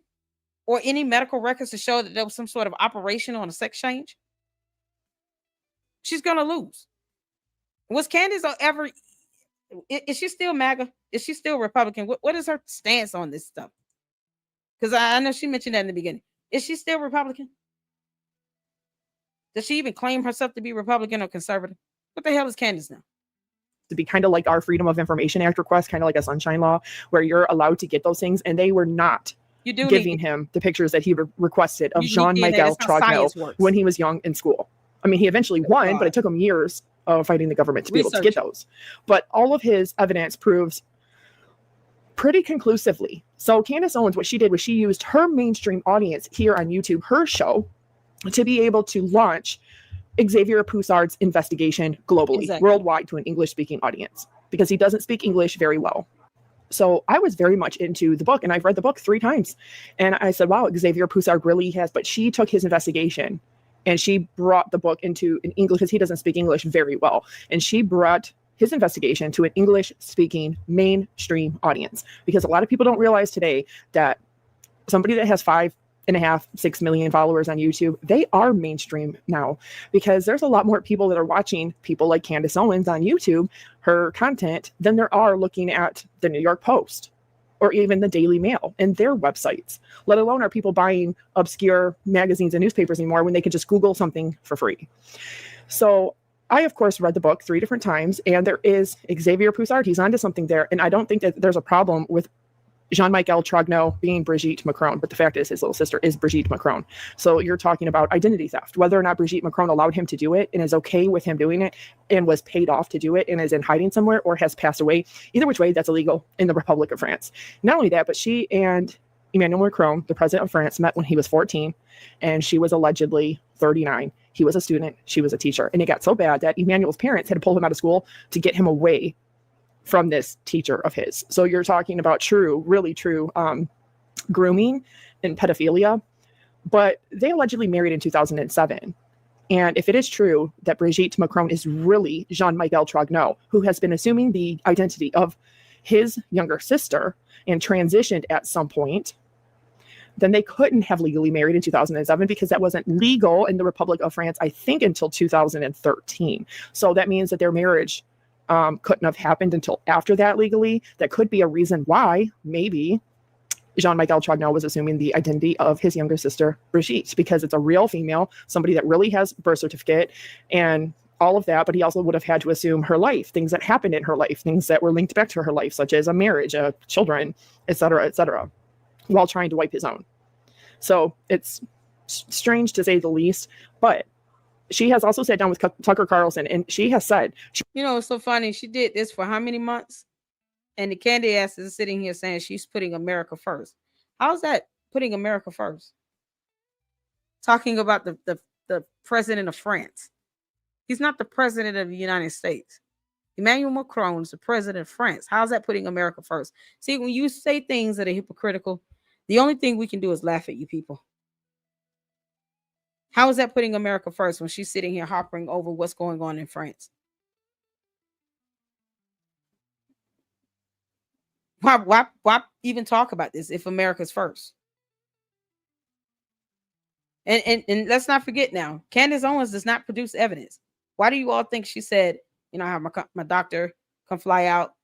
or any medical records to show that there was some sort of operation on a sex change, she's going to lose. Was Candace ever... Is she still MAGA? Is she still Republican? What is her stance on this stuff? Because I know she mentioned that in the beginning. Is she still Republican? Does she even claim herself to be Republican or conservative? What the hell is Candace now? To be kind of like our Freedom of Information Act request, kind of like a sunshine law, where you're allowed to get those things, and they were not giving him the pictures that he requested of Jean-Michel Trogneux when he was young in school. I mean, he eventually won, but it took him years of fighting the government to be able to get those. But all of his evidence proves pretty conclusively. So Candace Owens, what she did was she used her mainstream audience here on YouTube, her show, to be able to launch Xavier Poussard's investigation globally, worldwide, to an English-speaking audience, because he doesn't speak English very well. So I was very much into the book, and I've read the book 3 times. And I said, wow, Xavier Poussard really has, but she took his investigation and she brought the book into an English, because he doesn't speak English very well. And she brought his investigation to an English-speaking mainstream audience, because a lot of people don't realize today that somebody that has 5.5, 6 million followers on YouTube, they are mainstream now, because there's a lot more people that are watching people like Candace Owens on YouTube, her content, than there are looking at the New York Post or even the Daily Mail and their websites, let alone are people buying obscure magazines and newspapers anymore when they could just Google something for free. So I, of course, read the book 3 different times, and there is Xavier Poussard. He's onto something there. And I don't think that there's a problem with Jean-Michel Trogneux being Brigitte Macron, but the fact is his little sister is Brigitte Macron. So you're talking about identity theft, whether or not Brigitte Macron allowed him to do it and is okay with him doing it and was paid off to do it and is in hiding somewhere or has passed away. Either which way, that's illegal in the Republic of France. Not only that, but she and Emmanuel Macron, the president of France, met when he was 14 and she was allegedly 39. He was a student, she was a teacher. And it got so bad that Emmanuel's parents had to pull him out of school to get him away from this teacher of his. So you're talking about really true grooming and pedophilia. But they allegedly married in 2007. And if it is true that Brigitte Macron is really Jean-Michel Trogneux, who has been assuming the identity of his younger sister and transitioned at some point, then they couldn't have legally married in 2007 because that wasn't legal in the Republic of France, I think, until 2013. So that means that their marriage couldn't have happened until after that legally. That could be a reason why maybe Jean-Michel Trogneau was assuming the identity of his younger sister, Brigitte, because it's a real female, somebody that really has birth certificate and all of that. But he also would have had to assume her life, things that happened in her life, things that were linked back to her life, such as a marriage, children, et cetera, while trying to wipe his own. So it's strange to say the least, but she has also sat down with Tucker Carlson, and she has said, it's so funny. She did this for how many months? And the Candace is sitting here saying she's putting America first. How's that putting America first? Talking about the president of France. He's not the president of the United States. Emmanuel Macron is the president of France. How's that putting America first? See, when you say things that are hypocritical, the only thing we can do is laugh at you people. How is that putting America first when she's sitting here hopping over what's going on in France? Why even talk about this if America's first? And let's not forget now, Candace Owens does not produce evidence. Why do you all think she said, I have my doctor come fly out,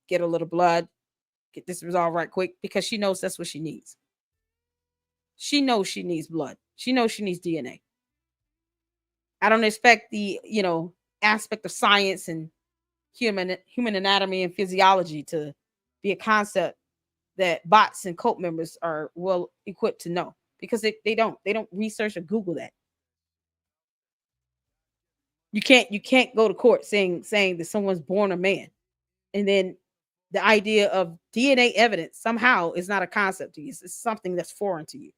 get a little blood, get this resolved right quick? Because she knows that's what she needs. She knows she needs blood. She knows she needs DNA. I don't expect the, aspect of science and human anatomy and physiology to be a concept that bots and cult members are well equipped to know, because they don't research or Google that. You can't go to court saying that someone's born a man, and then the idea of DNA evidence somehow is not a concept to you. It's something that's foreign to you.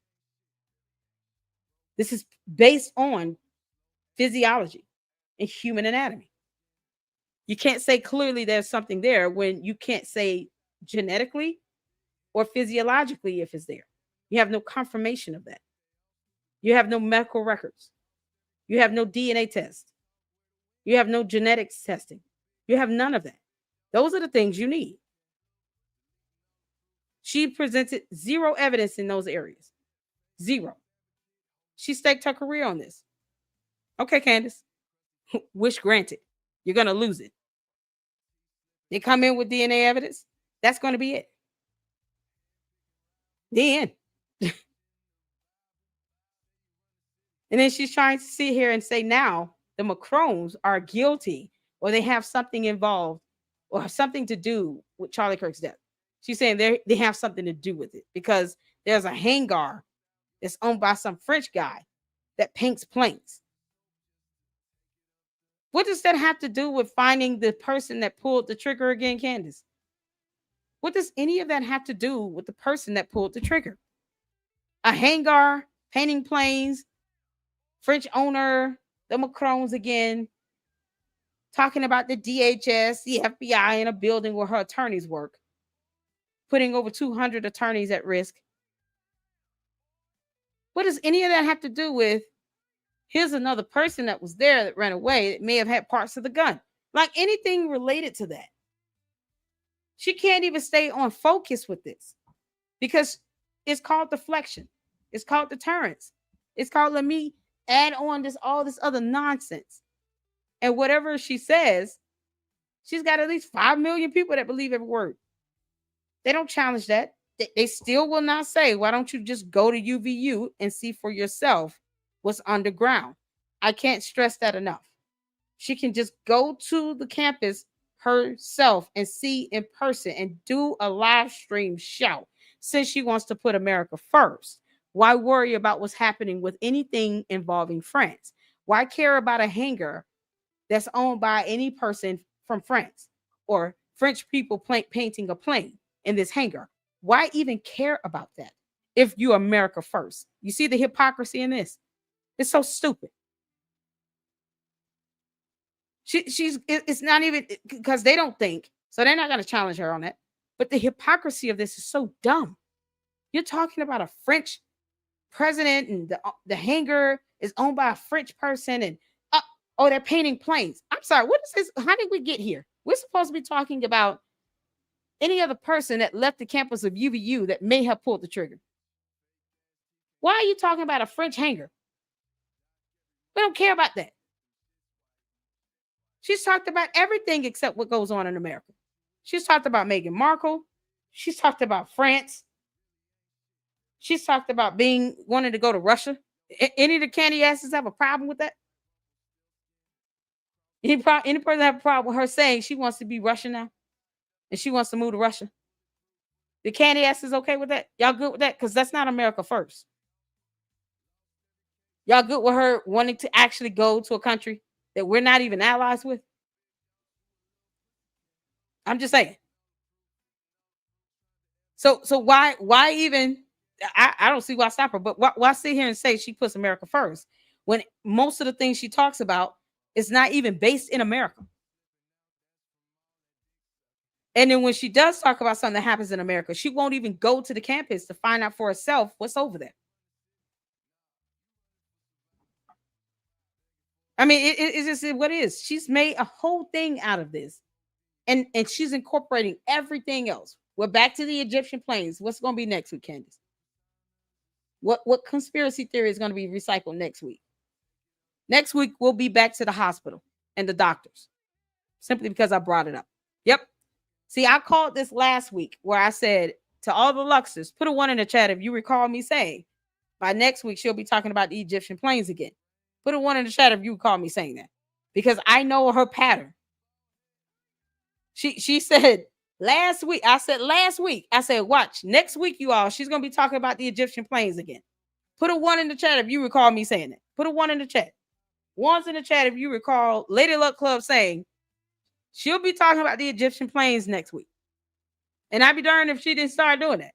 This is based on physiology and human anatomy. You can't say clearly there's something there when you can't say genetically or physiologically if it's there. You have no confirmation of that. You have no medical records. You have no DNA test. You have no genetics testing. You have none of that. Those are the things you need. She presented zero evidence in those areas. Zero. She staked her career on this. Okay, Candace. Wish granted. You're going to lose it. They come in with DNA evidence. That's going to be it. The end. And then she's trying to sit here and say now the Macrons are guilty, or they have something involved or have something to do with Charlie Kirk's death. She's saying they have something to do with it because there's a hangar that's owned by some French guy that paints planes. What does that have to do with finding the person that pulled the trigger again, Candace? What does any of that have to do with the person that pulled the trigger? A hangar, painting planes, French owner, the Macrons again, talking about the DHS, the FBI in a building where her attorneys work, putting over 200 attorneys at risk. What does any of that have to do with, here's another person that was there that ran away that may have had parts of the gun? Like anything related to that. She can't even stay on focus with this because it's called deflection. It's called deterrence. It's called let me add on all this other nonsense. And whatever she says, she's got at least 5 million people that believe every word. They don't challenge that. They still will not say, why don't you just go to UVU and see for yourself what's underground? I can't stress that enough. She can just go to the campus herself and see in person and do a live stream show. Since she wants to put America first, why worry about what's happening with anything involving France? Why care about a hangar that's owned by any person from France or French people painting a plane in this hangar? Why even care about that if you're America first? You see the hypocrisy in this? It's so stupid. It's not even because they don't think, so they're not going to challenge her on that. But the hypocrisy of this is so dumb. You're talking about a French president and the hangar is owned by a French person and they're painting planes. I'm sorry, what is this? How did we get here? We're supposed to be talking about any other person that left the campus of UVU that may have pulled the trigger. Why are you talking about a French hangar? We don't care about that. She's talked about everything except what goes on in America. She's talked about Meghan Markle. She's talked about France. She's talked about wanting to go to Russia. Any of the candy asses have a problem with that? Any person have a problem with her saying she wants to be Russian now? And she wants to move to Russia? The candy ass is okay with that? Y'all good with that? Because that's not America first. Y'all good with her wanting to actually go to a country that we're not even allies with? I'm just saying. So why even, I don't see why stop her, but why sit here and say she puts America first when most of the things she talks about is not even based in America? And then when she does talk about something that happens in America, she won't even go to the campus to find out for herself what's over there. I mean, it's just what it is. She's made a whole thing out of this. And she's incorporating everything else. We're back to the Egyptian planes. What's going to be next week, Candace? What conspiracy theory is going to be recycled next week? Next week, we'll be back to the hospital and the doctors. Simply because I brought it up. Yep. See, I called this last week where I said to all the Luxers, put a 1 in the chat if you recall me saying by next week, she'll be talking about the Egyptian planes again. Put a 1 in the chat if you recall me saying that. Because I know her pattern. She said last week, I said, watch, next week, you all, she's going to be talking about the Egyptian planes again. Put a 1 in the chat if you recall me saying that. Put a 1 in the chat. 1's in the chat if you recall Lady Luck Club saying she'll be talking about the Egyptian planes next week. And I'd be darned if she didn't start doing that.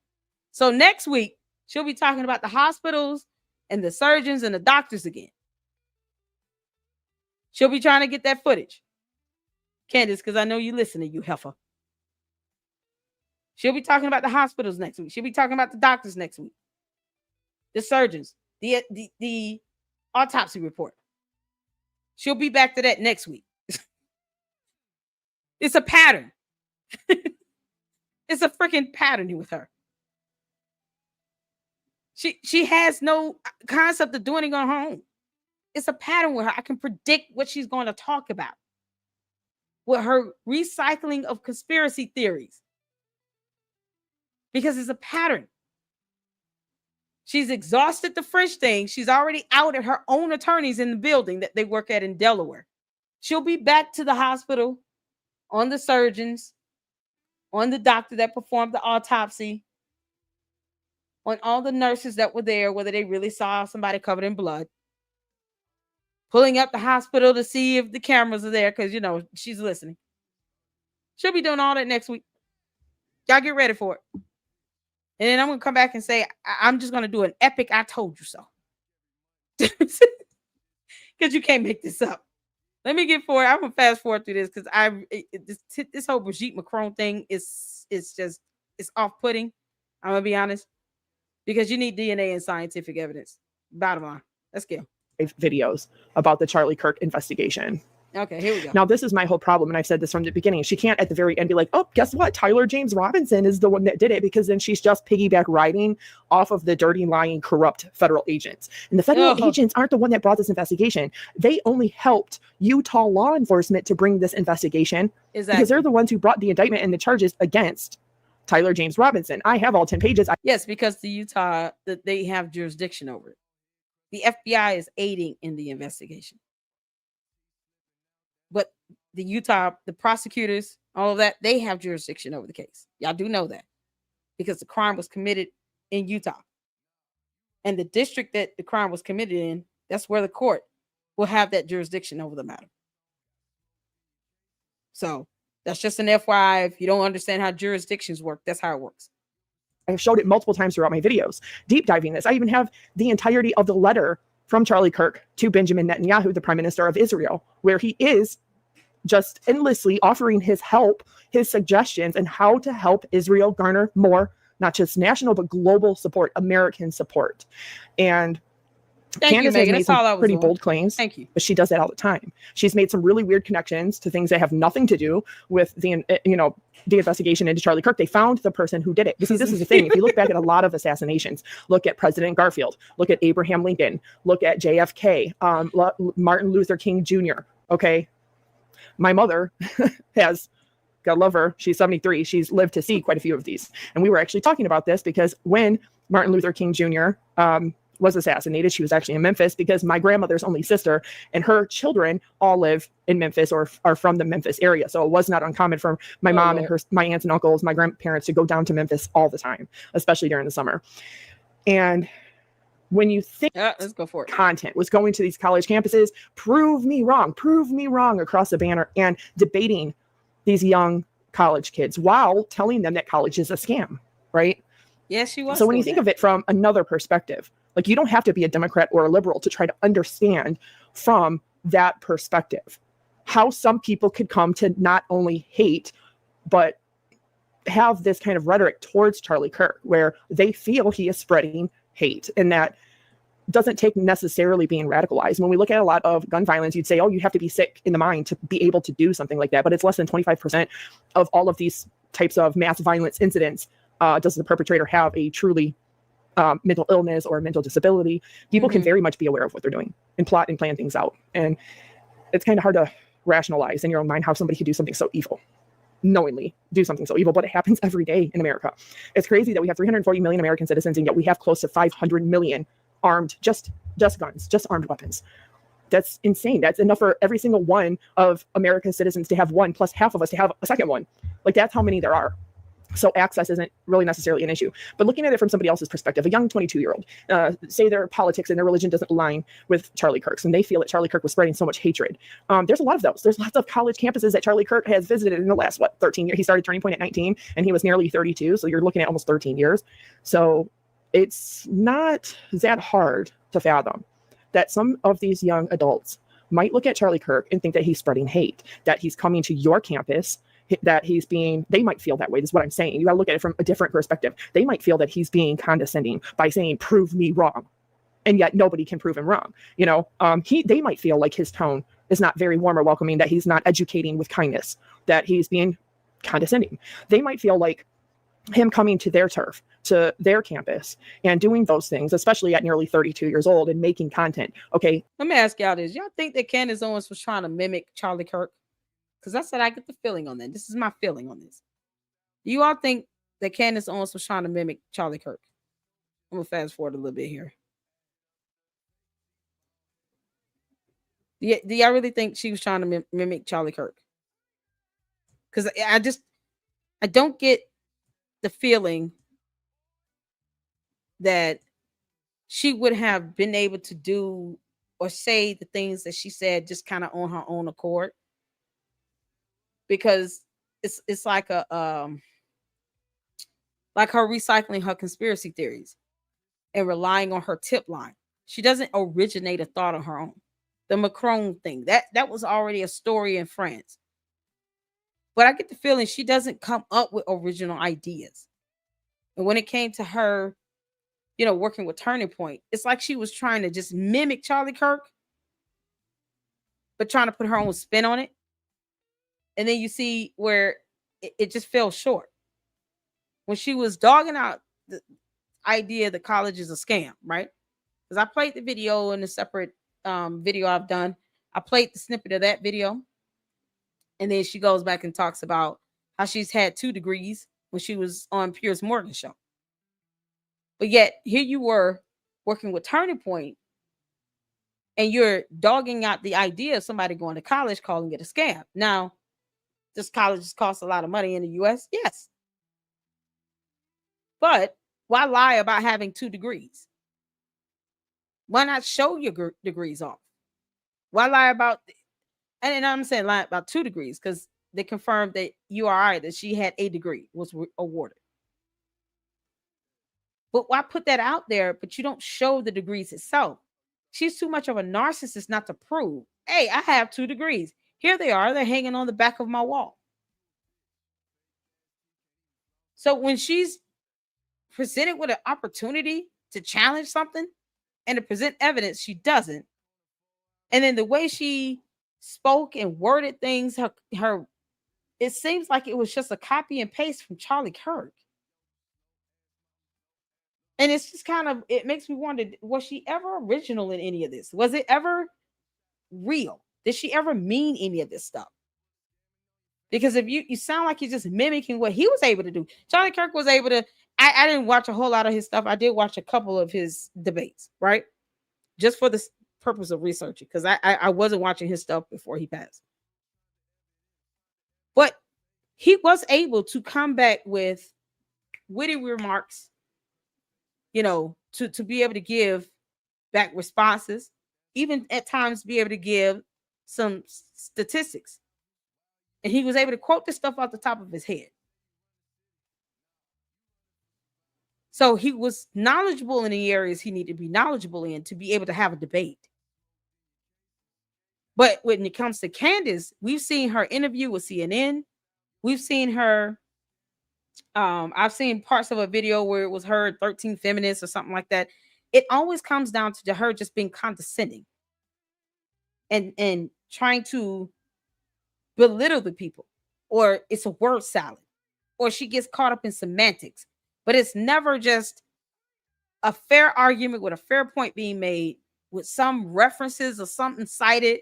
So next week, she'll be talking about the hospitals and the surgeons and the doctors again. She'll be trying to get that footage. Candace, because I know you listening, you heifer. She'll be talking about the hospitals next week. She'll be talking about the doctors next week. The surgeons, the autopsy report. She'll be back to that next week. It's a pattern. It's a freaking pattern with her. She has no concept of doing it on her own. It's a pattern with her. I can predict what she's going to talk about with her recycling of conspiracy theories. Because it's a pattern. She's exhausted the French thing. She's already outed her own attorneys in the building that they work at in Delaware. She'll be back to the hospital on the surgeons, on the doctor that performed the autopsy, on all the nurses that were there, whether they really saw somebody covered in blood. Pulling up the hospital to see if the cameras are there because, she's listening. She'll be doing all that next week. Y'all get ready for it. And then I'm going to come back and say, I'm just going to do an epic I told you so. Because you can't make this up. Let me get forward. I'm going to fast forward through this because this whole Brigitte Macron thing is off-putting. I'm going to be honest. Because you need DNA and scientific evidence. Bottom line. Let's go. Videos about the Charlie Kirk investigation. Okay, here we go. Now, this is my whole problem, and I've said this from the beginning. She can't at the very end be like, oh, guess what? Tyler James Robinson is the one that did it, because then she's just piggyback riding off of the dirty, lying, corrupt federal agents. And the federal agents aren't the one that brought this investigation. They only helped Utah law enforcement to bring this investigation because they're the ones who brought the indictment and the charges against Tyler James Robinson. I have all 10 pages. Yes, because the Utah, they have jurisdiction over it. The FBI is aiding in the investigation. But the Utah, the prosecutors, all of that, they have jurisdiction over the case. Y'all do know that. Because the crime was committed in Utah. And the district that the crime was committed in, that's where the court will have that jurisdiction over the matter. So that's just an FYI. If you don't understand how jurisdictions work, that's how it works. I've showed it multiple times throughout my videos, deep diving this. I even have the entirety of the letter from Charlie Kirk to Benjamin Netanyahu, the Prime Minister of Israel, where he is just endlessly offering his help, his suggestions, and how to help Israel garner more, not just national, but global support, American support. And Thank you, Candace has Megan. made That's all some I was pretty doing. bold claims, Thank you. but she does that all the time. She's made some really weird connections to things that have nothing to do with the, the investigation into Charlie Kirk. They found the person who did it. This is the thing. If you look back at a lot of assassinations, look at President Garfield, look at Abraham Lincoln, look at JFK, Martin Luther King Jr. Okay. My mother has, God love her, she's 73. She's lived to see quite a few of these. And we were actually talking about this because when Martin Luther King Jr. Was assassinated, she was actually in Memphis because my grandmother's only sister and her children all live in Memphis or are from the Memphis area. So it was not uncommon for my mom and my aunts and uncles, my grandparents to go down to Memphis all the time, especially during the summer. And when you think let's go for it. Content was going to these college campuses, prove me wrong across the banner and debating these young college kids while telling them that college is a scam, right? Yes, she was. So when you think of it from another perspective, like you don't have to be a Democrat or a liberal to try to understand from that perspective how some people could come to not only hate, but have this kind of rhetoric towards Charlie Kirk where they feel he is spreading hate, and that doesn't take necessarily being radicalized. When we look at a lot of gun violence, you'd say, oh, you have to be sick in the mind to be able to do something like that. But it's less than 25% of all of these types of mass violence incidents. Does the perpetrator have a truly mental illness or mental disability? People can very much be aware of what they're doing and plot and plan things out. And it's kind of hard to rationalize in your own mind how somebody could do something so evil, knowingly do something so evil, but it happens every day in America. It's crazy that we have 340 million American citizens, and yet we have close to 500 million armed, just guns, just armed weapons. That's insane. That's enough for every single one of America's citizens to have one, plus half of us to have a second one. Like, that's how many there are. So access isn't really necessarily an issue. But looking at it from somebody else's perspective, a young 22-year-old, say their politics and their religion doesn't align with Charlie Kirk's, and they feel that Charlie Kirk was spreading so much hatred. There's a lot of those. There's lots of college campuses that Charlie Kirk has visited in the last, 13 years? He started Turning Point at 19, and he was nearly 32. So you're looking at almost 13 years. So it's not that hard to fathom that some of these young adults might look at Charlie Kirk and think that he's spreading hate, that he's coming to your campus, that they might feel that way. This is what I'm saying. You got to look at it from a different perspective. They might feel that he's being condescending by saying, prove me wrong. And yet nobody can prove him wrong. They might feel like his tone is not very warm or welcoming, that he's not educating with kindness, that he's being condescending. They might feel like him coming to their turf, to their campus, and doing those things, especially at nearly 32 years old and making content. Okay. Let me ask y'all this. Y'all think that Candace Owens was trying to mimic Charlie Kirk? Because that's what I get the feeling on that. This is my feeling on this. Do you all think that Candace Owens was trying to mimic Charlie Kirk? I'm going to fast forward a little bit here. Do y'all really think she was trying to mimic Charlie Kirk? Because I don't get the feeling that she would have been able to do or say the things that she said just kind of on her own accord. Because it's like like her recycling her conspiracy theories and relying on her tip line. She doesn't originate a thought on her own. The Macron thing, that was already a story in France. But I get the feeling she doesn't come up with original ideas. And when it came to her, working with Turning Point, it's like she was trying to just mimic Charlie Kirk, but trying to put her own spin on it. And then you see where it just fell short. When she was dogging out the idea that college is a scam, right? Because I played the video in a separate video I've done. I played the snippet of that video. And then she goes back and talks about how she's had 2 degrees when she was on Piers Morgan's show. But yet, here you were working with Turning Point, and you're dogging out the idea of somebody going to college, calling it a scam. Now, does college cost a lot of money in the U.S.? Yes. But why lie about having 2 degrees? Why not show your degrees off? Why lie about, and I'm saying lie about 2 degrees because they confirmed that URI, that she had a degree, was awarded. But why put that out there, but you don't show the degrees itself? She's too much of a narcissist not to prove, hey, I have 2 degrees. Here they are. They're hanging on the back of my wall. So when she's presented with an opportunity to challenge something and to present evidence, she doesn't. And then the way she spoke and worded things, her it seems like it was just a copy and paste from Charlie Kirk. And it's just kind of, it makes me wonder, was she ever original in any of this? Was it ever real? Did she ever mean any of this stuff? Because if you sound like you're just mimicking what he was able to do. Charlie Kirk was able to, I didn't watch a whole lot of his stuff. I did watch a couple of his debates, right? Just for the purpose of researching, because I wasn't watching his stuff before he passed. But he was able to come back with witty remarks, to be able to give back responses, even at times be able to give some statistics. And he was able to quote this stuff off the top of his head. So he was knowledgeable in the areas he needed to be knowledgeable in to be able to have a debate. But when it comes to Candace, we've seen her interview with CNN. We've seen her, I've seen parts of a video where it was her 13 feminists or something like that. It always comes down to her just being condescending and trying to belittle the people, or it's a word salad, or she gets caught up in semantics. But it's never just a fair argument with a fair point being made with some references or something cited.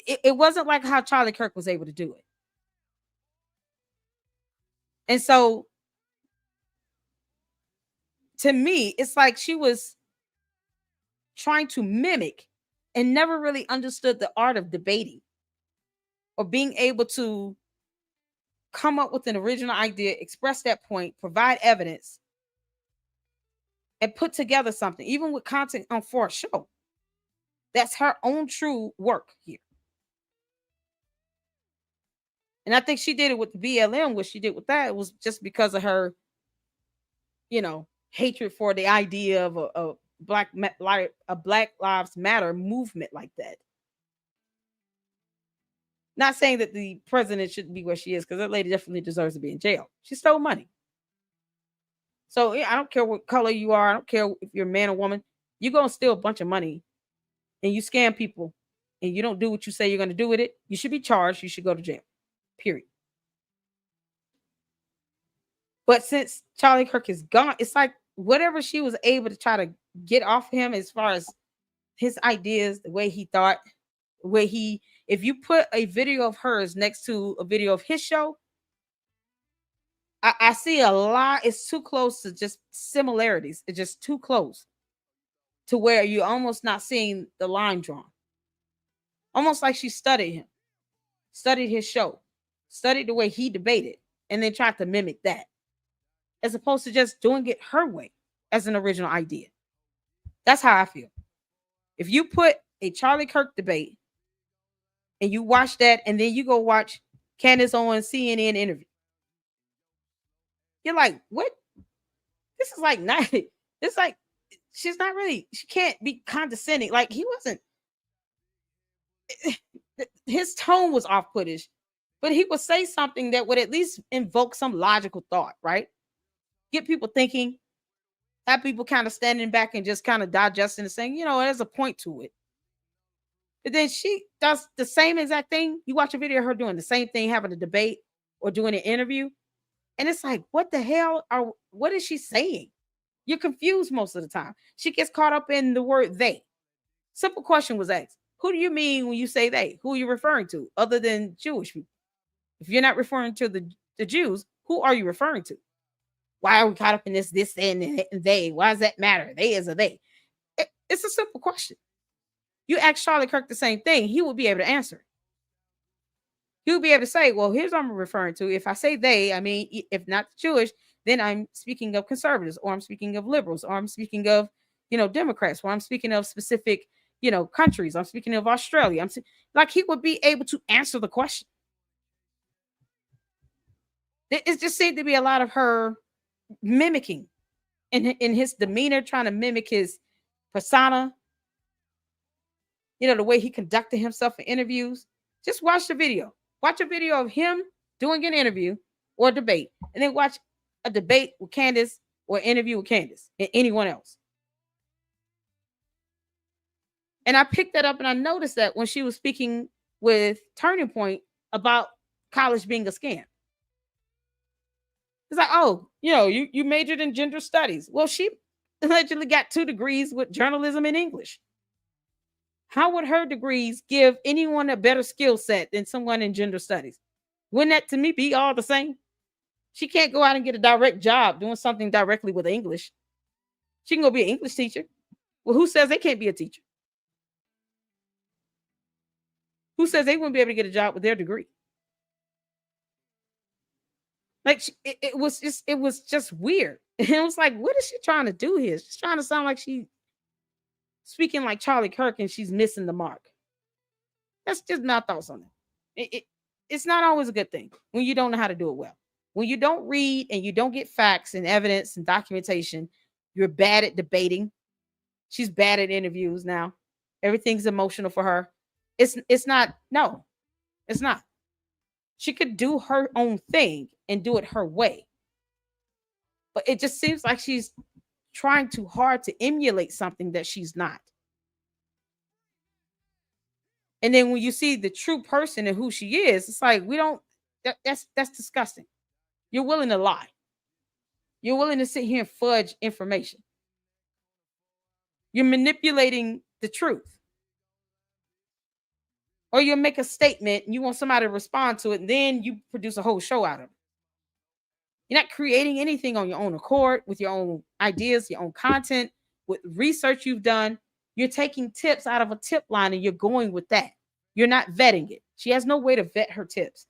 It wasn't like how Charlie Kirk was able to do it. And so to me, it's like she was trying to mimic and never really understood the art of debating or being able to come up with an original idea, express that point, provide evidence, and put together something, even with content on for a show. That's her own true work here. And I think she did it with the BLM. What she did with that was just because of her, hatred for the idea of a Black Lives Matter movement like that. Not saying that the president shouldn't be where she is, because that lady definitely deserves to be in jail. She stole money. So I don't care what color you are. I don't care if you're a man or woman. You're going to steal a bunch of money and you scam people and you don't do what you say you're going to do with it. You should be charged. You should go to jail. Period. But since Charlie Kirk is gone, it's like whatever she was able to try to get off him as far as his ideas, the way he thought, if you put a video of hers next to a video of his show, I see a lot. It's too close to just similarities. It's just too close to where you're almost not seeing the line drawn. Almost like she studied him, studied his show, studied the way he debated, and then tried to mimic that, as opposed to just doing it her way as an original idea. That's how I feel. If you put a Charlie Kirk debate and you watch that, and then you go watch Candace Owens CNN interview, you're like, what? This is like not. It's like she's not really. She can't be condescending. Like he wasn't. His tone was off-puttish, but he would say something that would at least invoke some logical thought, right? Get people thinking. Have people kind of standing back and just kind of digesting and saying, there's a point to it. But then she does the same exact thing. You watch a video of her doing the same thing, having a debate or doing an interview. And it's like, what the hell? What is she saying? You're confused most of the time. She gets caught up in the word they. Simple question was asked. Who do you mean when you say they? Who are you referring to other than Jewish people? If you're not referring to the Jews, who are you referring to? Why are we caught up in this and they? Why does that matter? They is a they. It's a simple question. You ask Charlie Kirk the same thing, he will be able to answer. He will be able to say, well, here's what I'm referring to. If I say they, I mean, if not Jewish, then I'm speaking of conservatives, or I'm speaking of liberals, or I'm speaking of, Democrats, or I'm speaking of specific, countries. I'm speaking of Australia. Like he would be able to answer the question. It just seemed to be a lot of her mimicking in his demeanor, trying to mimic his persona, the way he conducted himself in interviews. Just watch the video. Watch a video of him doing an interview or debate, and then watch a debate with Candace or an interview with Candace and anyone else. And I picked that up and I noticed that when she was speaking with Turning Point about college being a scam. It's like, oh, you majored in gender studies. Well, she allegedly got 2 degrees with journalism and English. How would her degrees give anyone a better skill set than someone in gender studies? Wouldn't that to me be all the same? She can't go out and get a direct job doing something directly with English. She can go be an English teacher. Well, who says they can't be a teacher? Who says they wouldn't be able to get a job with their degree? Like it was just weird. And it was like, what is she trying to do here? She's trying to sound like she's speaking like Charlie Kirk and she's missing the mark. That's just my thoughts on it. It's not always a good thing when you don't know how to do it well. When you don't read and you don't get facts and evidence and documentation, you're bad at debating. She's bad at interviews now. Everything's emotional for her. It's not. She could do her own thing and do it her way. But it just seems like she's trying too hard to emulate something that she's not. And then when you see the true person and who she is, it's like, that's disgusting. You're willing to lie. You're willing to sit here and fudge information. You're manipulating the truth. Or you'll make a statement and you want somebody to respond to it, and then you produce a whole show out of it. You're not creating anything on your own accord, with your own ideas, your own content, with research you've done. You're taking tips out of a tip line and you're going with that. You're not vetting it. She has no way to vet her tips.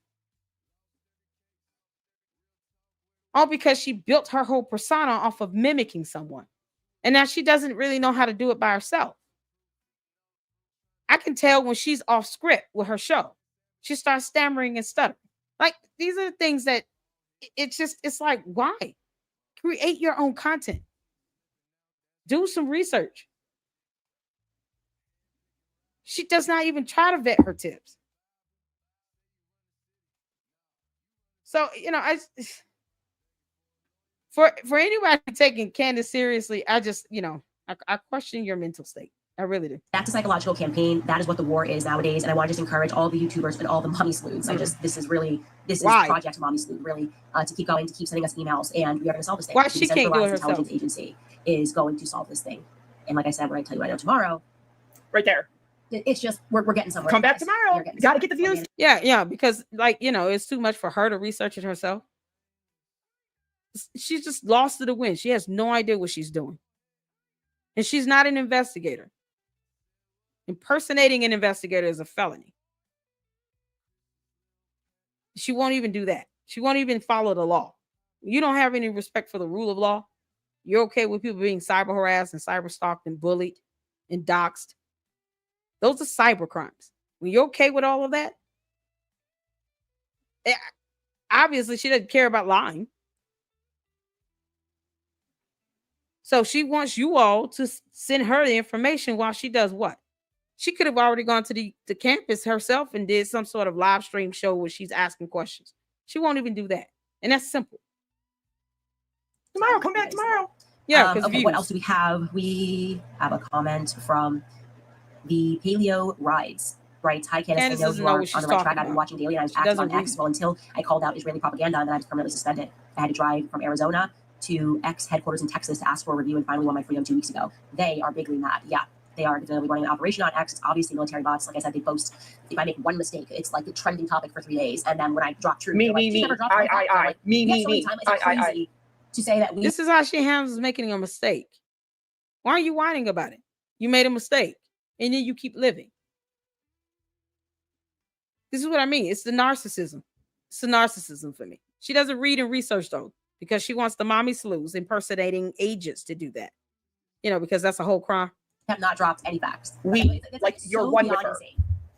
All because she built her whole persona off of mimicking someone. And now she doesn't really know how to do it by herself. I can tell when she's off script with her show. She starts stammering and stuttering. Like, these are the things that it's like, why? Create your own content. Do some research. She does not even try to vet her tips. So, for anybody taking Candace seriously, I just, I question your mental state. I really do. That's a psychological campaign. That is what the war is nowadays. And I want to just encourage all the YouTubers and all the mommy sleuths. This is Project Mommy Sleuth, really, to keep going, to keep sending us emails. And we are going to solve this thing. Why she can't do it herself? Intelligence agency is going to solve this thing. And like I said, when I tell you I know tomorrow. Right there. It's just, we're getting somewhere. Come back tomorrow. Got to get the views. Yeah, because it's too much for her to research it herself. She's just lost to the wind. She has no idea what she's doing. And she's not an investigator. Impersonating an investigator is a felony. She won't even do that. She won't even follow the law. You don't have any respect for the rule of law. You're okay with people being cyber harassed and cyber stalked and bullied and doxxed. Those are cyber crimes. When you're okay with all of that, obviously she doesn't care about lying. So she wants you all to send her the information while she does what? She could have already gone to the campus herself and did some sort of live stream show where she's asking questions. She won't even do that. And that's simple. Tomorrow, come back tomorrow. Yeah. Okay, what else do we have? We have a comment from the Paleo Rides. Right. Hi, Candace. I know you are on the right track. I've been watching daily and I was active on X. Well, until I called out Israeli propaganda, and then I was permanently suspended. I had to drive from Arizona to X headquarters in Texas to ask for a review and finally won my freedom 2 weeks ago. They are bigly mad. Yeah. They are definitively running an operation on X. It's obviously military bots. Like I said, they post, if I make one mistake, it's like the trending topic for 3 days. And then when I drop truth, to say that this is how she handles making a mistake. Why are you whining about it? You made a mistake and then you keep living. This is what I mean. It's the narcissism. It's the narcissism for me. She doesn't read and research though, because she wants the mommy sleuths impersonating agents to do that. Because that's a whole crime. Have not dropped any facts. You're one with her.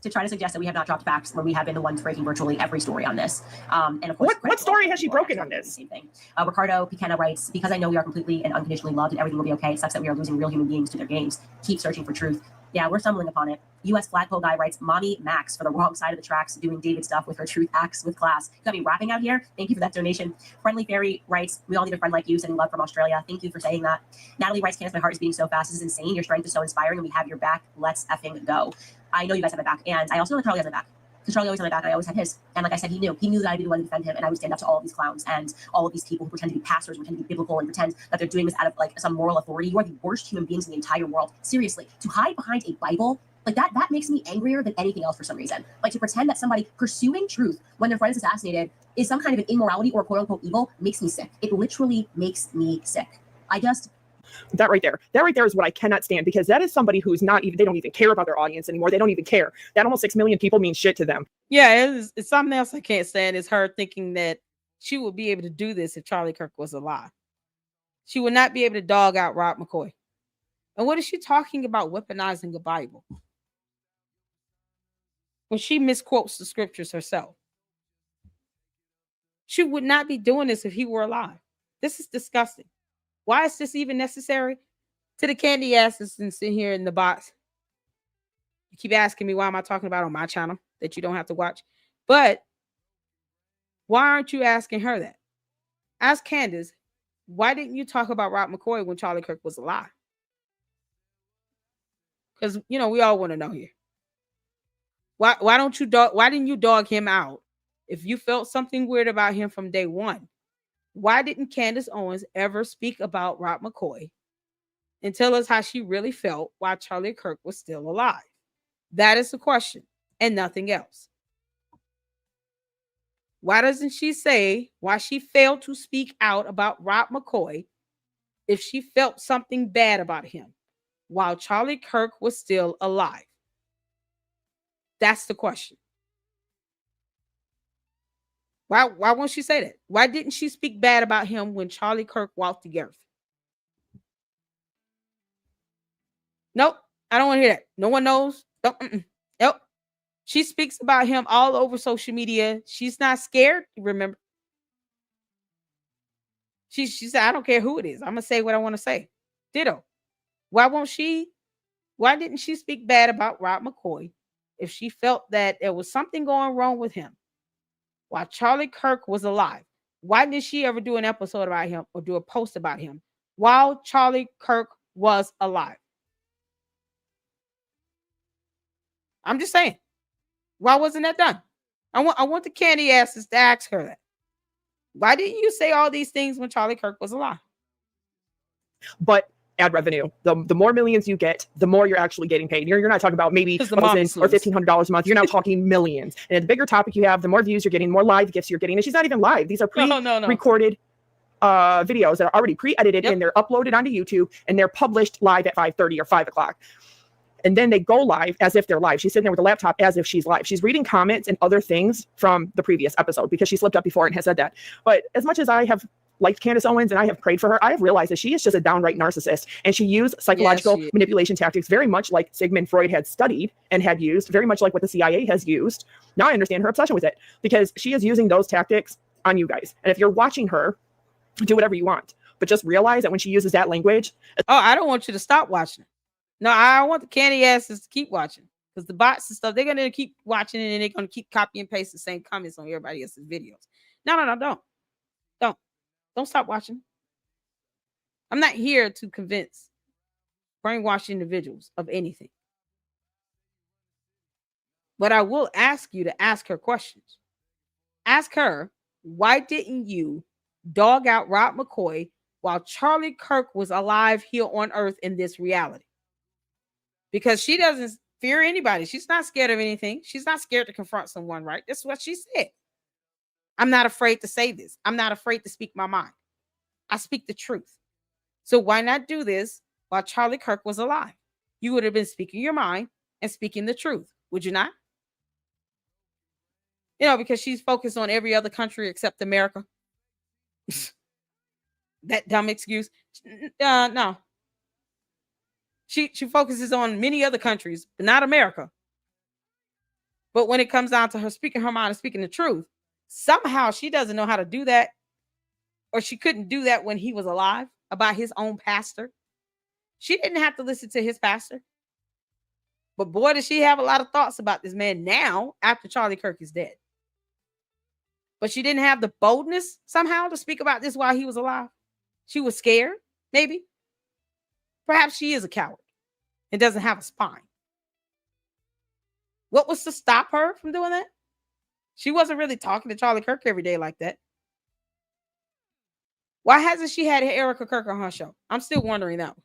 To try to suggest that we have not dropped facts when we have been the ones breaking virtually every story on this. And of course, what story has she broken on this? Same thing. Ricardo Picanna writes, because I know we are completely and unconditionally loved and everything will be okay. It sucks that we are losing real human beings to their games. Keep searching for truth. Yeah, we're stumbling upon it. U.S. flagpole guy writes, Mommy Max for the wrong side of the tracks, doing David stuff with her truth acts with class. You got me rapping out here. Thank you for that donation. Friendly Fairy writes, we all need a friend like you, sending love from Australia. Thank you for saying that. Natalie writes, Candace, my heart is beating so fast. This is insane. Your strength is so inspiring, and we have your back. Let's effing go. I know you guys have my back, and I also know that Charlie has my back. Because Charlie always had my back, and I always had his. And like I said, he knew that I'd be the one to defend him, and I would stand up to all of these clowns and all of these people who pretend to be pastors, pretend to be biblical, and pretend that they're doing this out of like some moral authority. You are the worst human beings in the entire world. Seriously, to hide behind a Bible, like that makes me angrier than anything else for some reason. Like to pretend that somebody pursuing truth when their friend is assassinated is some kind of an immorality or quote unquote evil makes me sick. It literally makes me sick. That right there is what I cannot stand, because that is somebody who's not even, they don't even care about their audience anymore. They don't even care. That almost 6 million people means shit to them. Yeah, it's something else I can't stand is her thinking that she would be able to do this if Charlie Kirk was alive. She would not be able to dog out Rob McCoy. And what is she talking about weaponizing the Bible? When she misquotes the scriptures herself. She would not be doing this if he were alive. This is disgusting. Why is this even necessary? To the candy asses and sit here in the box. You keep asking me why am I talking about on my channel that you don't have to watch. But why aren't you asking her that? Ask Candace, why didn't you talk about Rob McCoy when Charlie Kirk was alive? Because we all want to know here. Why didn't you dog him out if you felt something weird about him from day one? Why didn't Candace Owens ever speak about Rob McCoy and tell us how she really felt while Charlie Kirk was still alive? That is the question and nothing else. Why doesn't she say why she failed to speak out about Rob McCoy if she felt something bad about him while Charlie Kirk was still alive? That's the question. Why won't she say that? Why didn't she speak bad about him when Charlie Kirk walked the earth? Nope, I don't want to hear that. No one knows. Nope. She speaks about him all over social media. She's not scared. Remember, she said, "I don't care who it is. I'm gonna say what I want to say." Ditto. Why didn't she speak bad about Rob McCoy if she felt that there was something going wrong with him while Charlie Kirk was alive? Why didn't she ever do an episode about him or do a post about him while Charlie Kirk was alive? I'm just saying. Why wasn't that done? I want the candy asses to ask her that. Why didn't you say all these things when Charlie Kirk was alive? But ad revenue, the more millions you get, the more you're actually getting paid. You're not talking about maybe $1,000 or $1,500 a month. You're now talking millions. And the bigger topic you have, the more views you're getting, more live gifts you're getting. And she's not even live. These are pre-recorded videos that are already pre-edited, and they're uploaded onto YouTube, and they're published live at 5:30 or 5 o'clock. And then they go live as if they're live. She's sitting there with a laptop as if she's live. She's reading comments and other things from the previous episode because she slipped up before and has said that. But as much as I have liked Candace Owens and I have prayed for her, I have realized that she is just a downright narcissist. And she used psychological manipulation tactics very much like Sigmund Freud had studied and had used, very much like what the CIA has used. Now I understand her obsession with it because she is using those tactics on you guys. And if you're watching her, do whatever you want. But just realize that when she uses that language. Oh, I don't want you to stop watching. No, I want the candy asses to keep watching because the bots and stuff, they're going to keep watching and they're going to keep copy and paste the same comments on everybody else's videos. No, don't stop watching. I'm not here to convince brainwashed individuals of anything. But I will ask you to ask her questions. Ask her, why didn't you dog out Rob McCoy while Charlie Kirk was alive here on earth in this reality? Because she doesn't fear anybody. She's not scared of anything. She's not scared to confront someone, right? That's what she said. I'm not afraid to say this. I'm not afraid to speak my mind. I speak the truth. So why not do this while Charlie Kirk was alive? You would have been speaking your mind and speaking the truth. Would you not? Because she's focused on every other country except America. That dumb excuse. No. She focuses on many other countries, but not America. But when it comes down to her speaking her mind and speaking the truth, somehow she doesn't know how to do that, or she couldn't do that when he was alive about his own pastor. She didn't have to listen to his pastor. But boy, does she have a lot of thoughts about this man now after Charlie Kirk is dead. But she didn't have the boldness somehow to speak about this while he was alive. She was scared, maybe. Perhaps she is a coward and doesn't have a spine. What was to stop her from doing that? She wasn't really talking to Charlie Kirk every day like that. Why hasn't she had Erica Kirk on her show? I'm still wondering that.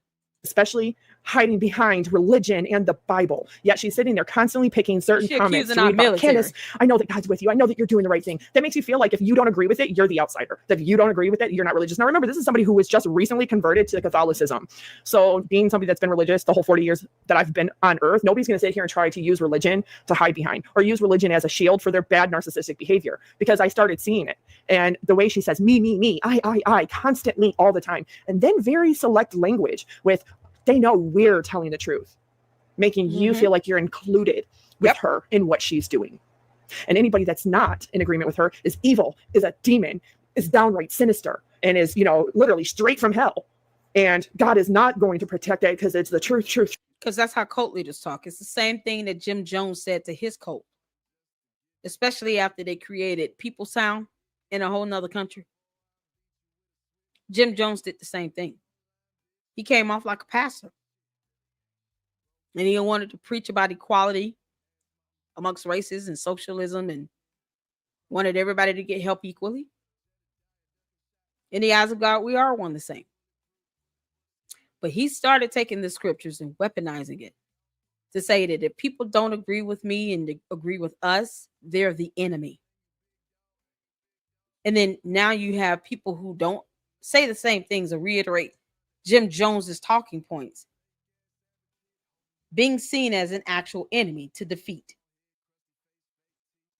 Especially hiding behind religion and the Bible. Yet she's sitting there constantly picking certain comments to read about. Candace, I know that God's with you. I know that you're doing the right thing. That makes you feel like if you don't agree with it, you're the outsider. That if you don't agree with it, you're not religious. Now remember, this is somebody who was just recently converted to Catholicism. So being somebody that's been religious the whole 40 years that I've been on earth, nobody's going to sit here and try to use religion to hide behind or use religion as a shield for their bad narcissistic behavior, because I started seeing it. And the way she says me, I, constantly all the time. And then very select language with, they know we're telling the truth, making you feel like you're included with her in what she's doing. And anybody that's not in agreement with her is evil, is a demon, is downright sinister, and is, literally straight from hell. And God is not going to protect that because it's the truth. Because that's how cult leaders talk. It's the same thing that Jim Jones said to his cult, especially after they created People Sound in a whole nother country. Jim Jones did the same thing. He came off like a pastor. And he wanted to preach about equality amongst races and socialism and wanted everybody to get help equally. In the eyes of God, we are one the same. But he started taking the scriptures and weaponizing it to say that if people don't agree with me and agree with us, they're the enemy. And then now you have people who don't say the same things or reiterate Jim Jones's talking points being seen as an actual enemy to defeat.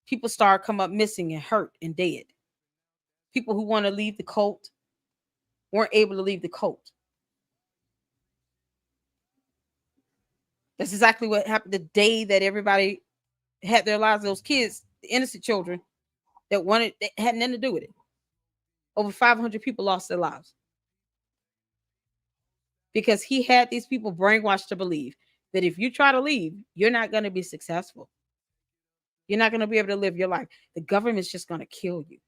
People start come up missing and hurt and dead. People who want to leave the cult weren't able to leave the cult. That's exactly what happened the day that everybody had their lives. Those kids, the innocent children that had nothing to do with it. Over 500 people lost their lives. Because he had these people brainwashed to believe that if you try to leave, you're not going to be successful. You're not going to be able to live your life. The government's just going to kill you.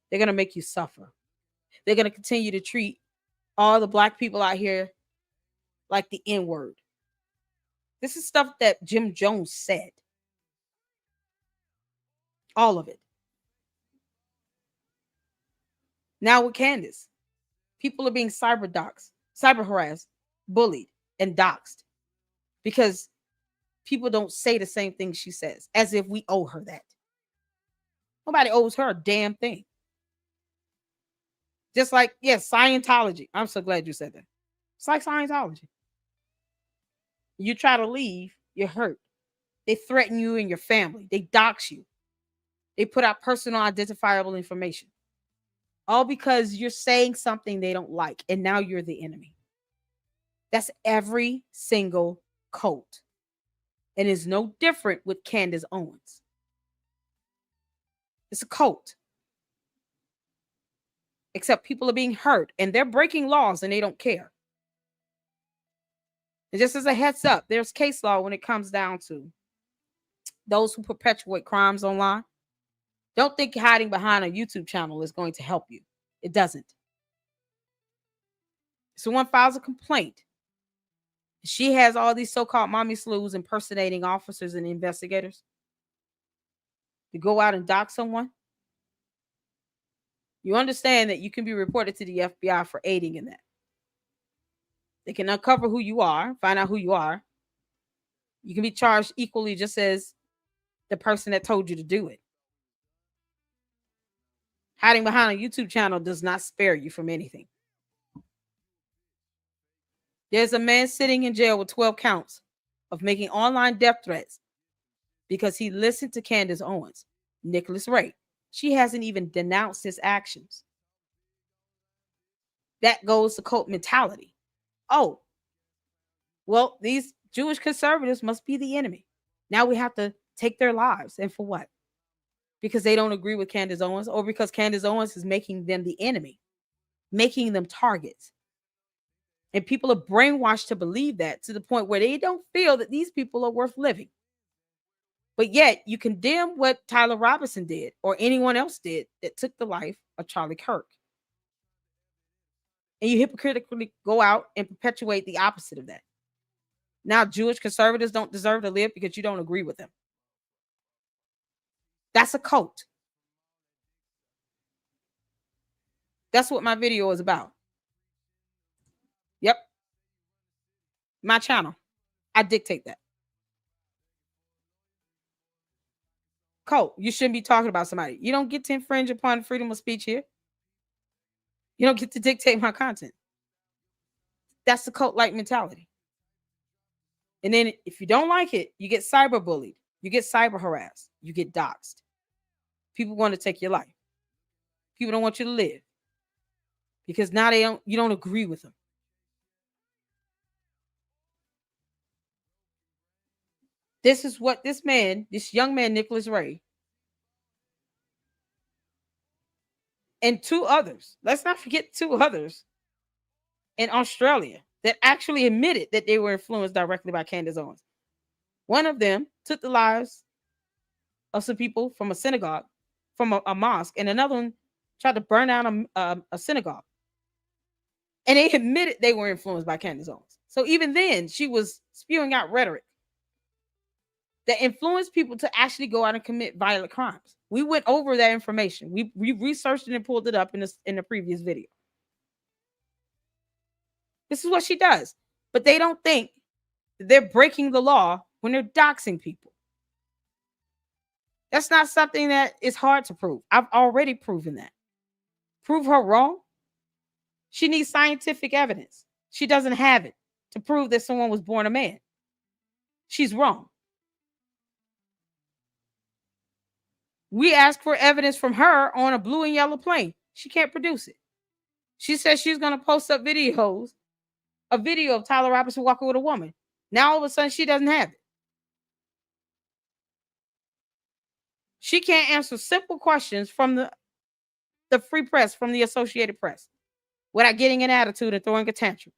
They're going to make you suffer. They're going to continue to treat all the Black people out here like the N-word. This is stuff that Jim Jones said. All of it. Now with Candace, people are being cyber harassed, bullied, and doxxed because people don't say the same thing she says, as if we owe her that. Nobody owes her a damn thing. Just like, yes, Scientology. I'm so glad you said that. It's like Scientology. You try to leave, you're hurt. They threaten you and your family. They dox you. They put out personal identifiable information. All because you're saying something they don't like, and now you're the enemy. That's every single cult. And it's no different with Candace Owens. It's a cult. Except people are being hurt, and they're breaking laws, and they don't care. And just as a heads up, there's case law when it comes down to those who perpetuate crimes online. Don't think hiding behind a YouTube channel is going to help you. It doesn't. Someone files a complaint. She has all these so-called mommy sleuths impersonating officers and investigators to go out and dox someone. You understand that you can be reported to the FBI for aiding in that. They can uncover who you are, find out who you are. You can be charged equally just as the person that told you to do it. Hiding behind a YouTube channel does not spare you from anything. There's a man sitting in jail with 12 counts of making online death threats because he listened to Candace Owens, Nicholas Ray. She hasn't even denounced his actions. That goes to cult mentality. Oh, well, these Jewish conservatives must be the enemy. Now we have to take their lives. And for what? Because they don't agree with Candace Owens, or because Candace Owens is making them the enemy, making them targets. And people are brainwashed to believe that, to the point where they don't feel that these people are worth living. But yet you condemn what Tyler Robinson did or anyone else did that took the life of Charlie Kirk. And you hypocritically go out and perpetuate the opposite of that. Now Jewish conservatives don't deserve to live because you don't agree with them. That's a cult. That's what my video is about. Yep. My channel. I dictate that. Cult. You shouldn't be talking about somebody. You don't get to infringe upon freedom of speech here. You don't get to dictate my content. That's the cult-like mentality. And then if you don't like it, you get cyberbullied. You get cyber harassed. You get doxxed. People want to take your life. People don't want you to live. Because now you don't agree with them. This is what this young man, Nicholas Ray, and two others, let's not forget two others in Australia that actually admitted that they were influenced directly by Candace Owens. One of them took the lives of some people from a synagogue, from a mosque, and another one tried to burn down a synagogue. And they admitted they were influenced by Candace Owens. So even then, she was spewing out rhetoric that influenced people to actually go out and commit violent crimes. We went over that information. We researched it and pulled it up in the previous video. This is what she does. But they don't think that they're breaking the law when they're doxing people. That's not something that is hard to prove. I've already proven that. Prove her wrong? She needs scientific evidence. She doesn't have it to prove that someone was born a man. She's wrong. We asked for evidence from her on a blue and yellow plane. She can't produce it. She says she's going to post up a video of Tyler Robinson walking with a woman. Now all of a sudden she doesn't have it. She can't answer simple questions from the free press, from the Associated Press, without getting an attitude and throwing a tantrum.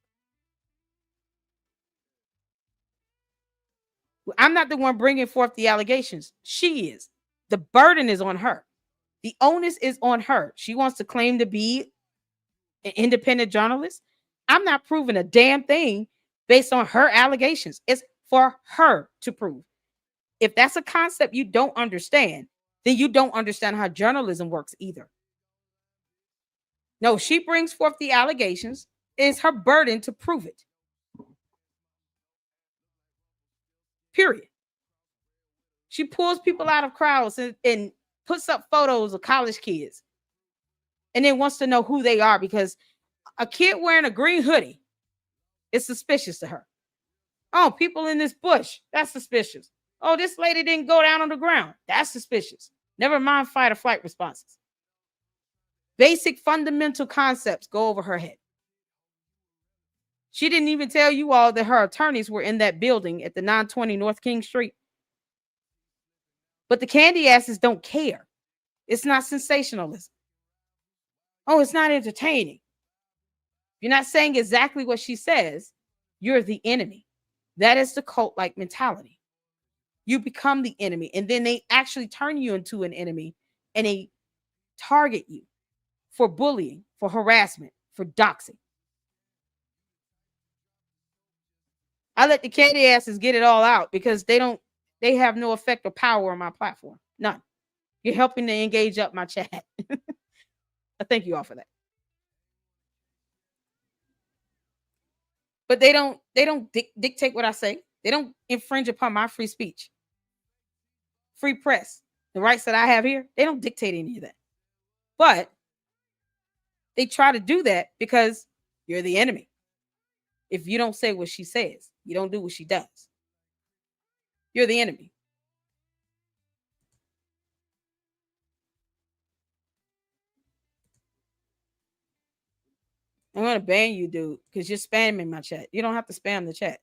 I'm not the one bringing forth the allegations. She is. The burden is on her. The onus is on her. She wants to claim to be an independent journalist. I'm not proving a damn thing based on her allegations. It's for her to prove. If that's a concept you don't understand, then you don't understand how journalism works either. No, she brings forth the allegations. It's her burden to prove it. Period. She pulls people out of crowds and puts up photos of college kids and then wants to know who they are, because a kid wearing a green hoodie is suspicious to her. Oh, people in this bush, that's suspicious. Oh, this lady didn't go down on the ground. That's suspicious. Never mind fight or flight responses. Basic fundamental concepts go over her head. She didn't even tell you all that her attorneys were in that building at the 920 North King Street. But the candy asses don't care. It's not sensationalism. Oh, it's not entertaining. You're not saying exactly what she says. You're the enemy. That is the cult-like mentality. You become the enemy, and then they actually turn you into an enemy, and they target you for bullying, for harassment, for doxing. I let the candy asses get it all out because they have no effect or power on my platform. None. You're helping to engage up my chat. I thank you all for that. But they don't dictate what I say. They don't infringe upon my free speech, free press, the rights that I have here. They don't dictate any of that. But they try to do that because you're the enemy. If you don't say what she says, you don't do what she does, you're the enemy. I'm going to ban you, dude, because you're spamming my chat. You don't have to spam the chat.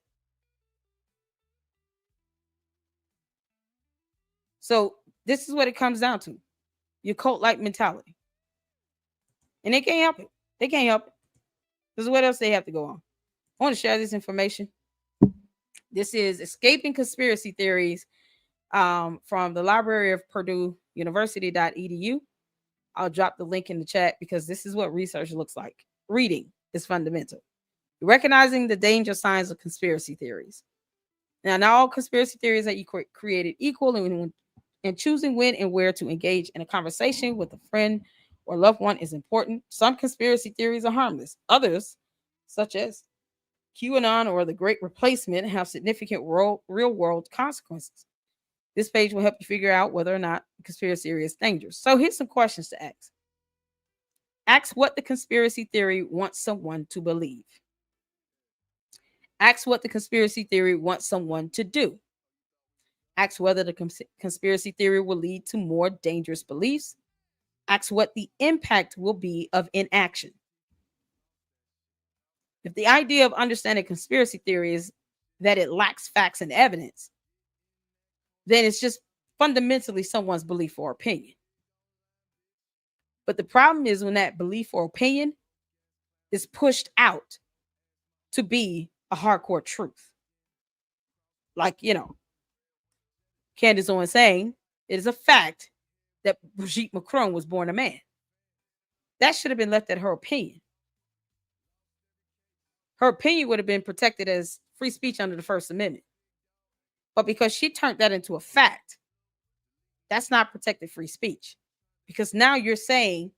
So this is what it comes down to. Your cult-like mentality. And they can't help it. They can't help it. Because what else they have to go on? I want to share this information. This is Escaping Conspiracy Theories from the Library of Purdue University.edu. I'll drop the link in the chat because this is what research looks like. Reading is fundamental. Recognizing the danger signs of conspiracy theories. Now, not all conspiracy theories that you created equal, and choosing when and where to engage in a conversation with a friend or loved one is important. Some conspiracy theories are harmless. Others, such as QAnon or the Great Replacement, have significant real-world consequences. This page will help you figure out whether or not the conspiracy theory is dangerous. So here's some questions to ask. Ask what the conspiracy theory wants someone to believe. Ask what the conspiracy theory wants someone to do. Ask whether the conspiracy theory will lead to more dangerous beliefs. Ask what the impact will be of inaction. If the idea of understanding conspiracy theory is that it lacks facts and evidence, then it's just fundamentally someone's belief or opinion. But the problem is when that belief or opinion is pushed out to be a hardcore truth. Like, Candace Owens saying it is a fact that Brigitte Macron was born a man. That should have been left at her opinion. Her opinion would have been protected as free speech under the First Amendment. But because she turned that into a fact, that's not protected free speech. Because now you're saying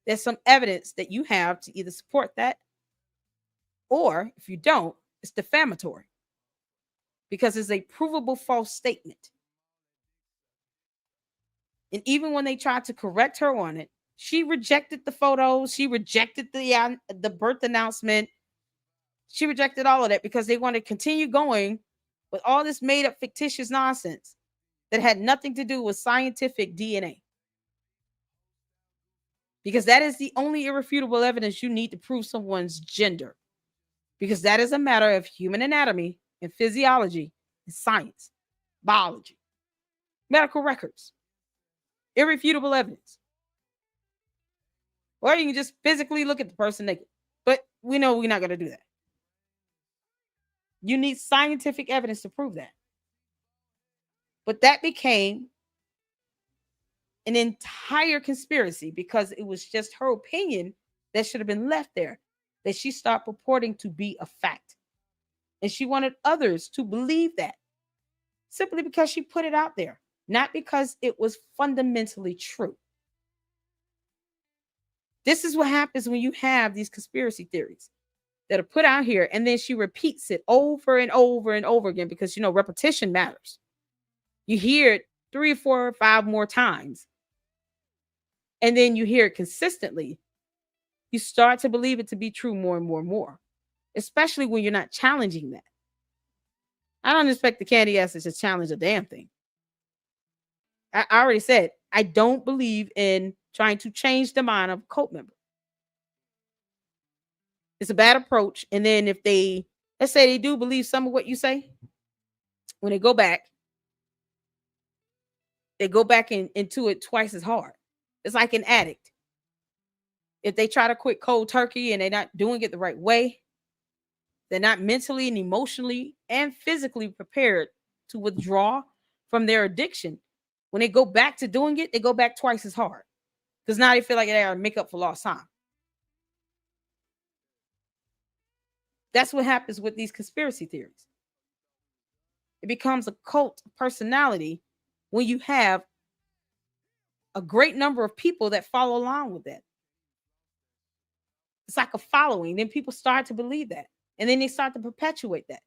there's some evidence that you have to either support that, or if you don't, it's defamatory. Because it's a provable false statement. And even when they tried to correct her on it, she rejected the photos. She rejected the birth announcement. She rejected all of that because they wanted to continue going with all this made up fictitious nonsense that had nothing to do with scientific DNA. Because that is the only irrefutable evidence you need to prove someone's gender. Because that is a matter of human anatomy and physiology and science, biology, medical records, irrefutable evidence. Or you can just physically look at the person naked. But we know we're not going to do that. You need scientific evidence to prove that. But that became an entire conspiracy because it was just her opinion that should have been left there, that she stopped purporting to be a fact. And she wanted others to believe that simply because she put it out there, not because it was fundamentally true. This is what happens when you have these conspiracy theories that are put out here, and then she repeats it over and over and over again because, repetition matters. You hear it 3, 4, 5 more times, and then you hear it consistently. You start to believe it to be true more and more and more, especially when you're not challenging that. I don't expect the candy asses to challenge a damn thing. I already said, I don't believe in trying to change the mind of a cult member. It's a bad approach. And then if let's say they do believe some of what you say, when they go back into it twice as hard. It's like an addict. If they try to quit cold turkey and they're not doing it the right way, they're not mentally and emotionally and physically prepared to withdraw from their addiction. When they go back to doing it, they go back twice as hard because now they feel like they gotta make up for lost time. That's what happens with these conspiracy theories. It becomes a cult personality when you have a great number of people that follow along with that. It's like a following. Then people start to believe that. And then they start to perpetuate that.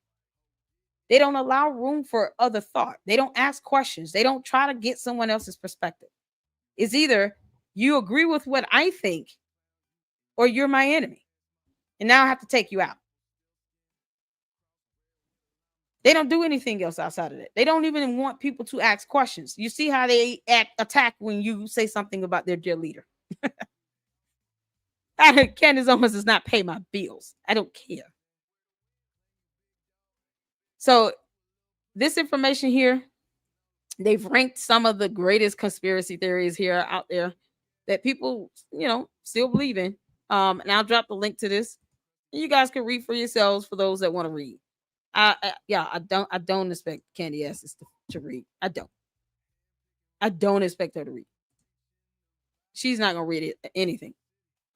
They don't allow room for other thought. They don't ask questions. They don't try to get someone else's perspective. It's either you agree with what I think or you're my enemy. And now I have to take you out. They don't do anything else outside of that. They don't even want people to ask questions. You see how they attack when you say something about their dear leader. Candace Owens does not pay my bills. I don't care. So this information here, they've ranked some of the greatest conspiracy theories here out there that people, still believe in. And I'll drop the link to this. You guys can read for yourselves for those that want to read. I don't expect Candace to read. I don't expect her to read. She's not gonna read anything.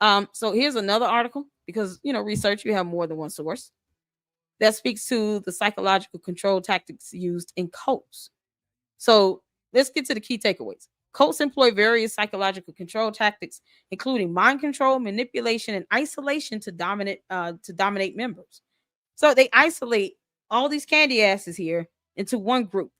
So here's another article, because research, you have more than one source, that speaks to the psychological control tactics used in cults. So let's get to the key takeaways. Cults employ various psychological control tactics, including mind control, manipulation, and isolation to dominate members. So they isolate all these candy asses here into one group.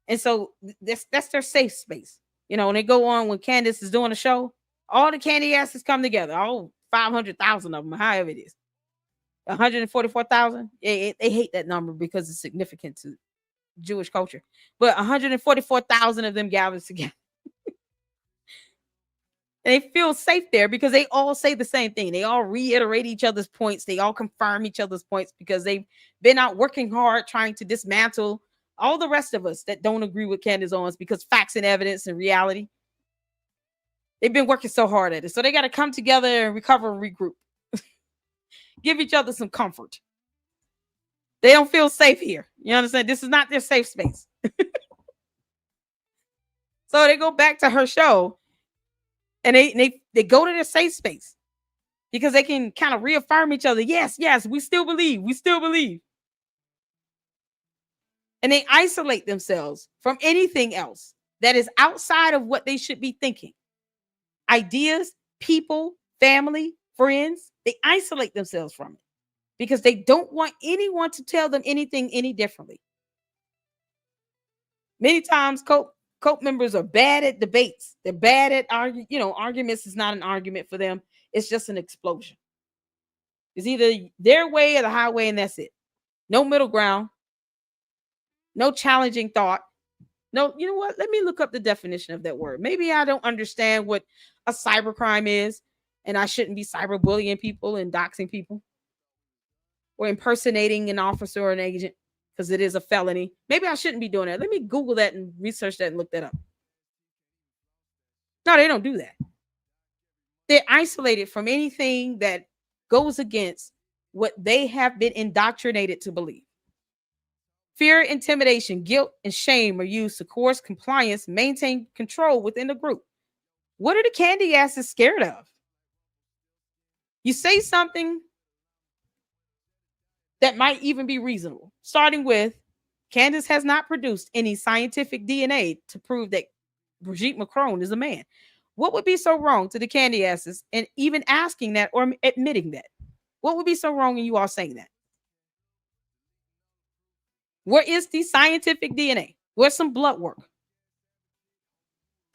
And so that's their safe space. When they go on, when Candace is doing a show, all the candy asses come together, all 500,000 of them, however it is. 144,000. They hate that number because it's significant to Jewish culture. But 144,000 of them gathered together. They feel safe there because they all say the same thing. They all reiterate each other's points. They all confirm each other's points because they've been out working hard trying to dismantle all the rest of us that don't agree with Candace Owens, because facts and evidence and reality. They've been working so hard at it. So they got to come together and recover and regroup. Give each other some comfort. They don't feel safe here. You understand? This is not their safe space. So they go back to her show and they go to their safe space because they can kind of reaffirm each other. Yes, we still believe. We still believe. And they isolate themselves from anything else that is outside of what they should be thinking. Ideas, people, family, friends, they isolate themselves from it because they don't want anyone to tell them anything any differently. Many times cult members are bad at debates. They're bad at arguments is not an argument for them. It's just an explosion. It's either their way or the highway, and that's it. No middle ground. No challenging thought. No, you know what? Let me look up the definition of that word. Maybe I don't understand what a cybercrime is, and I shouldn't be cyberbullying people and doxing people or impersonating an officer or an agent, because it is a felony. Maybe I shouldn't be doing that. Let me Google that and research that and look that up. No, they don't do that. They're isolated from anything that goes against what they have been indoctrinated to believe. Fear, intimidation, guilt, and shame are used to coerce compliance, maintain control within the group. What are the candy asses scared of? You say something that might even be reasonable, starting with Candace has not produced any scientific DNA to prove that Brigitte Macron is a man. What would be so wrong to the candy asses and even asking that or admitting that? What would be so wrong in you all saying that? Where is the scientific DNA? Where's some blood work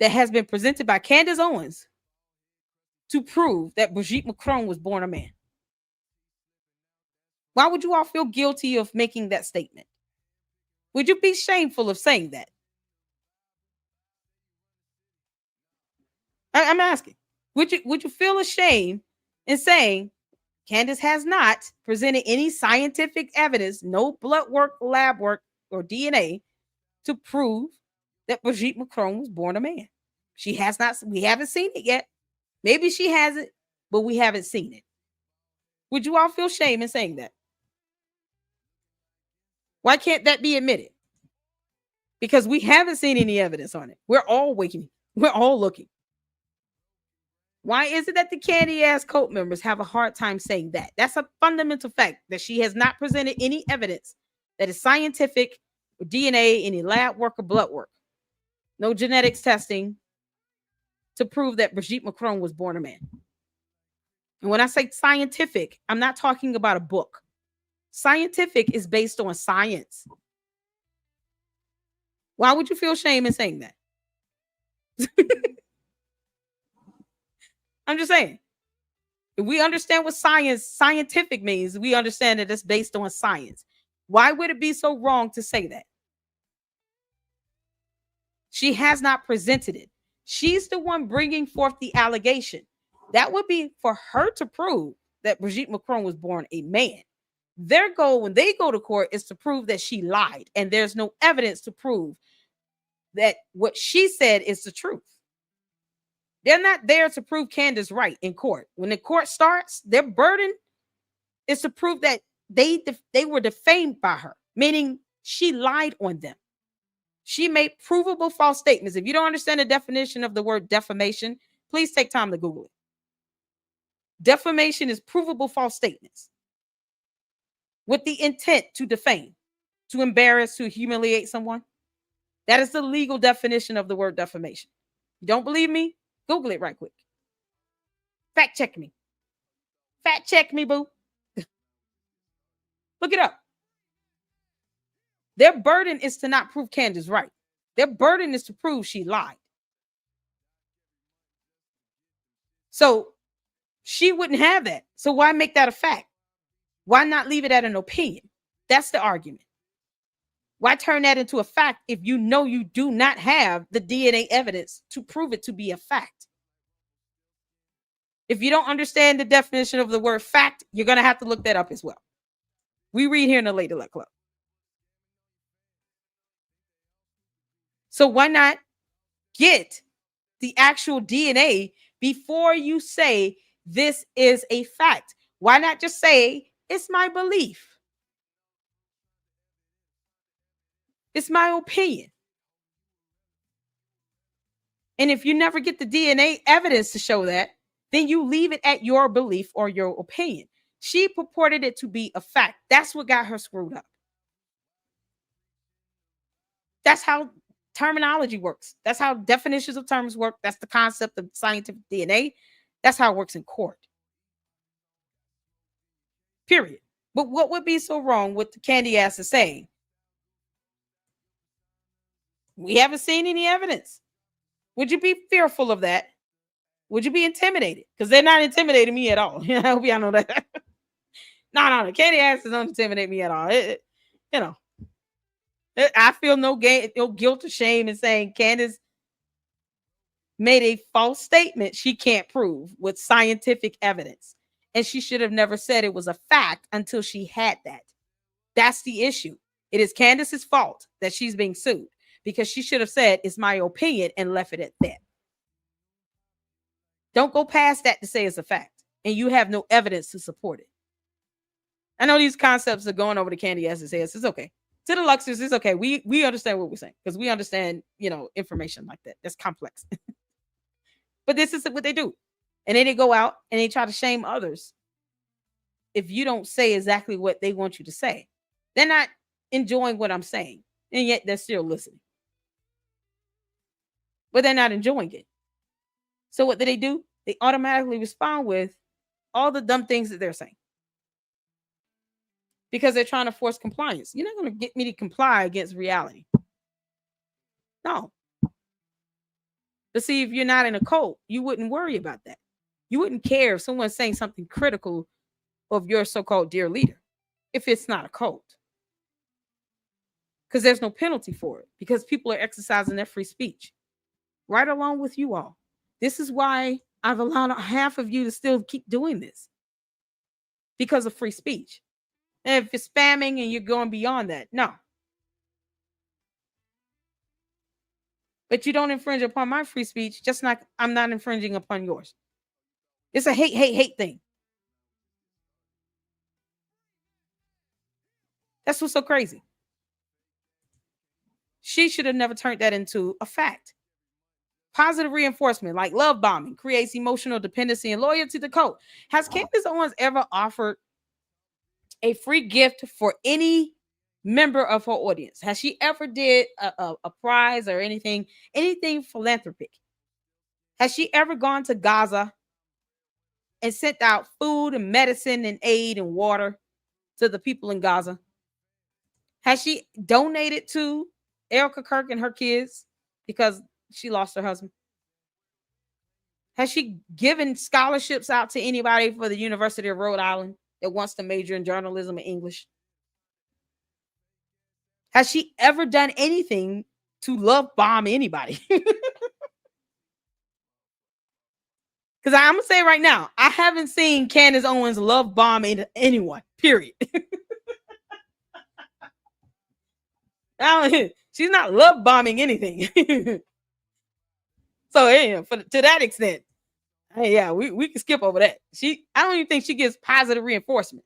that has been presented by Candace Owens to prove that Brigitte Macron was born a man? Why would you all feel guilty of making that statement? Would you be shameful of saying that? I'm asking. Would you feel ashamed in saying Candace has not presented any scientific evidence, no blood work, lab work, or DNA to prove that Brigitte Macron was born a man? She has not. We haven't seen it yet. Maybe she has it, but we haven't seen it. Would you all feel shame in saying that? Why can't that be admitted? Because we haven't seen any evidence on it. We're all waiting. We're all looking. Why is it that the candy ass cult members have a hard time saying that? That's a fundamental fact, that she has not presented any evidence that is scientific, or DNA, any lab work or blood work, no genetics testing to prove that Brigitte Macron was born a man. And when I say scientific, I'm not talking about a book. Scientific is based on science. Why would you feel shame in saying that? I'm just saying. If we understand what scientific means, we understand that it's based on science. Why would it be so wrong to say that? She has not presented it. She's the one bringing forth the allegation. That would be for her to prove that Brigitte Macron was born a man. Their goal when they go to court is to prove that she lied, and there's no evidence to prove that what she said is the truth. They're not there to prove Candace right in court. When the court starts, their burden is to prove that they were defamed by her, meaning she lied on them. She made provable false statements. If you don't understand the definition of the word defamation, please take time to Google it. Defamation is provable false statements with the intent to defame, to embarrass, to humiliate someone. That is the legal definition of the word defamation. You don't believe me? Google it right quick. Fact check me. Fact check me, boo. Look it up. Their burden is to not prove Candace right. Their burden is to prove she lied. So she wouldn't have that. So why make that a fact? Why not leave it at an opinion? That's the argument. Why turn that into a fact if you know you do not have the DNA evidence to prove it to be a fact? If you don't understand the definition of the word fact, you're going to have to look that up as well. We read here in the Lady Luck Club. So why not get the actual DNA before you say this is a fact? Why not just say it's my belief? It's my opinion. And if you never get the DNA evidence to show that, then you leave it at your belief or your opinion. She purported it to be a fact. That's what got her screwed up. That's how terminology works. That's how definitions of terms work. That's the concept of scientific DNA. That's how it works in court. Period. But what would be so wrong with the candy ass is saying? We haven't seen any evidence. Would you be fearful of that? Would you be intimidated? Because they're not intimidating me at all. I hope y'all know that. No. Candy ass doesn't intimidate me at all. I feel no guilt or shame in saying Candace made a false statement she can't prove with scientific evidence. And she should have never said it was a fact until she had that. That's the issue. It is Candace's fault that she's being sued because she should have said it's my opinion and left it at that. Don't go past that to say it's a fact and you have no evidence to support it. I know these concepts are going over the candy ass's heads. It's okay. To the Luxers, it's okay. We understand what we're saying because we understand, information like that. That's complex. But this is what they do. And then they go out and they try to shame others if you don't say exactly what they want you to say. They're not enjoying what I'm saying, and yet they're still listening. But they're not enjoying it. So what do? They automatically respond with all the dumb things that they're saying. Because they're trying to force compliance. You're not going to get me to comply against reality. No. But see, if you're not in a cult, you wouldn't worry about that. You wouldn't care if someone's saying something critical of your so-called dear leader if it's not a cult. Because there's no penalty for it. Because people are exercising their free speech. Right along with you all. This is why I've allowed half of you to still keep doing this. Because of free speech. And if it's spamming and you're going beyond that, no. But you don't infringe upon my free speech, just like I'm not infringing upon yours. It's a hate thing. That's what's so crazy. She should have never turned that into a fact. Positive reinforcement, like love bombing, creates emotional dependency and loyalty to the cult. Has Candace Owens ever offered a free gift for any member of her audience? Has she ever did a prize or anything philanthropic? Has she ever gone to Gaza and sent out food and medicine and aid and water to the people in Gaza? Has she donated to Erica Kirk and her kids because she lost her husband? Has she given scholarships out to anybody for the University of Rhode Island that wants to major in journalism and English? Has she ever done anything to love bomb anybody? Because I'm going to say right now, I haven't seen Candace Owens love bomb anyone, period. She's not love bombing anything. So yeah, to that extent, hey, yeah, we can skip over that. I don't even think she gives positive reinforcement.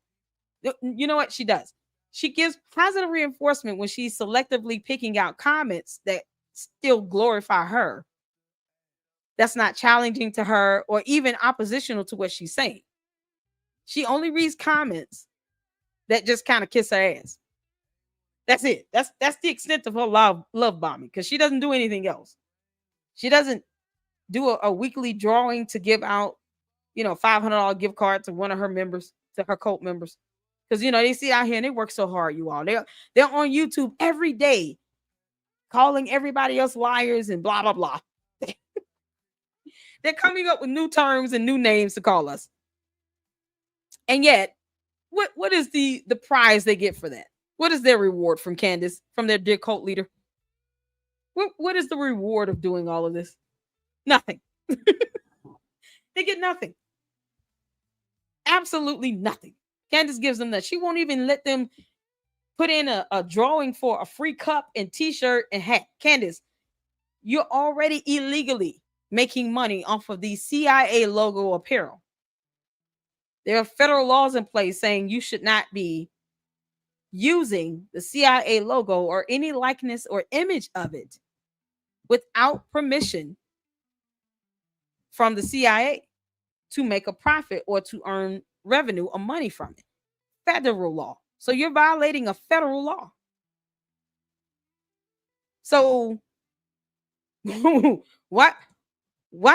You know what she does? She gives positive reinforcement when she's selectively picking out comments that still glorify her. That's not challenging to her or even oppositional to what she's saying. She only reads comments that just kind of kiss her ass. That's it. That's the extent of her love bombing, because she doesn't do anything else. She doesn't do a weekly drawing to give out, $500 gift card to one of her members, to her cult members. Because they sit out here and they work so hard, you all. They're on YouTube every day calling everybody else liars and blah blah blah. They're coming up with new terms and new names to call us. And yet, what is the prize they get for that? What is their reward from Candace, from their dear cult leader? What is the reward of doing all of this? Nothing. They get nothing. Absolutely nothing. Candace gives them that. She won't even let them put in a drawing for a free cup and t-shirt and hat. Candace, you're already illegally making money off of the CIA logo apparel. There are federal laws in place saying you should not be using the CIA logo or any likeness or image of it without permission from the CIA to make a profit or to earn revenue or money from it. Federal law. So you're violating a federal law. So why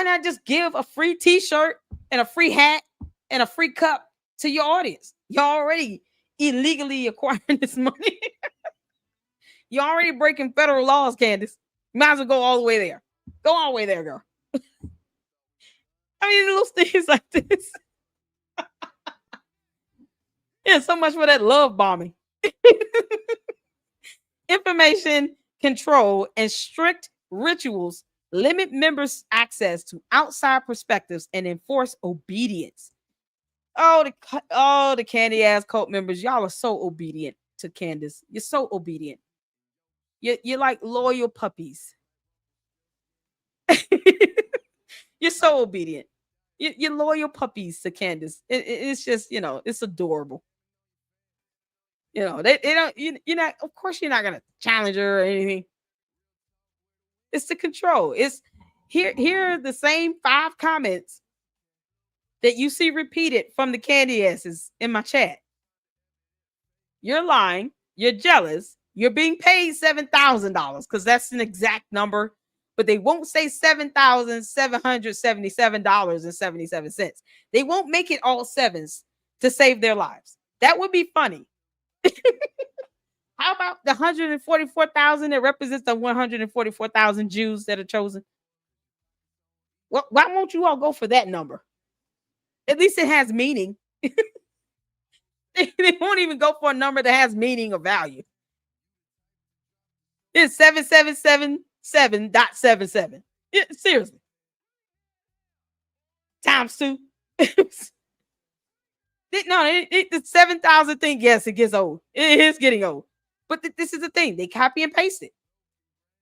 not just give a free t-shirt and a free hat and a free cup to your audience? You're already illegally acquiring this money. You're already breaking federal laws, Candace. You might as well go all the way there. Go all the way there, girl. I mean, little things like this. Yeah, so much for that love bombing. Information control and strict rituals limit members' access to outside perspectives and enforce obedience. Oh, the candy ass cult members, y'all are so obedient to Candace. You're so obedient. You're like loyal puppies. You're so obedient. You're loyal puppies to Candace. It's just, it's adorable. They don't. You're not. Of course, you're not gonna challenge her or anything. It's the control. It's here. Here are the same 5 comments that you see repeated from the candy asses in my chat. You're lying. You're jealous. You're being paid $7,000 because that's an exact number, but they won't say $7,777.77. They won't make it all sevens to save their lives. That would be funny. How about the 144,000 that represents the 144,000 Jews that are chosen? Well, why won't you all go for that number? At least it has meaning. They won't even go for a number that has meaning or value. It's 7777.77. Seriously. Times 2. The 7,000 thing, yes, it gets old. It is getting old. But this is the thing. They copy and paste it.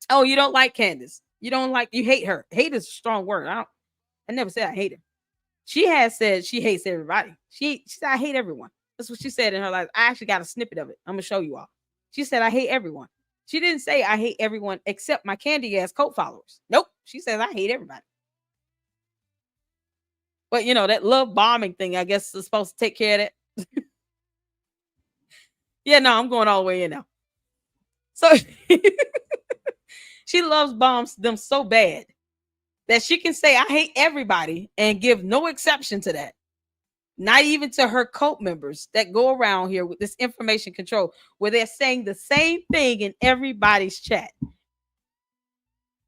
Oh, you don't like Candace. You hate her. Hate is a strong word. I never said I hate her. She has said she hates everybody. She said, I hate everyone. That's what she said in her life. I actually got a snippet of it. I'm going to show you all. She said, I hate everyone. She didn't say I hate everyone except my candy ass cult followers. Nope. She says I hate everybody. But, that love bombing thing, I guess, is supposed to take care of that. Yeah, no, I'm going all the way in now. So she loves bombs them so bad that she can say, I hate everybody and give no exception to that. Not even to her cult members that go around here with this information control, where they're saying the same thing in everybody's chat.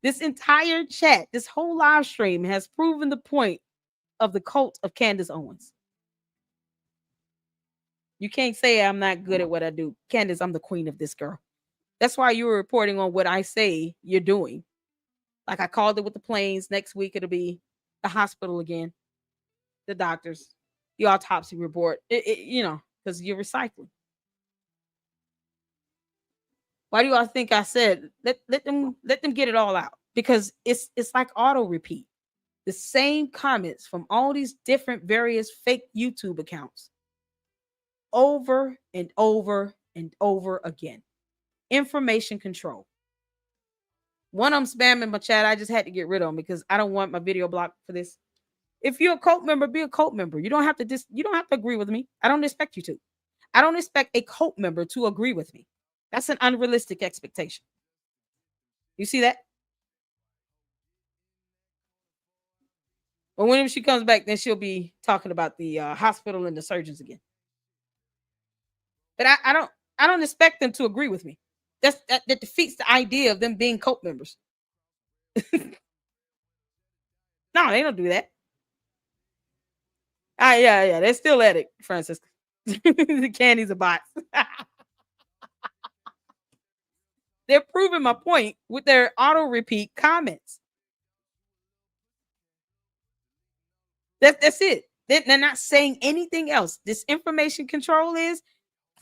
This entire chat, this whole live stream has proven the point of the cult of Candace Owens. You can't say I'm not good at what I do. Candace, I'm the queen of this, girl. That's why you were reporting on what I say you're doing. Like I called it with the planes. Next week, it'll be the hospital again. The doctors, the autopsy report, because you're recycling. Why do y'all think I said, let them get it all out? because it's like auto repeat. The same comments from all these different various fake YouTube accounts over and over and over again. Information control. One of them spamming my chat. I just had to get rid of them because I don't want my video blocked for this. If you're a cult member, be a cult member. You don't have to you don't have to agree with me. I don't expect you to. I don't expect a cult member to agree with me. That's an unrealistic expectation. You see that? But when she comes back, then she'll be talking about the hospital and the surgeons again. But I don't expect them to agree with me. That defeats the idea of them being cult members. No, they don't do that. Yeah, they're still at it, Francisca. The Candy's a bot. They're proving my point with their auto repeat comments. That's it. They're not saying anything else. This information control is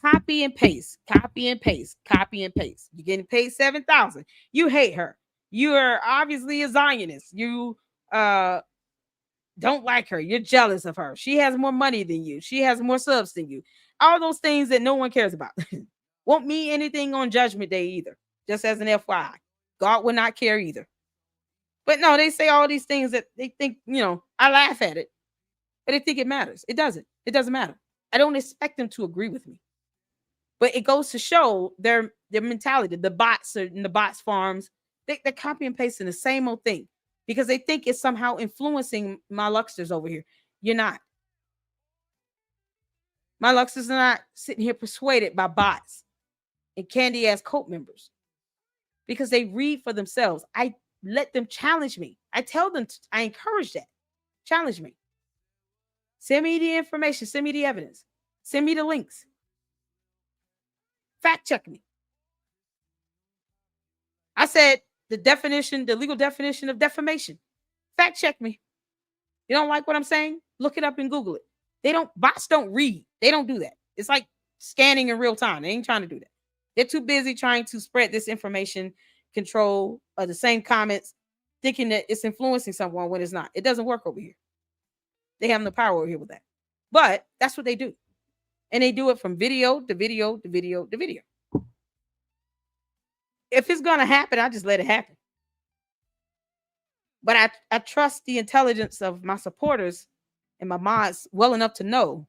copy and paste, copy and paste, copy and paste. You're getting paid $7,000. You hate her. You are obviously a Zionist. You don't like her. You're jealous of her. She has more money than you. She has more subs than you. All those things that no one cares about. Won't mean anything on Judgment Day either. Just as an FYI. God will not care either. But no, they say all these things that they think, I laugh at it. But they think it matters. It doesn't. It doesn't matter. I don't expect them to agree with me. But it goes to show their mentality. The bots are in the bots farms. They're copy and pasting the same old thing because they think it's somehow influencing my Lucksters over here. You're not. My Lucksters are not sitting here persuaded by bots and candy ass cult members because they read for themselves. I let them challenge me. I tell them, I encourage that. Challenge me. Send me the information. Send me the evidence. Send me the links. Fact check me. I said the legal definition of defamation. Fact check me. You don't like what I'm saying? Look it up and Google it. Bots don't read. They don't do that. It's like scanning in real time. They ain't trying to do that. They're too busy trying to spread this information control the same comments, thinking that it's influencing someone when it's not. It doesn't work over here. They have no power over here with that. But that's what they do. And they do it from video to video to video to video. If it's going to happen, I just let it happen. But I trust the intelligence of my supporters and my mods well enough to know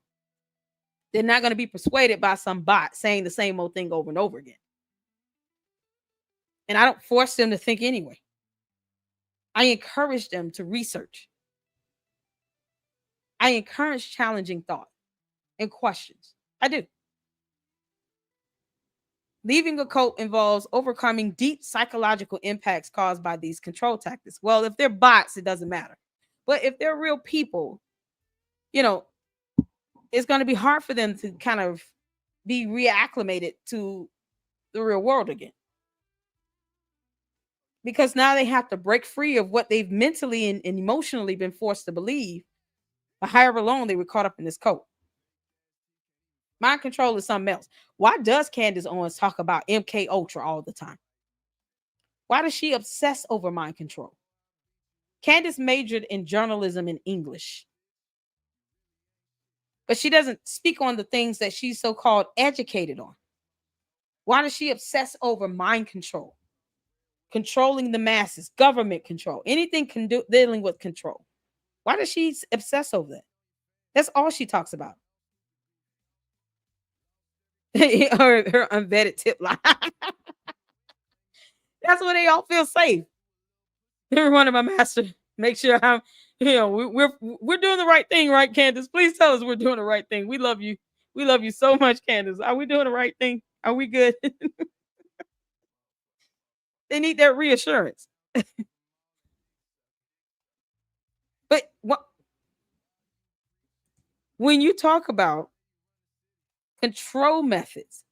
they're not going to be persuaded by some bot saying the same old thing over and over again. And I don't force them to think anyway. I encourage them to research. I encourage challenging thought and questions. I do. Leaving a cult involves overcoming deep psychological impacts caused by these control tactics. Well, if they're bots, it doesn't matter. But if they're real people, it's going to be hard for them to kind of be reacclimated to the real world again. Because now they have to break free of what they've mentally and emotionally been forced to believe, or however long they were caught up in this cult. Mind control is something else. Why does Candace Owens talk about MK Ultra all the time? Why does she obsess over mind control? Candace majored in journalism and English. But she doesn't speak on the things that she's so-called educated on. Why does she obsess over mind control? Controlling the masses, government control, anything dealing with control. Why does she obsess over that? That's all she talks about. her unvetted tip line. That's where they all feel safe. Every one of my master, make sure I'm, we're doing the right thing, right, Candace? Please tell us we're doing the right thing. We love you. We love you so much, Candace. Are we doing the right thing? Are we good? They need that reassurance. But when you talk about control methods,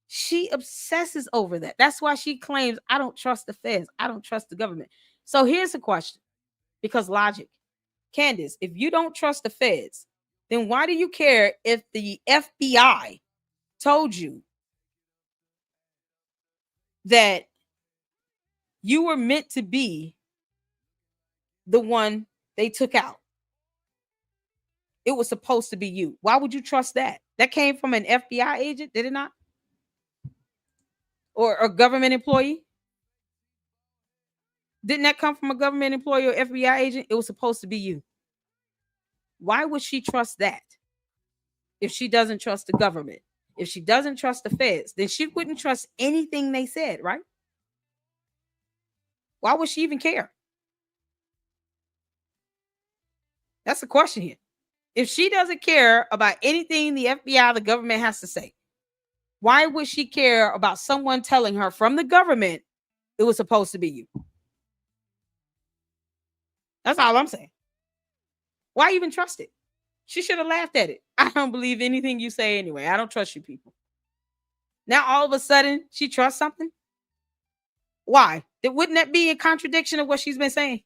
she obsesses over that. That's why she claims, I don't trust the feds. I don't trust the government. So here's the question, because logic. Candace, if you don't trust the feds, then why do you care if the FBI told you that You were meant to be the one they took out. It was supposed to be you. Why would you trust that? That came from an FBI agent, did it not? Or a government employee? Didn't that come from a government employee or FBI agent? It was supposed to be you. Why would she trust that if she doesn't trust the government? If she doesn't trust the feds, then she wouldn't trust anything they said, right? Why would she even care? That's the question here. If she doesn't care about anything the FBI, the government has to say, why would she care about someone telling her from the government it was supposed to be you? That's all I'm saying. Why even trust it? She should have laughed at it. I don't believe anything you say anyway. I don't trust you people. Now all of a sudden she trusts something? Why? Wouldn't that be in contradiction of what she's been saying?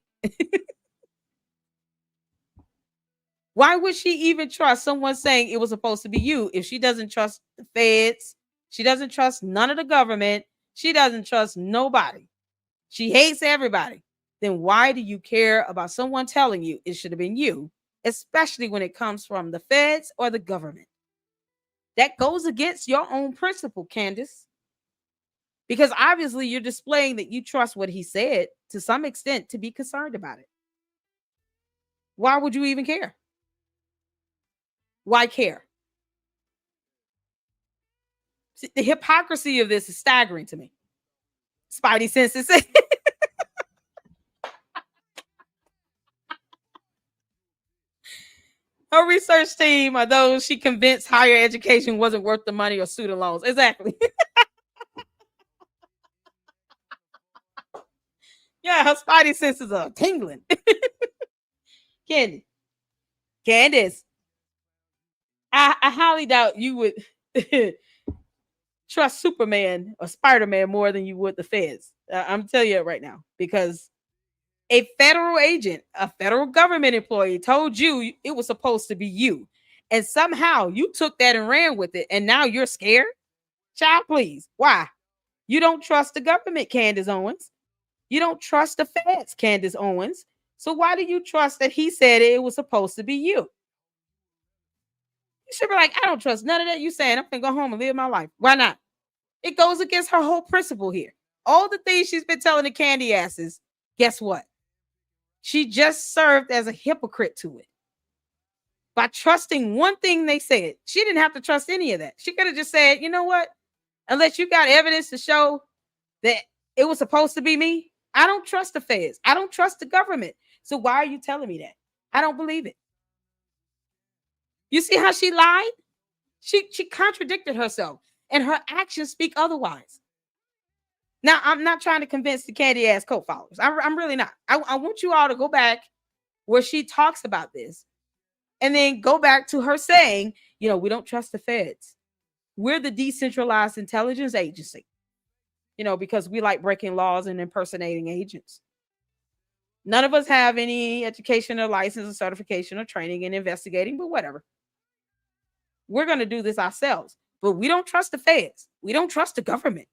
Why would she even trust someone saying it was supposed to be you if she doesn't trust the feds? She doesn't trust none of the government. She doesn't trust nobody. She hates everybody. Then why do you care about someone telling you it should have been you, especially when it comes from the feds or the government? That goes against your own principle, Candace. Because obviously you're displaying that you trust what he said to some extent to be concerned about it. Why would you even care? Why care? See, the hypocrisy of this is staggering to me. Spidey senses. Her research team are those she convinced higher education wasn't worth the money or student loans. Exactly. Yeah, her spidey senses are tingling. Candace, I highly doubt you would trust Superman or Spider-Man more than you would the feds. I'm telling you right now, because a federal agent, a federal government employee told you it was supposed to be you. And somehow you took that and ran with it. And now you're scared? Child, please. Why? You don't trust the government, Candace Owens. You don't trust the feds, Candace Owens. So why do you trust that he said it was supposed to be you? You should be like, I don't trust none of that you saying. I'm going to go home and live my life. Why not? It goes against her whole principle here. All the things she's been telling the candy asses, guess what? She just served as a hypocrite to it. By trusting one thing they said. She didn't have to trust any of that. She could have just said, you know what? Unless you got evidence to show that it was supposed to be me, I don't trust the feds. I don't trust the government. So why are you telling me that? I don't believe it. You see how she lied? She contradicted herself, and her actions speak otherwise. Now, I'm not trying to convince the candy ass cult followers. I'm really not. I want you all to go back where she talks about this and then go back to her saying, you know, we don't trust the feds. We're the decentralized intelligence agency, you know, because we like breaking laws and impersonating agents. None of us have any education or license or certification or training in investigating, but whatever. We're going to do this ourselves, but we don't trust the feds. We don't trust the government.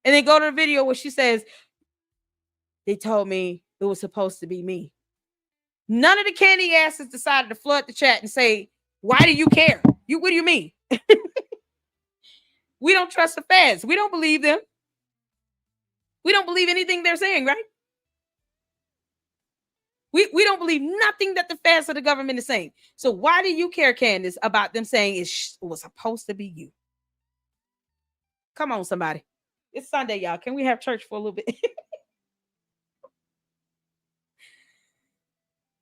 And then go to the video where she says, they told me it was supposed to be me. None of the candy asses decided to flood the chat and say, why do you care? What do you mean? We don't trust the feds. We don't believe them. We don't believe anything they're saying, right? We don't believe nothing that the feds or the government is saying. So why do you care, Candace, about them saying it was supposed to be you? Come on, somebody. It's Sunday, y'all. Can we have church for a little bit?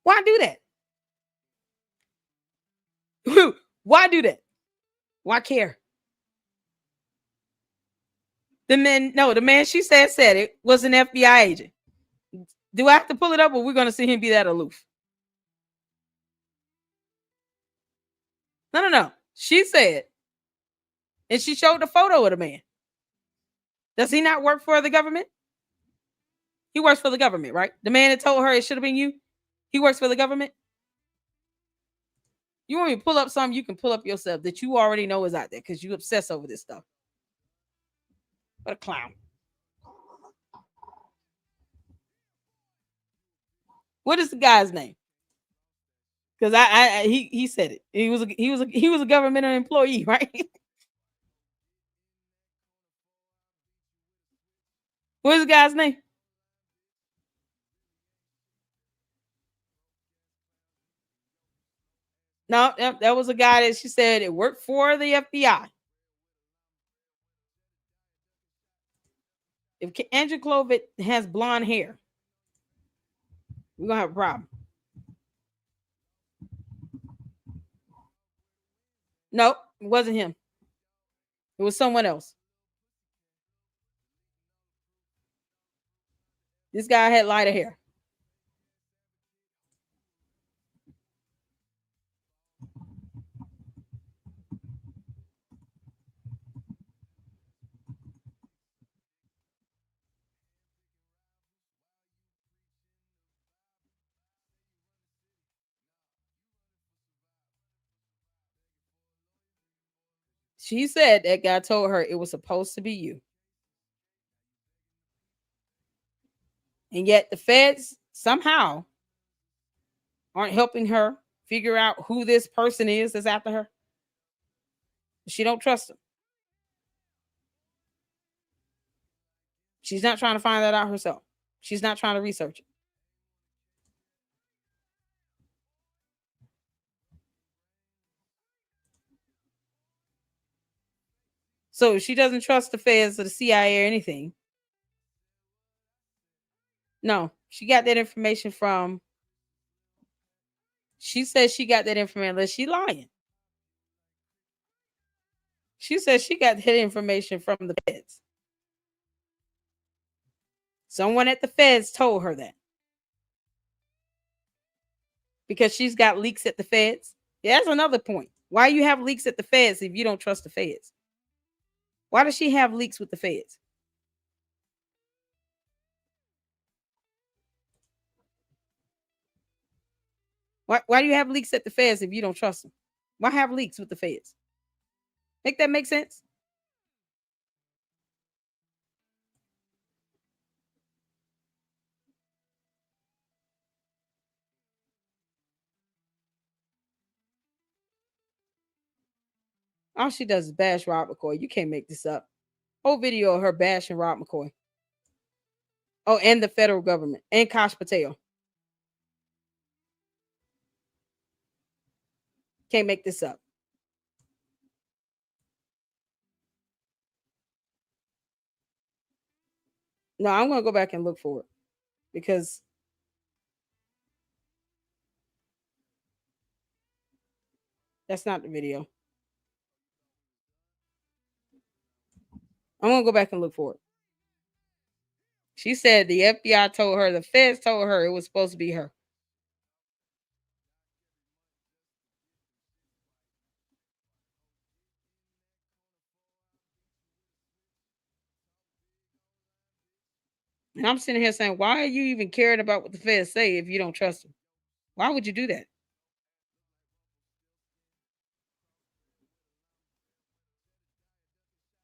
Why do that? Why do that? Why care? The man she said it was an FBI agent. Do I have to pull it up, or we're going to see him be that aloof? No. She said, and she showed the photo of the man. Does he not work for the government? He works for the government, right? The man that told her it should have been you, he works for the government. You want me to pull up something you can pull up yourself that you already know is out there because you obsess over this stuff. What a clown. What is the guy's name? Because he said it. He was a government employee, right? What's the guy's name? No, that was a guy that she said it worked for the FBI. If Andrew Clovet has blonde hair, we're gonna have a problem. Nope, it wasn't him. It was someone else. This guy had lighter hair. She said that guy told her it was supposed to be you. And yet the feds somehow aren't helping her figure out who this person is that's after her. She don't trust him. She's not trying to find that out herself. She's not trying to research it. So if she doesn't trust the feds or the CIA or anything, no, she got that information from. She says she got that information, unless she lying. She says she got that information from the feds. Someone at the feds told her that. Because she's got leaks at the feds. Yeah, that's another point. Why you have leaks at the feds if you don't trust the feds? Why does she have leaks with the feds? Why do you have leaks at the feds if you don't trust them? Why have leaks with the feds? Make that make sense? All she does is bash Rob McCoy. You can't make this up. Whole video of her bashing Rob McCoy. Oh, and the federal government and Kash Patel. Can't make this up. No, I'm going to go back and look for it because that's not the video. I'm going to go back and look for it. She said the FBI told her, the feds told her it was supposed to be her. And I'm sitting here saying, why are you even caring about what the feds say if you don't trust them? Why would you do that?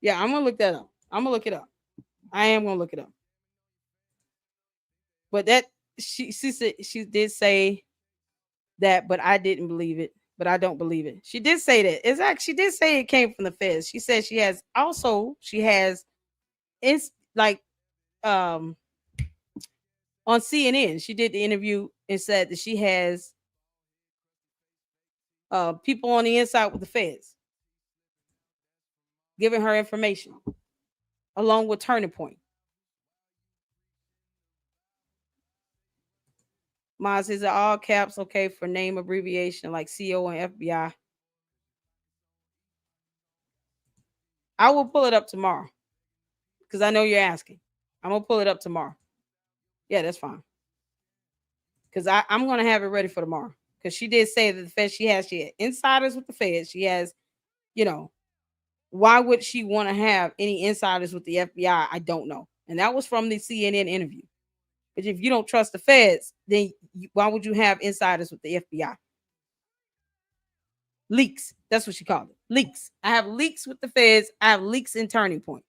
Yeah, I'm gonna look that up. I'm gonna look it up. I am gonna look it up. But that she said she did say that, but I didn't believe it. But I don't believe it. She did say that. It's actually, she did say it came from the feds. She said she has it's like on CNN. She did the interview and said that she has people on the inside with the feds giving her information along with Turning Point. Maz, is it all caps okay for name abbreviation like CO and FBI? I will pull it up tomorrow because I know you're asking. I'm gonna pull it up tomorrow. Yeah, that's fine. Because I'm gonna have it ready for tomorrow. Because she did say that the Fed, she had insiders with the Fed. She has, why would she want to have any insiders with the FBI? I don't know. And that was from the CNN interview. But if you don't trust the feds, then why would you have insiders with the FBI? Leaks. That's what she called it. Leaks. I have leaks with the feds. I have leaks in Turning Point.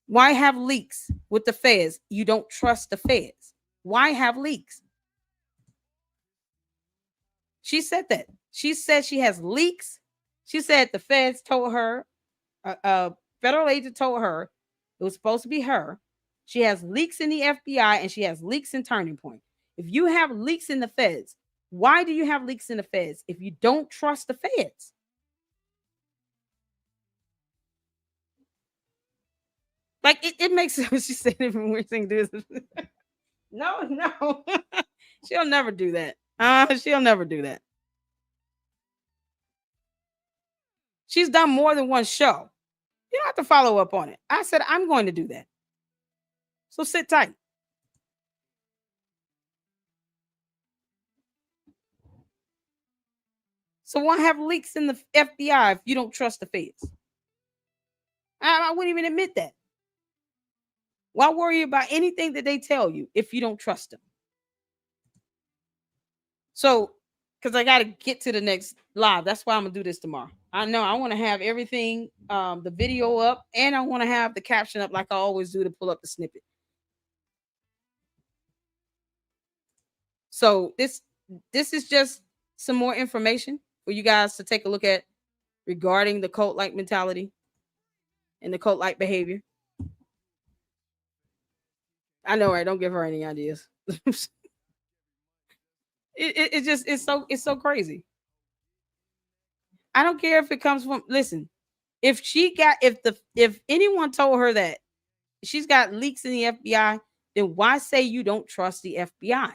Why have leaks with the feds? You don't trust the feds. Why have leaks? She said that. She said she has leaks. She said the feds told her, a federal agent told her it was supposed to be her. She has leaks in the FBI and she has leaks in Turning Point. If you have leaks in the feds, why do you have leaks in the feds if you don't trust the feds? Like it makes sense. She said it when we're saying this. No. She'll never do that. She'll never do that. She's done more than one show. You don't have to follow up on it. I said, I'm going to do that. So sit tight. So why have leaks in the FBI if you don't trust the feds? I wouldn't even admit that. Why worry about anything that they tell you if you don't trust them? So, because I got to get to the next live. That's why I'm going to do this tomorrow. I know I want to have everything, the video up, and I want to have the caption up like I always do to pull up the snippet. So this is just some more information for you guys to take a look at regarding the cult-like mentality and the cult-like behavior. I know, right? Don't give her any ideas. It's so crazy. I don't care if it comes from, listen, if anyone told her that she's got leaks in the FBI, then why say you don't trust the FBI?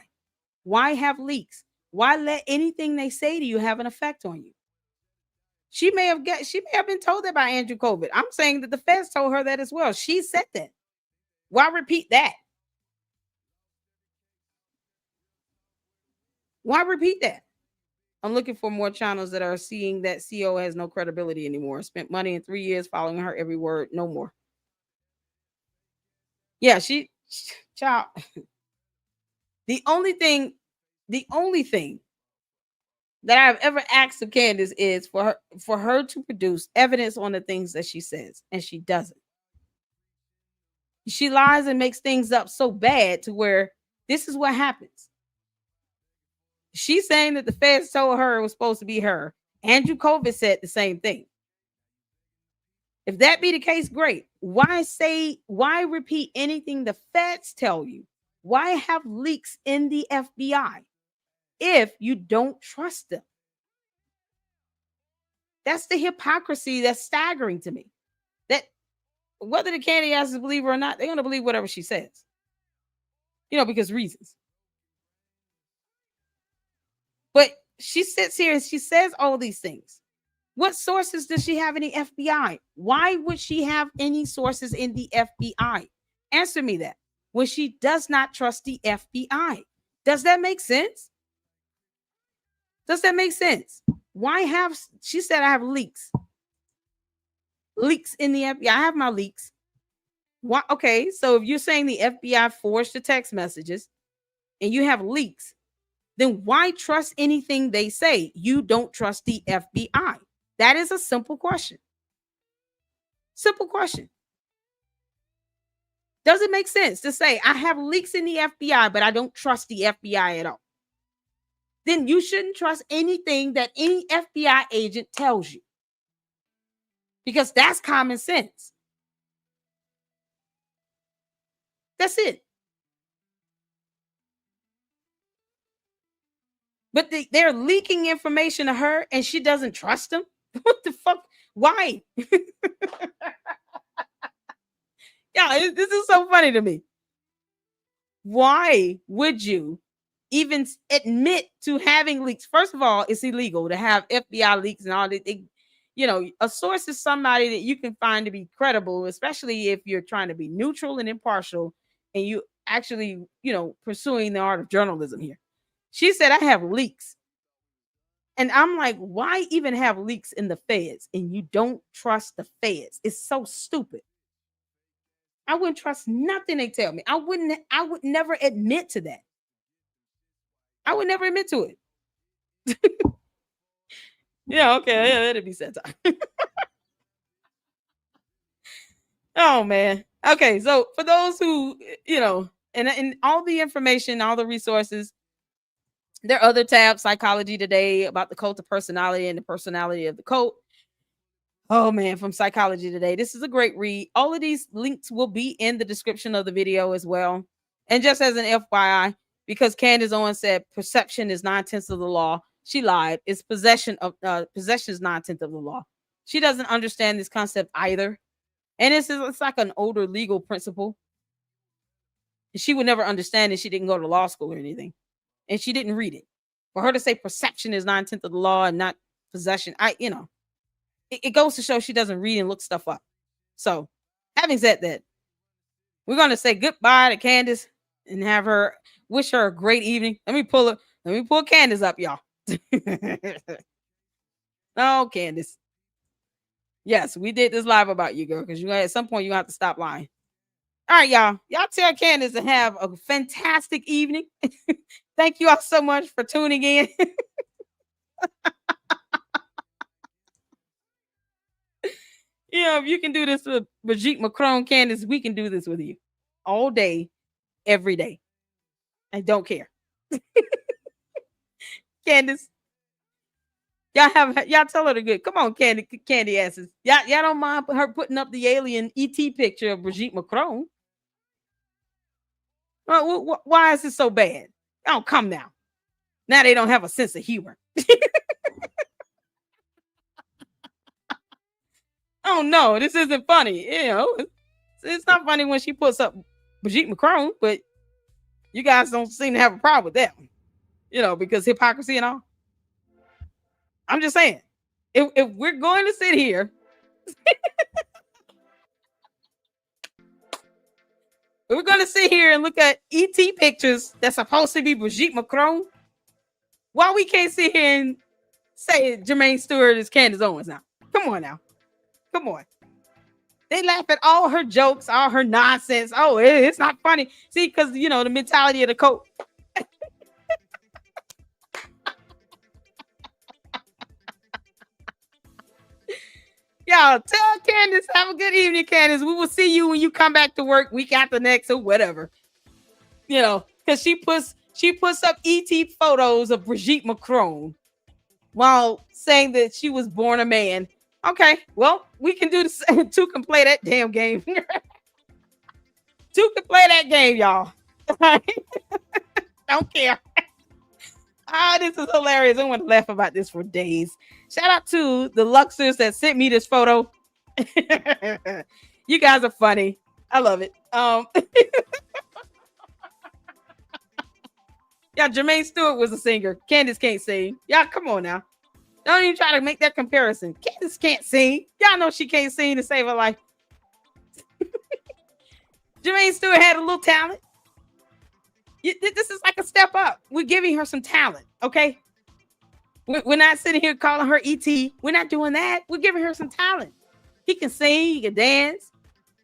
Why have leaks? Why let anything they say to you have an effect on you? She may have been told that by Andrew COVID. I'm saying that the feds told her that as well. She said that. Why repeat that? Why repeat that? I'm looking for more channels that are seeing that CO has no credibility anymore. Spent money in 3 years following her every word. No more. Yeah, child. The only thing that I've ever asked of Candace is for her to produce evidence on the things that she says, and she doesn't. She lies and makes things up so bad to where this is what happens. She's saying that the feds told her it was supposed to be her. Andrew COVID said the same thing. If that be the case, great. Why repeat anything the feds tell you? Why have leaks in the FBI if you don't trust them? That's the hypocrisy that's staggering to me. That whether the Candace believe her or not, they're going to believe whatever she says. Because reasons. But she sits here and she says all these things. What sources does she have in the FBI? Why would she have any sources in the FBI? Answer me that. When she does not trust the FBI. Does that make sense? Does that make sense? She said I have leaks. Leaks in the FBI. I have my leaks. Why? Okay, so if you're saying the FBI forged the text messages and you have leaks, then why trust anything they say? You don't trust the FBI. That is a simple question. Simple question. Does it make sense to say I have leaks in the FBI, but I don't trust the FBI at all? Then you shouldn't trust anything that any FBI agent tells you. Because that's common sense. That's it. But they're leaking information to her and she doesn't trust them? What the fuck? Why? Yeah, this is so funny to me. Why would you even admit to having leaks? First of all, it's illegal to have FBI leaks and all that. A source is somebody that you can find to be credible, especially if you're trying to be neutral and impartial and you actually, pursuing the art of journalism here. She said, I have leaks. And I'm like, why even have leaks in the feds and you don't trust the feds? It's so stupid. I wouldn't trust nothing they tell me. I would never admit to that. I would never admit to it. Yeah, okay. Yeah, that'd be satire. Oh man. Okay, so for those who, and all the information, all the resources. There are other tabs, Psychology Today, about the cult of personality and the personality of the cult. Oh man, from Psychology Today. This is a great read. All of these links will be in the description of the video as well. And just as an FYI, because Candace Owens said perception is 9/10 of the law, she lied. It's possession is 9/10 of the law. She doesn't understand this concept either. And it's like an older legal principle. She would never understand it. She didn't go to law school or anything. And she didn't read it. For her to say perception is 9/10 of the law and not possession, it goes to show she doesn't read and look stuff up. So, having said that, we're going to say goodbye to Candace and wish her a great evening. Let me pull Candace up, y'all. No, Candace. Yes, we did this live about you, girl, because at some point you have to stop lying. All right, y'all. Y'all tell Candace to have a fantastic evening. Thank you all so much for tuning in. If you can do this with Brigitte Macron, Candace, we can do this with you all day, every day. I don't care. Candace, y'all tell her to good. Come on, candy asses. Y'all don't mind her putting up the alien ET picture of Brigitte Macron. Why is it so bad? Oh, come now. Now they don't have a sense of humor. Oh no, this isn't funny. It's not funny when she puts up Brigitte Macron, but you guys don't seem to have a problem with that one. Because hypocrisy and all. I'm just saying, if we're going to sit here, we're going to sit here and look at ET pictures that's supposed to be Brigitte Macron, why we can't sit here and say Jermaine Stewart is Candace Owens now? Come on now. Come on. They laugh at all her jokes, all her nonsense. Oh, it's not funny. See, because, the mentality of the cult. Y'all tell Candace, have a good evening, Candace. We will see you when you come back to work week after next or whatever. Because she puts up ET photos of Brigitte Macron while saying that she was born a man. Okay, well, we can do this. Two can play that damn game. Two can play that game, y'all. Don't care. This is hilarious. I want to laugh about this for days. Shout out to the Luxers that sent me this photo. You guys are funny. I love it. Yeah, Jermaine Stewart was a singer. Candace can't sing. Y'all, come on now. Don't even try to make that comparison. Candace can't sing. Y'all know she can't sing to save her life. Jermaine Stewart had a little talent. This is like a step up. We're giving her some talent, okay? We're not sitting here calling her ET. We're not doing that. We're giving her some talent. He can sing. He can dance.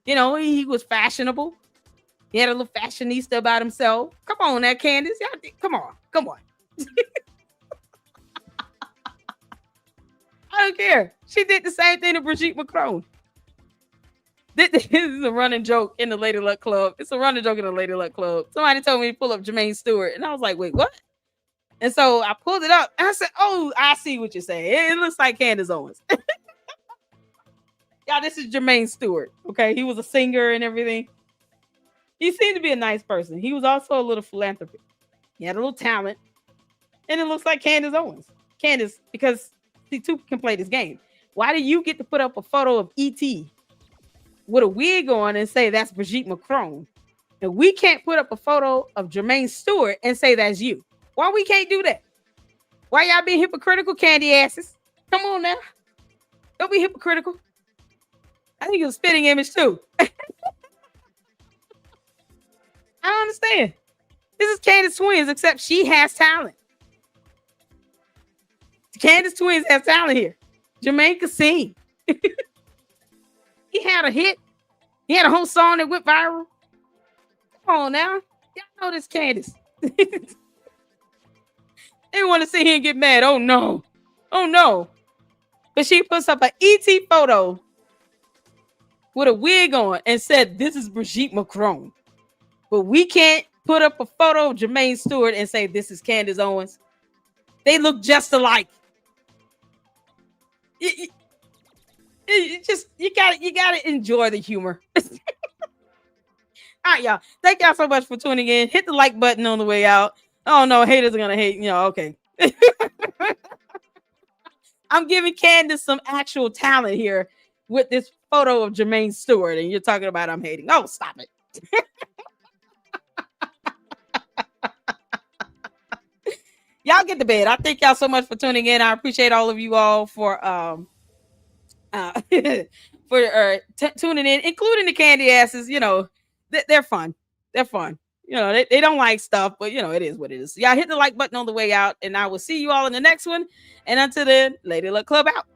He was fashionable. He had a little fashionista about himself. Come on now, Candace. Y'all, come on. I don't care. She did the same thing to Brigitte Macron. This is a running joke in the Lady Luck Club. It's a running joke in the Lady Luck Club. Somebody told me to pull up Jermaine Stewart, and I was like, wait, what? And so I pulled it up, and I said, oh, I see what you're saying. It looks like Candace Owens. Y'all, this is Jermaine Stewart, okay? He was a singer and everything. He seemed to be a nice person. He was also a little philanthropist. He had a little talent, and it looks like Candace Owens. Candace, because she too can play this game. Why do you get to put up a photo of E.T. with a wig on and say that's Brigitte Macron? And we can't put up a photo of Jermaine Stewart and say that's you. Why we can't do that? Why y'all being hypocritical, candy asses? Come on now. Don't be hypocritical. I think it's a spitting image too. I don't understand. This is Candace Twins, except she has talent. Candace Twins have talent here. Jermaine can sing. He had a hit. He had a whole song that went viral. Come on now. Y'all know this Candace. They want to sit here and get mad. Oh no. Oh no. But she puts up an ET photo with a wig on and said, this is Brigitte Macron. but we can't put up a photo of Jermaine Stewart and say this is Candace Owens. They look just alike. You gotta enjoy the humor. All right, y'all. Thank y'all so much for tuning in. Hit the like button on the way out. Oh no, haters are gonna hate. Okay. I'm giving Candace some actual talent here with this photo of Jermaine Stewart, and you're talking about I'm hating. Oh, stop it. Y'all get to bed. I thank y'all so much for tuning in. I appreciate all of you all for tuning in, including the candy asses. They're fun. They're fun. They don't like stuff, but it is what it is. Y'all hit the like button on the way out, and I will see you all in the next one. And until then, Lady Luck Club out.